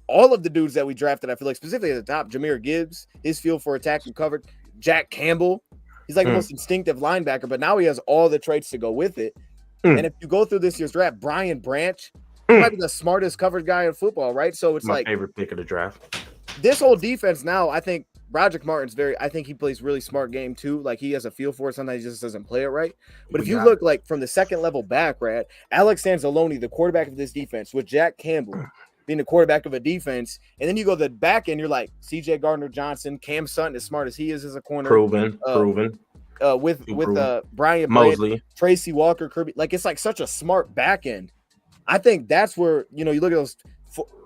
all of the dudes that we drafted, I feel like specifically at the top, Jamyr Gibbs, his feel for attack and covered. Jack Campbell, he's like the most instinctive linebacker, but now he has all the traits to go with it. And if you go through this year's draft, Brian Branch, he might be the smartest covered guy in football, right? So it's my favorite pick of the draft. This whole defense now, I think Broderick Martin's I think he plays really smart game too. Like he has a feel for it. Sometimes he just doesn't play it right. But if you look like from the second level back, Rad, Alex Anzalone, the quarterback of this defense, with Jack Campbell being the quarterback of a defense, and then you go to the back end, you're like CJ Gardner-Johnson, Cam Sutton, as smart as he is as a corner. Proven. With Brian Mosley, Brandt, Tracy Walker, Kirby, like it's like such a smart back end. I think that's where, you know, you look at those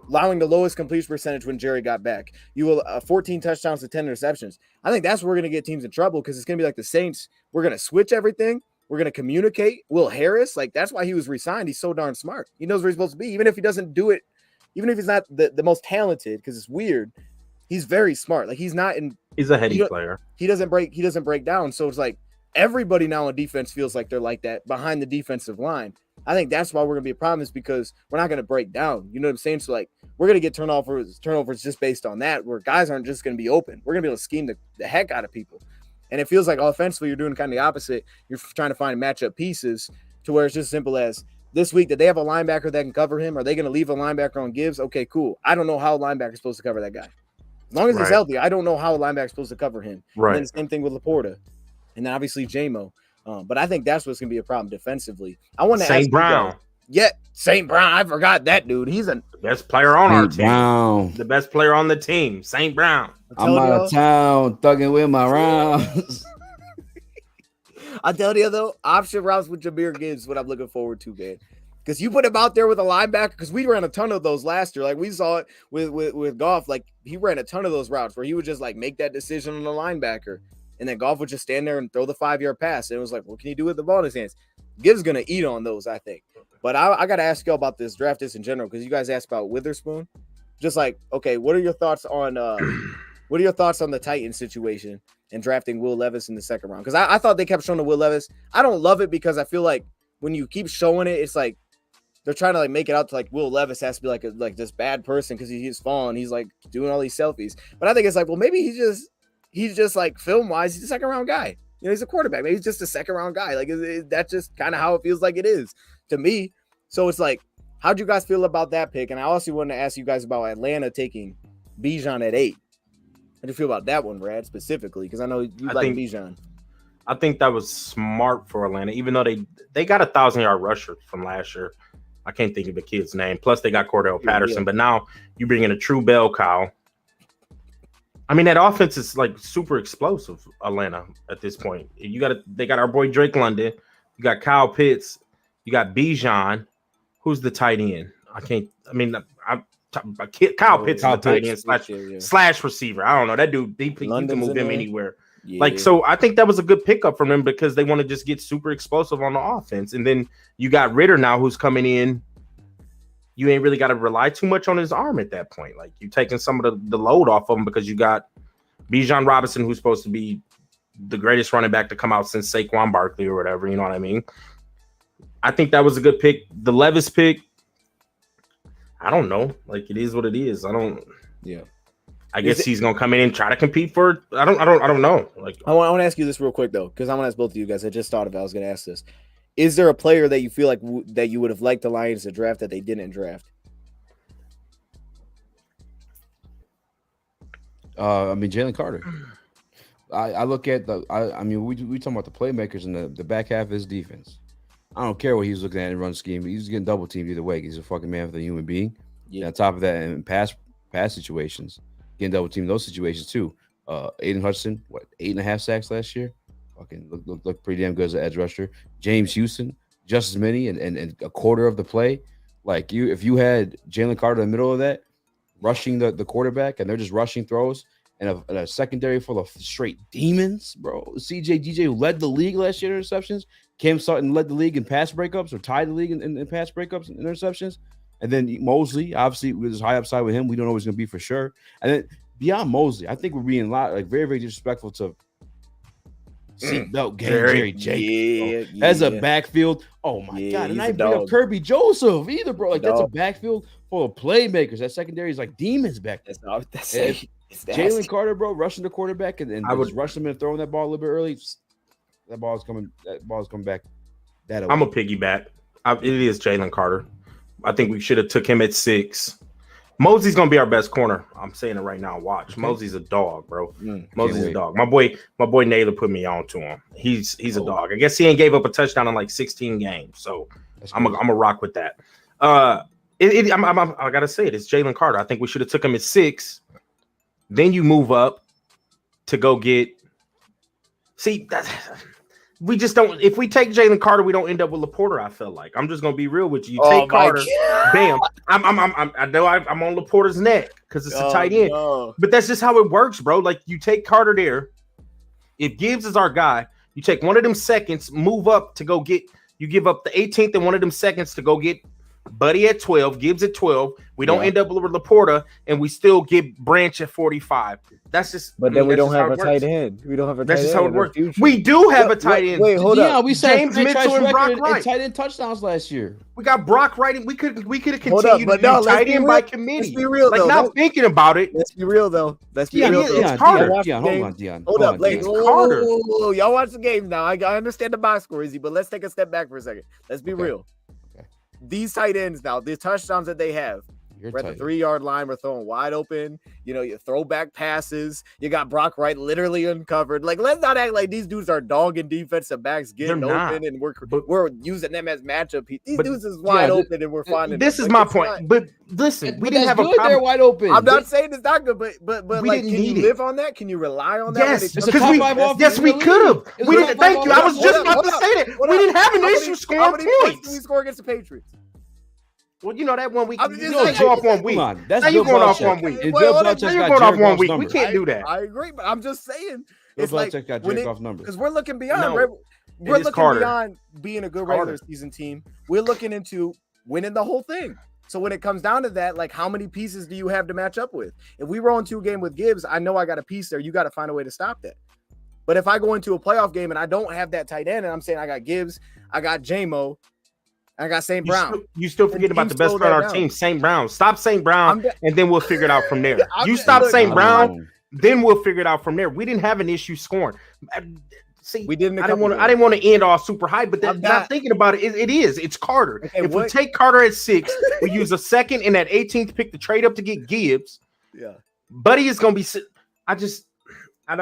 allowing the lowest completion percentage when Jerry got back. You will 14 touchdowns to 10 interceptions. I think that's where we're going to get teams in trouble because it's going to be like the Saints. We're going to switch everything. We're going to communicate. Will Harris, like that's why he was re-signed. He's so darn smart. He knows where he's supposed to be. Even if he doesn't do it, even if he's not the most talented, because it's weird, he's very smart. Like he's a heady player. He doesn't break down. So it's like everybody now on defense feels like they're like that behind the defensive line. I think that's why we're going to be a problem is because we're not going to break down. You know what I'm saying? So, like, we're going to get turnovers just based on that, where guys aren't just going to be open. We're going to be able to scheme the heck out of people. And it feels like offensively you're doing kind of the opposite. You're trying to find matchup pieces to where it's just simple as this week that they have a linebacker that can cover him. Are they going to leave a linebacker on Gibbs? Okay, cool. I don't know how a linebacker is supposed to cover that guy. As long as he's healthy, I don't know how a linebacker is supposed to cover him. Right. And then the same thing with LaPorta. And then obviously J-Mo. But I think that's what's going to be a problem defensively. I want to ask St. Brown. Yeah, St. Brown. I forgot that dude. He's the best player on our team. Brown. The best player on the team, St. Brown. I'm out of town, thugging with my rounds. I tell you though, option routes with Jamyr Gibbs is what I'm looking forward to, man. Because you put him out there with a linebacker, because we ran a ton of those last year. Like we saw it with Goff. Like he ran a ton of those routes where he would just like make that decision on the linebacker. And then Goff would just stand there and throw the 5-yard pass. And it was like, what can he do with the ball in his hands? Gibbs going to eat on those, I think. But I got to ask you all about this draft in general, because you guys asked about Witherspoon. Just like, okay, what are your thoughts on the Titans situation and drafting Will Levis in the second round? Because I thought they kept showing the Will Levis. I don't love it because I feel like when you keep showing it, it's like they're trying to like make it out to like Will Levis has to be like this bad person because he's fallen. He's like doing all these selfies. But I think it's like, well, maybe he's just like film wise, he's a second round guy. You know, he's a quarterback. Maybe he's just a second round guy. Like that's just kind of how it feels like it is to me. So it's like, how'd you guys feel about that pick? And I also wanted to ask you guys about Atlanta taking Bijan at 8. How do you feel about that one, Brad, specifically? Because I know you like Bijan. I think that was smart for Atlanta, even though they got a 1,000-yard rusher from last year. I can't think of the kid's name. Plus, they got Cordell Patterson. But now you bring in a true bell cow. I mean, that offense is like super explosive, Atlanta, at this point. They got our boy Drake London. You got Kyle Pitts. You got Bijan. Who's the tight end? Kyle Pitts is the tight end slash receiver. I don't know. That dude, you can move him anywhere. Yeah. So I think that was a good pickup from them because they want to just get super explosive on the offense. And then you got Ritter now who's coming in. You ain't really got to rely too much on his arm at that point. Like you're taking some of the load off of him because you got Bijan Robinson, who's supposed to be the greatest running back to come out since Saquon Barkley or whatever. You know what I mean? I think that was a good pick. The Levis pick, I don't know. Like it is what it is. I guess he's gonna come in and try to compete for. I don't know. Like I want to ask you this real quick though, because I want to ask both of you guys. I just thought of it. I was gonna ask this. Is there a player that you feel like that you would have liked the Lions to draft that they didn't draft? Jalen Carter. I look at we talking about the playmakers and the back half of his defense. I don't care what he's looking at in run scheme. He's getting double teamed either way. He's a fucking man for the human being. Yeah. And on top of that, in pass situations, getting double teamed in those situations too. Aiden Hudson, 8.5 sacks last year? Fucking look pretty damn good as an edge rusher. James Houston, just as many and a quarter of the play. Like if you had Jalen Carter in the middle of that, rushing the quarterback, and they're just rushing throws, and a secondary full of straight demons, bro. DJ, who led the league last year in interceptions. Cam Sutton led the league in pass breakups or tied the league in pass breakups and interceptions. And then Mosley, obviously, with his high upside with him, we don't know what he's going to be for sure. And then beyond Mosley, I think we're being very, very disrespectful to seatbelt Jerry Jacobs. As a backfield. Oh, my God. And I bring up Kirby Joseph either, bro. Like, that's a backfield full of playmakers. That secondary is like demons back there. Jalen Carter, bro, rushing the quarterback and I would rush him and throwing that ball a little bit early. That ball's coming back. I'm a piggyback. It is Jalen Carter. I think we should have took him at 6. Mosley's gonna be our best corner. I'm saying it right now. Watch, okay. Mosley's a dog, bro. Mosley's a dog. My boy Naylor put me on to him. He's a dog. I guess he ain't gave up a touchdown in like 16 games. So I'm a rock with that. I gotta say it. It's Jalen Carter. I think we should have took him at 6. Then you move up to go get. See that. We just don't. If we take Jalen Carter, we don't end up with LaPorta. I feel like I'm just gonna be real with you. You take Carter, bam. I know I'm on LaPorta's neck because it's a tight end. No. But that's just how it works, bro. Like you take Carter there. If Gibbs is our guy, you take one of them seconds, move up to go get. You give up the 18th and one of them seconds to go get Buddy at 12, Gibbs at 12. We don't end up with LaPorta, and we still get Branch at 45. That's just. But then we don't have a tight end. We don't have a tight end. That's just how it works. We do have a tight end. Wait, hold up. We said James Mitchell and Brock Wright. Tight end touchdowns last year. We got Brock Wright. We could have continued to do tight end by committee. Let's be real, like not thinking about it. Let's be real though. Let's be real. It's Carter. Hold up, Carter. Y'all watch the game now. I understand the box score, easy, but let's take a step back for a second. Let's be real. Okay. These tight ends now, the touchdowns that they have. We're at the 3-yard line. We're throwing wide open. You throw back passes. You got Brock Wright literally uncovered. Like, let's not act like these dudes are dogging defensive backs getting open and we're using them as matchup. These dudes is wide open and we're finding. This is my point. But listen, we didn't have a problem. They're wide open. I'm not saying it's not good, but like, can you live on that? Can you rely on that? Yes, we could have. We didn't. Thank you. I was just about to say that. We didn't have an issue scoring points. We score against the Patriots. Well, that 1 week. You go off 1 week. That's you going off 1 week. You're going off 1 week. We can't do that. I agree, but I'm just saying. It's like because we're looking beyond. We're looking beyond being a good regular season team. We're looking into winning the whole thing. So when it comes down to that, like, how many pieces do you have to match up with? If we roll into a game with Gibbs, I know I got a piece there. You got to find a way to stop that. But if I go into a playoff game and I don't have that tight end, and I'm saying I got Gibbs, I got J-Mo, I got St. Brown. You still forget about the best player on our team, St. Brown. Stop St. Brown, and then we'll figure it out from there. You stop St. Brown, then we'll figure it out from there. We didn't have an issue scoring. See, we didn't. I didn't want to end all super high, but not thinking about it. It's Carter. Okay, if we take Carter at 6, we use a second and that 18th pick to trade up to get Gibbs. Yeah, Buddy is gonna be. I don't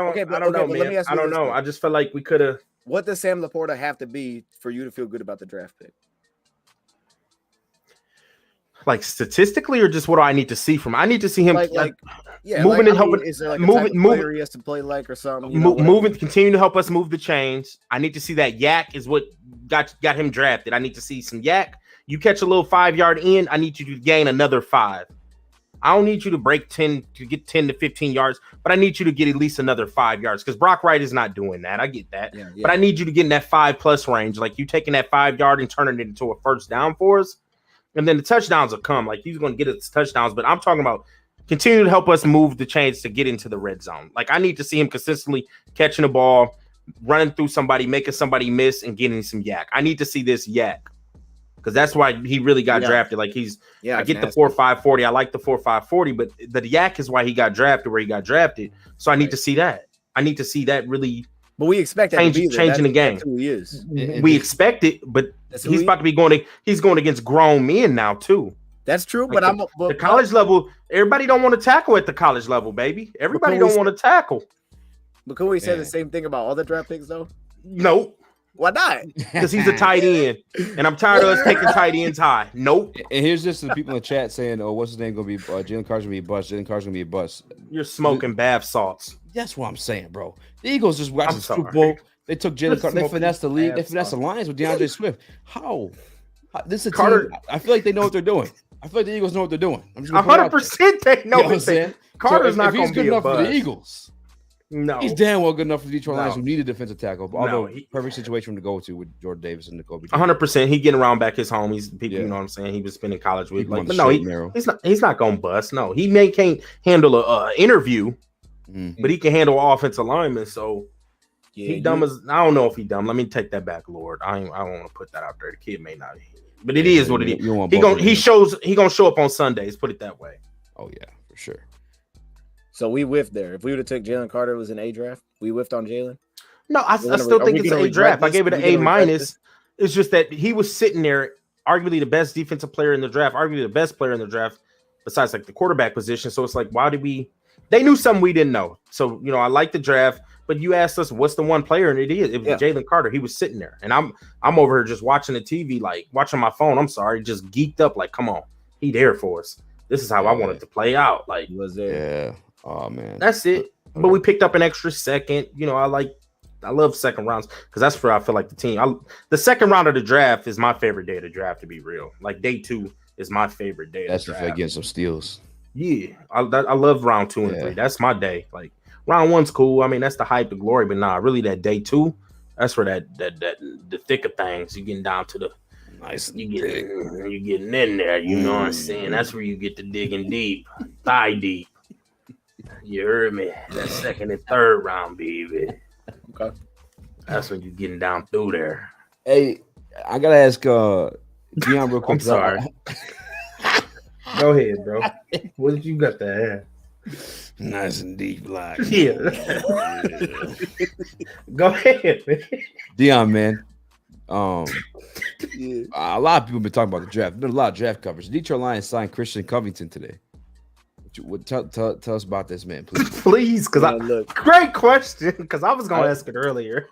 know, man. I don't know. I just felt like we could have. What does Sam LaPorta have to be for you to feel good about the draft pick? Like statistically, or just what do I need to see from? I need to see him moving and helping. Is there like moving? He has to play like or something. Moving, continue to help us move the chains. I need to see that yak is what got him drafted. I need to see some yak. You catch a little 5-yard in, I need you to gain another 5. I don't need you to break 10 to get 10 to 15 yards, but I need you to get at least another 5 yards because Brock Wright is not doing that. I get that, but I need you to get in that 5+ range. Like you taking that 5 yard and turning it into a first down for us. And then the touchdowns will come. Like he's going to get his touchdowns, but I'm talking about continue to help us move the chains to get into the red zone. Like I need to see him consistently catching the ball, running through somebody, making somebody miss, and getting some yak. I need to see this yak because that's why he really got drafted. Like I get the 4.5 40. I like the 4.5 40, but the yak is why he got drafted where he got drafted. So I need to see that. I need to see that really. But we expect that changing the game. That's who he is. We expect it, but he's about to be he's going against grown men now too. That's true, like but the college level, everybody don't want to tackle at the college level, baby. Everybody don't want to tackle. But can we say the same thing about all the draft picks though? No. Why not? Because he's a tight end, and I'm tired of us taking tight ends high. Nope. And here's just the people in the chat saying, "Oh, what's his name going to be? Jalen Carter's going to be a bust. Jalen Carter's going to be a bust." You're smoking bath salts. That's what I'm saying, bro. The Eagles just watched the Super Bowl. They took Jalen Carter. They finessed the league. They finessed the Lions with DeAndre Swift. How? This is a Carter. Team. I feel like they know what they're doing. I feel like the Eagles know what they're doing. 100% they know what they're saying. Carter's not going to be a bust. For the Eagles. No, he's damn well good enough for the Detroit Lions who need a defensive tackle. Although perfect situation for him to go to with Jordan Davis and N'Kobe. 100%. He getting around back his home. He's people, you know what I'm saying. He was spending college with, like, but no, he's not going to bust. No, he can't handle a interview, but he can handle offensive linemen. So he dumb as I don't know if he dumb. Let me take that back, Lord. I don't want to put that out there. The kid may not, but it is what it is. He gonna show up on Sundays. Put it that way. Oh yeah, for sure. So we whiffed there. If we would have took Jalen Carter, it was an A draft. We whiffed on Jalen. No, I still think it's an A draft. I gave it an A-. It's just that he was sitting there, arguably the best defensive player in the draft, arguably the best player in the draft, besides like the quarterback position. So it's like, why did we? They knew something we didn't know. So I like the draft, but you asked us what's the one player, and it was Jalen Carter. He was sitting there, and I'm over here just watching the TV, like watching my phone. I'm sorry, just geeked up. Like, come on, he there for us. This is how I wanted to play out. Like, he was there. Yeah. Oh man, that's it. But we picked up an extra second. I love second rounds because that's where I feel like the team. The second round of the draft is my favorite day of the draft. To be real, like day 2 is my favorite day. That's if I get some steals. Yeah, I love round 2 and 3. That's my day. Like round 1's cool. I mean, that's the hype, the glory. But really, that day 2, that's where that the thick of things. You getting down to the Nice. You getting in there. You know what I'm saying? That's where you get to digging deep, thigh deep. You heard me? That second and third round, baby. Okay. That's when you getting down through there. Hey, I gotta ask Dion real quick. I'm sorry. Go ahead, bro. What did you got to add? Nice and deep, black. Yeah. Go ahead, man. Dion, man. A lot of people have been talking about the draft. There's been a lot of draft coverage. Detroit Lions signed Christian Covington today. Tell us about this, man, please. Please, because great question. Because I was gonna ask it earlier.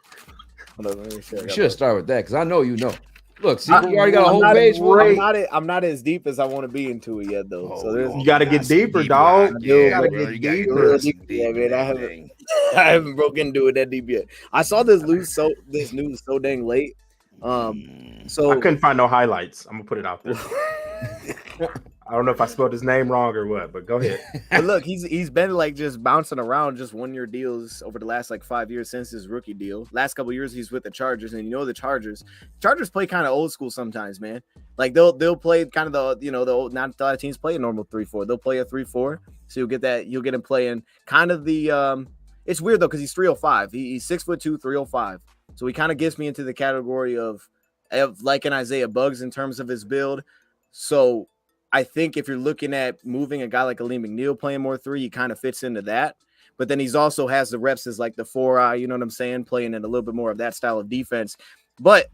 You should have started with that because I know you know. Look, see, you already got a whole page. I'm not as deep as I want to be into it yet, though. So you got to get deeper, dog. You got to get deeper. Yeah, man, I haven't broken into it that deep yet. I saw this news so dang late. So I couldn't find no highlights. I'm gonna put it out there. I don't know if I spelled his name wrong or what, but go ahead. But look, he's been like just bouncing around just 1 year deals over the last like 5 years since his rookie deal. Last couple of years he's with the Chargers, and the Chargers play kind of old school sometimes, man. Like they'll play kind of the old, not a lot of teams play a normal 3-4. They'll play a 3-4, so you'll get him playing kind of the it's weird though because he's 305. He's 6'2", 305. So he kind of gets me into the category of like an Isaiah Buggs in terms of his build. So I think if you're looking at moving a guy like Aleem McNeil playing more 3, he kind of fits into that. But then he's also has the reps as like the 4-eye, you know what I'm saying, playing in a little bit more of that style of defense. But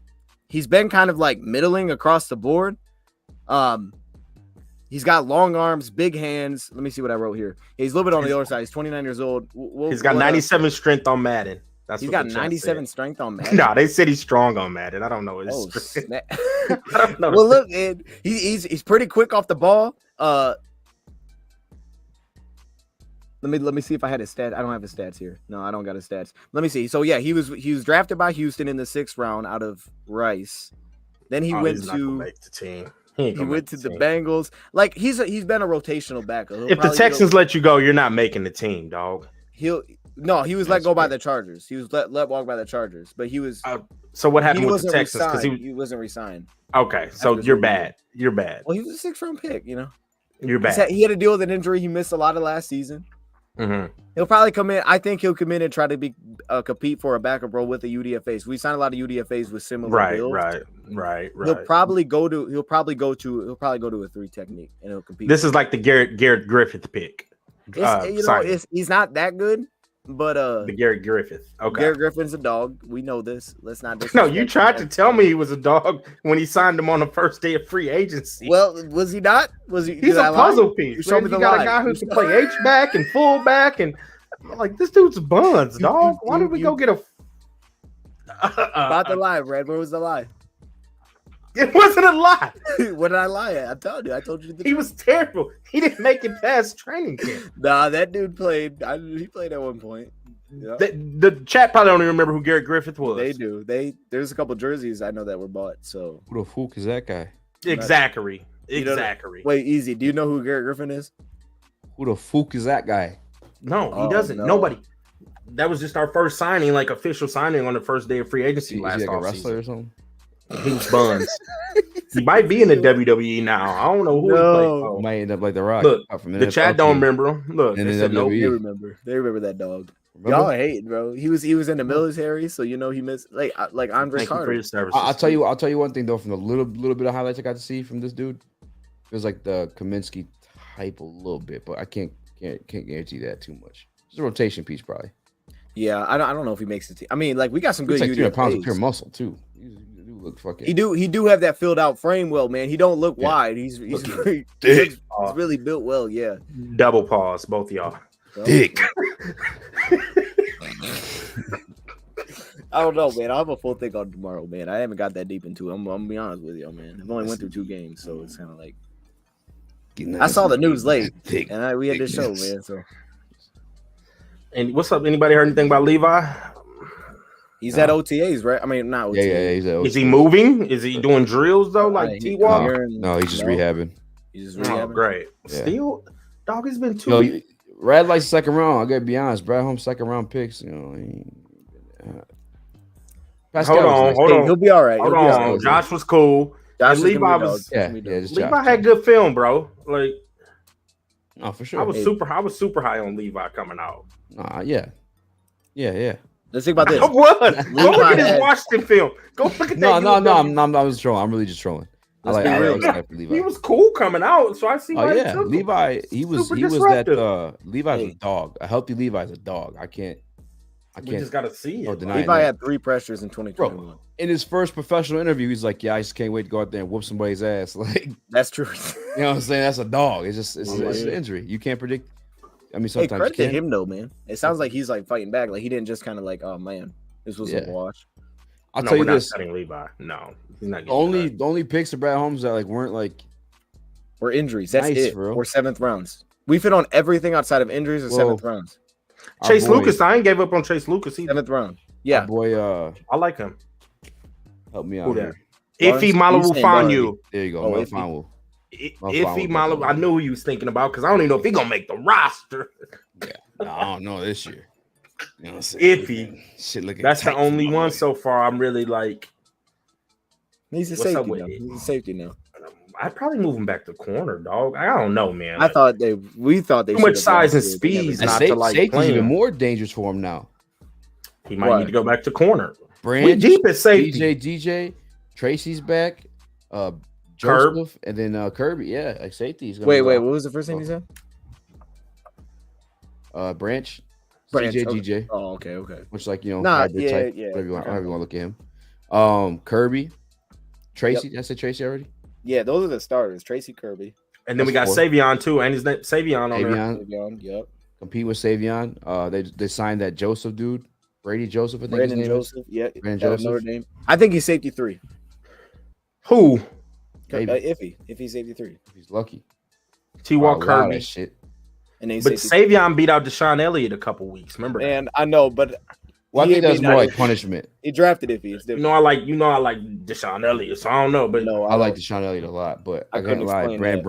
he's been kind of like middling across the board. He's got long arms, big hands. Let me see what I wrote here. He's a little bit on the other side. He's 29 years old. He's got 97 strength on Madden. He's got 97 strength on Madden. No, they said he's strong on Madden. I don't know his strength. I don't know. Well, look, man, he's pretty quick off the ball. Let me see if I had his stats. I don't have his stats here. No, I don't got his stats. Let me see. So yeah, he was drafted by Houston in the 6th round out of Rice. Then he went to make the team. He went to the Bengals. Like he's been a rotational back. If the Texans let you go, you're not making the team, dog. No, he was let go by the Chargers. He was let walk by the Chargers, but he was. So what happened with the Texans? Because he wasn't re-signed. Okay, so you're bad. You're bad. Well, he was a 6th round pick. You know, you're bad. He had to deal with an injury. He missed a lot of last season. Mm-hmm. He'll probably come in. I think he'll come in and try to compete for a backup role with the UDFAs. We signed a lot of UDFAs with similar builds. Right. He'll probably go to a 3 technique and he'll compete. This is like the Garrett Griffith pick. He's not that good. But the Garrett Griffith. Okay. Garrett Griffin's a dog. We know this. Let's not No, you tried to tell me he was a dog when he signed him on the first day of free agency. Well, was he not? Was he? He's a puzzle piece. You got a guy who can play H-back and fullback, and I'm like, this dude's buns, dog. Why did we go get a about the lie, Red? Where was the lie? It wasn't a lie. What did I lie at? I told you. He was terrible. He didn't make it past training camp. Nah, that dude played. He played at one point. Yeah. The chat probably don't even remember who Garrett Griffith was. They do. There's a couple jerseys I know that were bought. So who the fuck is that guy? Exactly. Wait, easy. Do you know who Garrett Griffin is? Who the fuck is that guy? No, he doesn't. No. Nobody. That was just our first signing, like official signing on the first day of free agency last offseason. Is he like a wrestler season. or something? He was buns. He might be in the WWE now. I don't know who he played for. Might end up like The Rock. Look, the chat don't remember him. Look, they remember. They remember that dog. Remember? Y'all hate, bro. He was in the military, so you know he missed like Andre Carter. I'll tell you one thing though. From the little bit of highlights I got to see from this dude, it was like the Kaminsky type a little bit, but I can't guarantee that too much. It's a rotation piece, probably. Yeah, I don't know if he makes it. I mean, like we got some good. Like 300 pounds of pure muscle too. Look fucking. He do have that filled out frame well, man. He don't look wide. He's really built well. Yeah. Double pause, both of y'all. Dick. I don't know, man. I'll have a full thing on tomorrow, man. I haven't got that deep into it. I'm gonna be honest with you, man. I've only went through 2 games, so it's kind of like I saw the news late, and we had this show, man. So. And what's up? Anybody heard anything about Levi? He's at OTAs, right? I mean, not OTAs. Yeah, he's at OTAs. Is he moving? Is he doing drills though, like T-Walk? No, he's just rehabbing. He's just rehabbing. Oh, great. Yeah. Still, dog, it's been 2 weeks. Rad likes 2nd round. I gotta be honest. Brad Holmes 2nd round picks. You know, hold on. He'll be all right. Hold on. Josh was cool. Josh Levi was Levi had good film, bro. Like, oh, for sure. I was super high on Levi coming out. Yeah. Let's think about this. What? Go look at his Washington film. Go look at that. No. I was trolling. I'm really just trolling. He was cool coming out, so I see. Oh yeah, Levi. He was that. Levi's a dog. A healthy Levi's a dog. I can't. We just gotta see it. Levi had 3 pressures in 2021. Bro, in his first professional interview, he's like, "Yeah, I just can't wait to go out there and whoop somebody's ass." Like, that's true. You know what I'm saying? That's a dog. It's an injury. You can't predict. I mean, sometimes credit to him though, man. It sounds like he's like fighting back. Like he didn't just kind of like, oh man, this was a wash. I'll tell you this: cutting Levi. No, he's not. The only picks of Brad Holmes that like weren't like were injuries. That's it. Or 7th rounds. We fit on everything outside of injuries or 7th rounds. Chase Lucas, I ain't gave up on Chase Lucas either. 7th round. Yeah, boy. I like him. Help me out here. Iffy Malawu. There you go. Malawu. Iffy Malawu. I knew who he was thinking about because I don't even know if he's gonna make the roster. Yeah, I don't know this year. You know what I'm saying? Iffy. Shit, that's the only one so far. I'm really like. He's a safety now. He's a safety now. I'd probably move him back to corner, dog. I don't know, man. We thought they too much size and speed. Not to like safety's even more dangerous for him now. He might need to go back to corner. Branch, deep at safety. DJ, Tracy's back. Joseph, and then Kirby. Yeah, like safety. Wait. What was the first name you said? Branch. CJ, okay. DJ. Oh, okay. Which, like, you know, whatever you want to look at him. Kirby, Tracy. Did I say Tracy already? Yeah, those are the starters. Tracy, Kirby, and then we got Savion too, and his name Savion on there. Savion, yep. Compete with Savion. They signed that Joseph dude, Brady Joseph. I think Brandon his name Joseph. Yeah, Brandon Joseph. Notre Dame. I think he's safety 3. Who? If he's safety 3. He's lucky. T-Walk Kirby. Shit. And then Savion beat out Deshaun Elliott a couple weeks. Remember? And I know, but I think that's more like punishment. He drafted Iffy. It's different. I like Deshaun Elliott, so I don't know, but I like Deshaun Elliott a lot, but I can't lie. Brian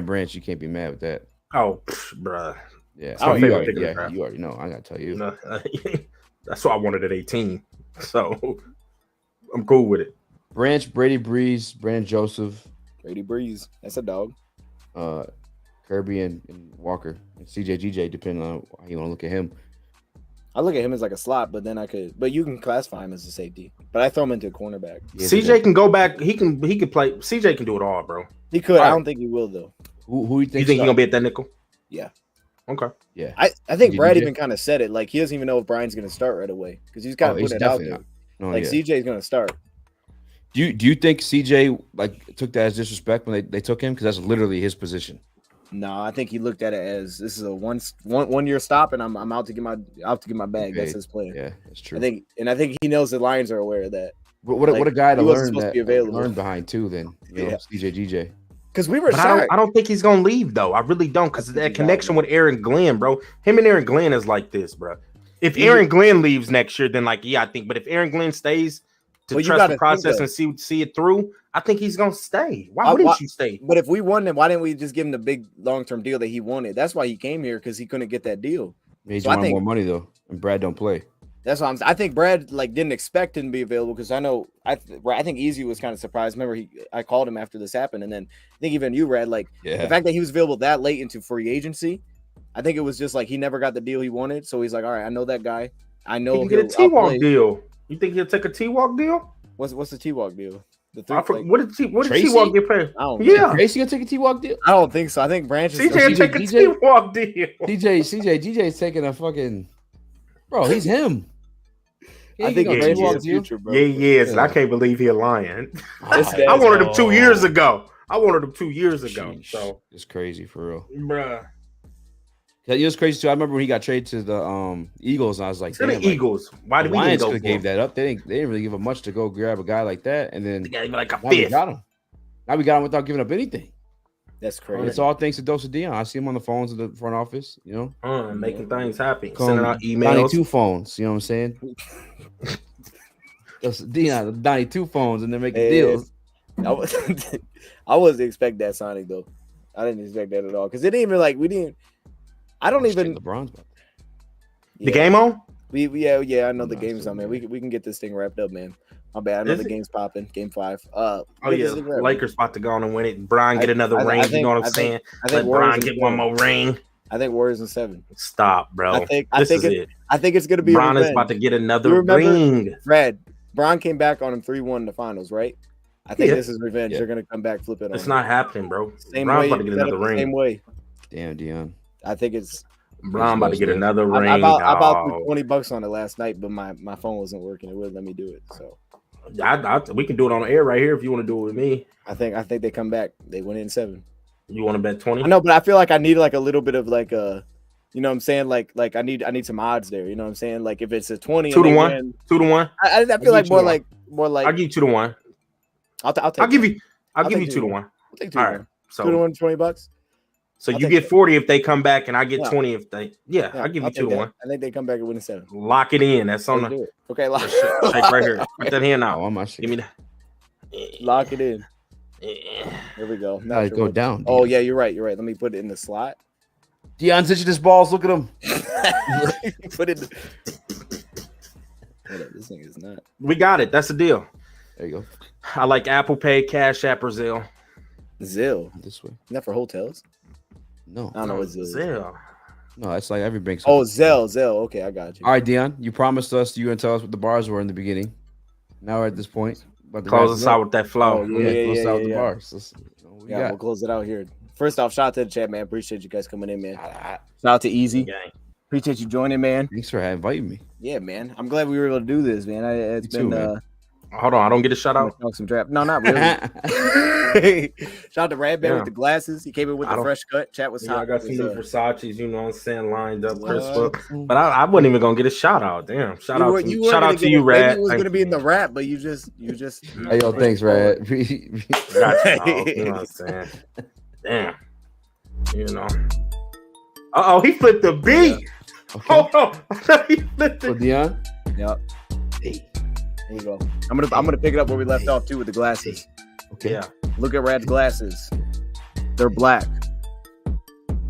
Branch, you can't be mad with that. Oh, bruh. Yeah, so you already know. I gotta tell you. No, that's why I wanted at 18. So I'm cool with it. Branch, Brady Breeze, Brandon Joseph, Brady Breeze. That's a dog. Kirby and Walker and CJ depending on how you want to look at him. I look at him as like a slot, but you can classify him as a safety. But I throw him into a cornerback. Yeah, CJ can go back. He can play. CJ can do it all, bro. He could. I don't think he will though. Who you think? You think he's gonna be at that nickel? Yeah. Okay. Yeah. I think Brad even kind of said it. Like he doesn't even know if Brian's gonna start right away because he's kind of putting it out there. CJ's gonna start. Do you think CJ like took that as disrespect when they took him? Because that's literally his position. No, I think he looked at it as this is a one year stop, and I'm out to get my bag. That's his plan. Yeah, that's true. I think he knows the Lions are aware of that. What a guy to learn behind too. Then CJ DJ. Because we were shocked. I don't think he's gonna leave though. I really don't. Because that connection with Aaron Glenn, bro. Him and Aaron Glenn is like this, bro. If Aaron Glenn leaves next year, then I think. But if Aaron Glenn stays to trust the process and see it through, I think he's gonna stay. Why wouldn't you stay? But if we won, then why didn't we just give him the big long-term deal that he wanted? That's why he came here, because he couldn't get that deal. He wanted more money though, and Brad don't play. That's what I think Brad didn't expect him to be available, because I think Easy was kind of surprised. Remember, I called him after this happened, and then I think even you, Brad, the fact that he was available that late into free agency, I think it was just like he never got the deal he wanted. So he's like, all right, I know that guy. I know he can get a T-Walk deal. You think he'll take a T-Walk deal? What's the T-Walk deal? What did T-Walk get paid? Tracy gonna take a T-Walk deal? I don't think so. I think Branch is CJ take a T-Walk deal. DJ's taking a fucking he's him. I think he's the future, bro. Yeah. And I can't believe he's lying. I wanted him 2 years ago. So it's crazy for real, bruh. It was crazy too. I remember when he got traded to the Eagles, and I was like, "The Eagles? Why did we Lions go could have gave that up? They didn't really give him much to go grab a guy like that, and then they got like a now fifth. we got him. Now we got him without giving up anything. That's crazy. And it's all thanks to Dose Dion. I see him on the phones in the front office, making things happen, sending out emails. 92 phones, you know what I'm saying? Dose Dion, 92 phones, and they're making deals. I wasn't expect that signing though. I didn't expect that at all, because it didn't even we didn't. I don't even. LeBron's back. The game on? I know the game's on, man. We can get this thing wrapped up, man. My bad. I know the game's popping. Game 5. Lakers about to go on and win it. Brian get another ring. You know what I'm saying? Let Brian get one more ring. I think Warriors in 7. Stop, bro. I think it's gonna be. Bron is about to get another ring. Fred, Bron came back on him 3-1 in the finals, right? I think this is revenge. They're gonna come back, flip it on. It's not happening, bro. Bron's about to get another ring. Same way. Damn, Dion. I think it's Bron about to get another ring. I bought $20 on it last night, but my phone wasn't working. It wouldn't let me do it. So we can do it on the air right here if you want to do it with me. I think they come back. They went in 7. You want to bet 20? I know, but I feel like I need like a little bit of like a, you know what I'm saying? Like I need some odds there. You know what I'm saying? Like if it's a 20, 2-1, 2-1. I feel like more like. I'll give you 2-1. I'll give you 2-1. I'll take 2-1. All right, so 2-1, $20. So you get 40 if they come back, and I get 20 if they. Yeah, I'll give you 2-1. I think they come back and win 7. Lock it in. That's on the. Okay, lock it right here. Put that here now. Give me that. Lock it in. Here we go. Now go down. Oh yeah, you're right. Let me put it in the slot. Dion's itching his balls. Look at him. Put it. This thing is not. We got it. That's the deal. There you go. I like Apple Pay, Cash App, or Zelle. Zelle this way. Not for hotels. No, I don't know what Zelle. No, it's like every bank. Oh, Zelle. Okay, I got you. All right, Dion, you promised us you and tell us what the bars were in the beginning. Now we're at this point. Close us out with that flow. Close out the bars. We'll close it out here. First off, shout out to the chat, man. Appreciate you guys coming in, man. Shout out to Easy. Gang. Appreciate you joining, man. Thanks for inviting me. Yeah, man. I'm glad we were able to do this, man. It's been. Man. Hold on, I don't get a shout out. Some draft. No, not really. Shout out to Rad Bear with the glasses. He came in with the fresh cut. Chat was hot. I got some new Versace's, you know what I'm saying, lined up, crisp. But I wasn't even gonna get a shout out. Damn, shout out to you, Rad. Maybe it was gonna be in the rap, but you just. Hey, yo, thanks, Rad. Got you know what I'm saying? Damn. You know. He flipped the beat. Yeah. Okay. Hold on. He flipped it. Dion. Yep. Hey. There you go. I'm gonna pick it up where we left off too with the glasses. Okay. Yeah. Look at Rad's glasses. They're black.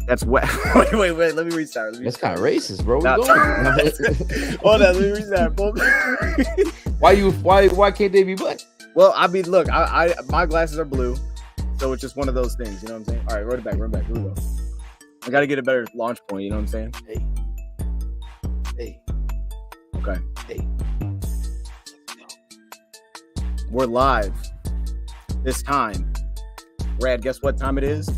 That's wet. wait. Let me restart. That's kind of racist, bro. Hold on. Let me restart. Why can't they be black? Well, I mean, look, I my glasses are blue, so it's just one of those things. You know what I'm saying? All right, run it back. Here we go. I got to get a better launch point. You know what I'm saying? Hey. Okay. Hey. We're live this time. Rad, guess what time it is?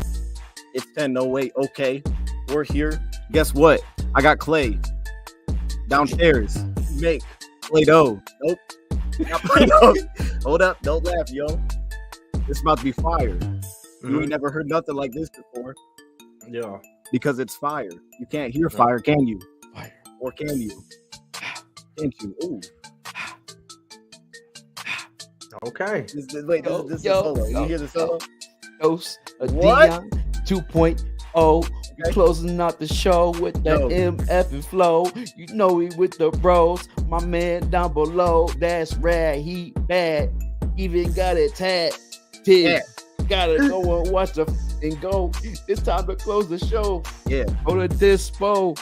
It's 10:08. Okay, we're here. Guess what? I got Clay downstairs. Make Play-Doh. Nope. Not Play-Doh. Hold up. Don't laugh, yo. This is about to be fire. You ain't never heard nothing like this before. Yeah. Because it's fire. You can't hear fire, can you? Fire. Or can you? Can't you? Ooh. Okay. This is the solo. You hear the solo? Dose of What? Dion 2.0. Okay. Closing out the show with the MF and flow. You know he with the bros. My man down below. That's Rad. He bad. Even got it tagged. Yeah. Gotta go and watch the and go. It's time to close the show. Yeah. Go to dispo.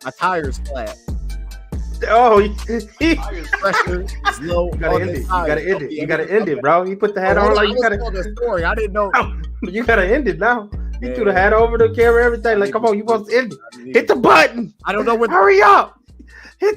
My tires flat. Oh, tires pressure is low. You gotta end it. You gotta end it, bro. You put the hat on like you gotta. The story. I didn't know. You gotta end it now. You threw the hat over the camera, everything. Like, come on, you supposed to end it. Hit the button. I don't know what. Hurry up.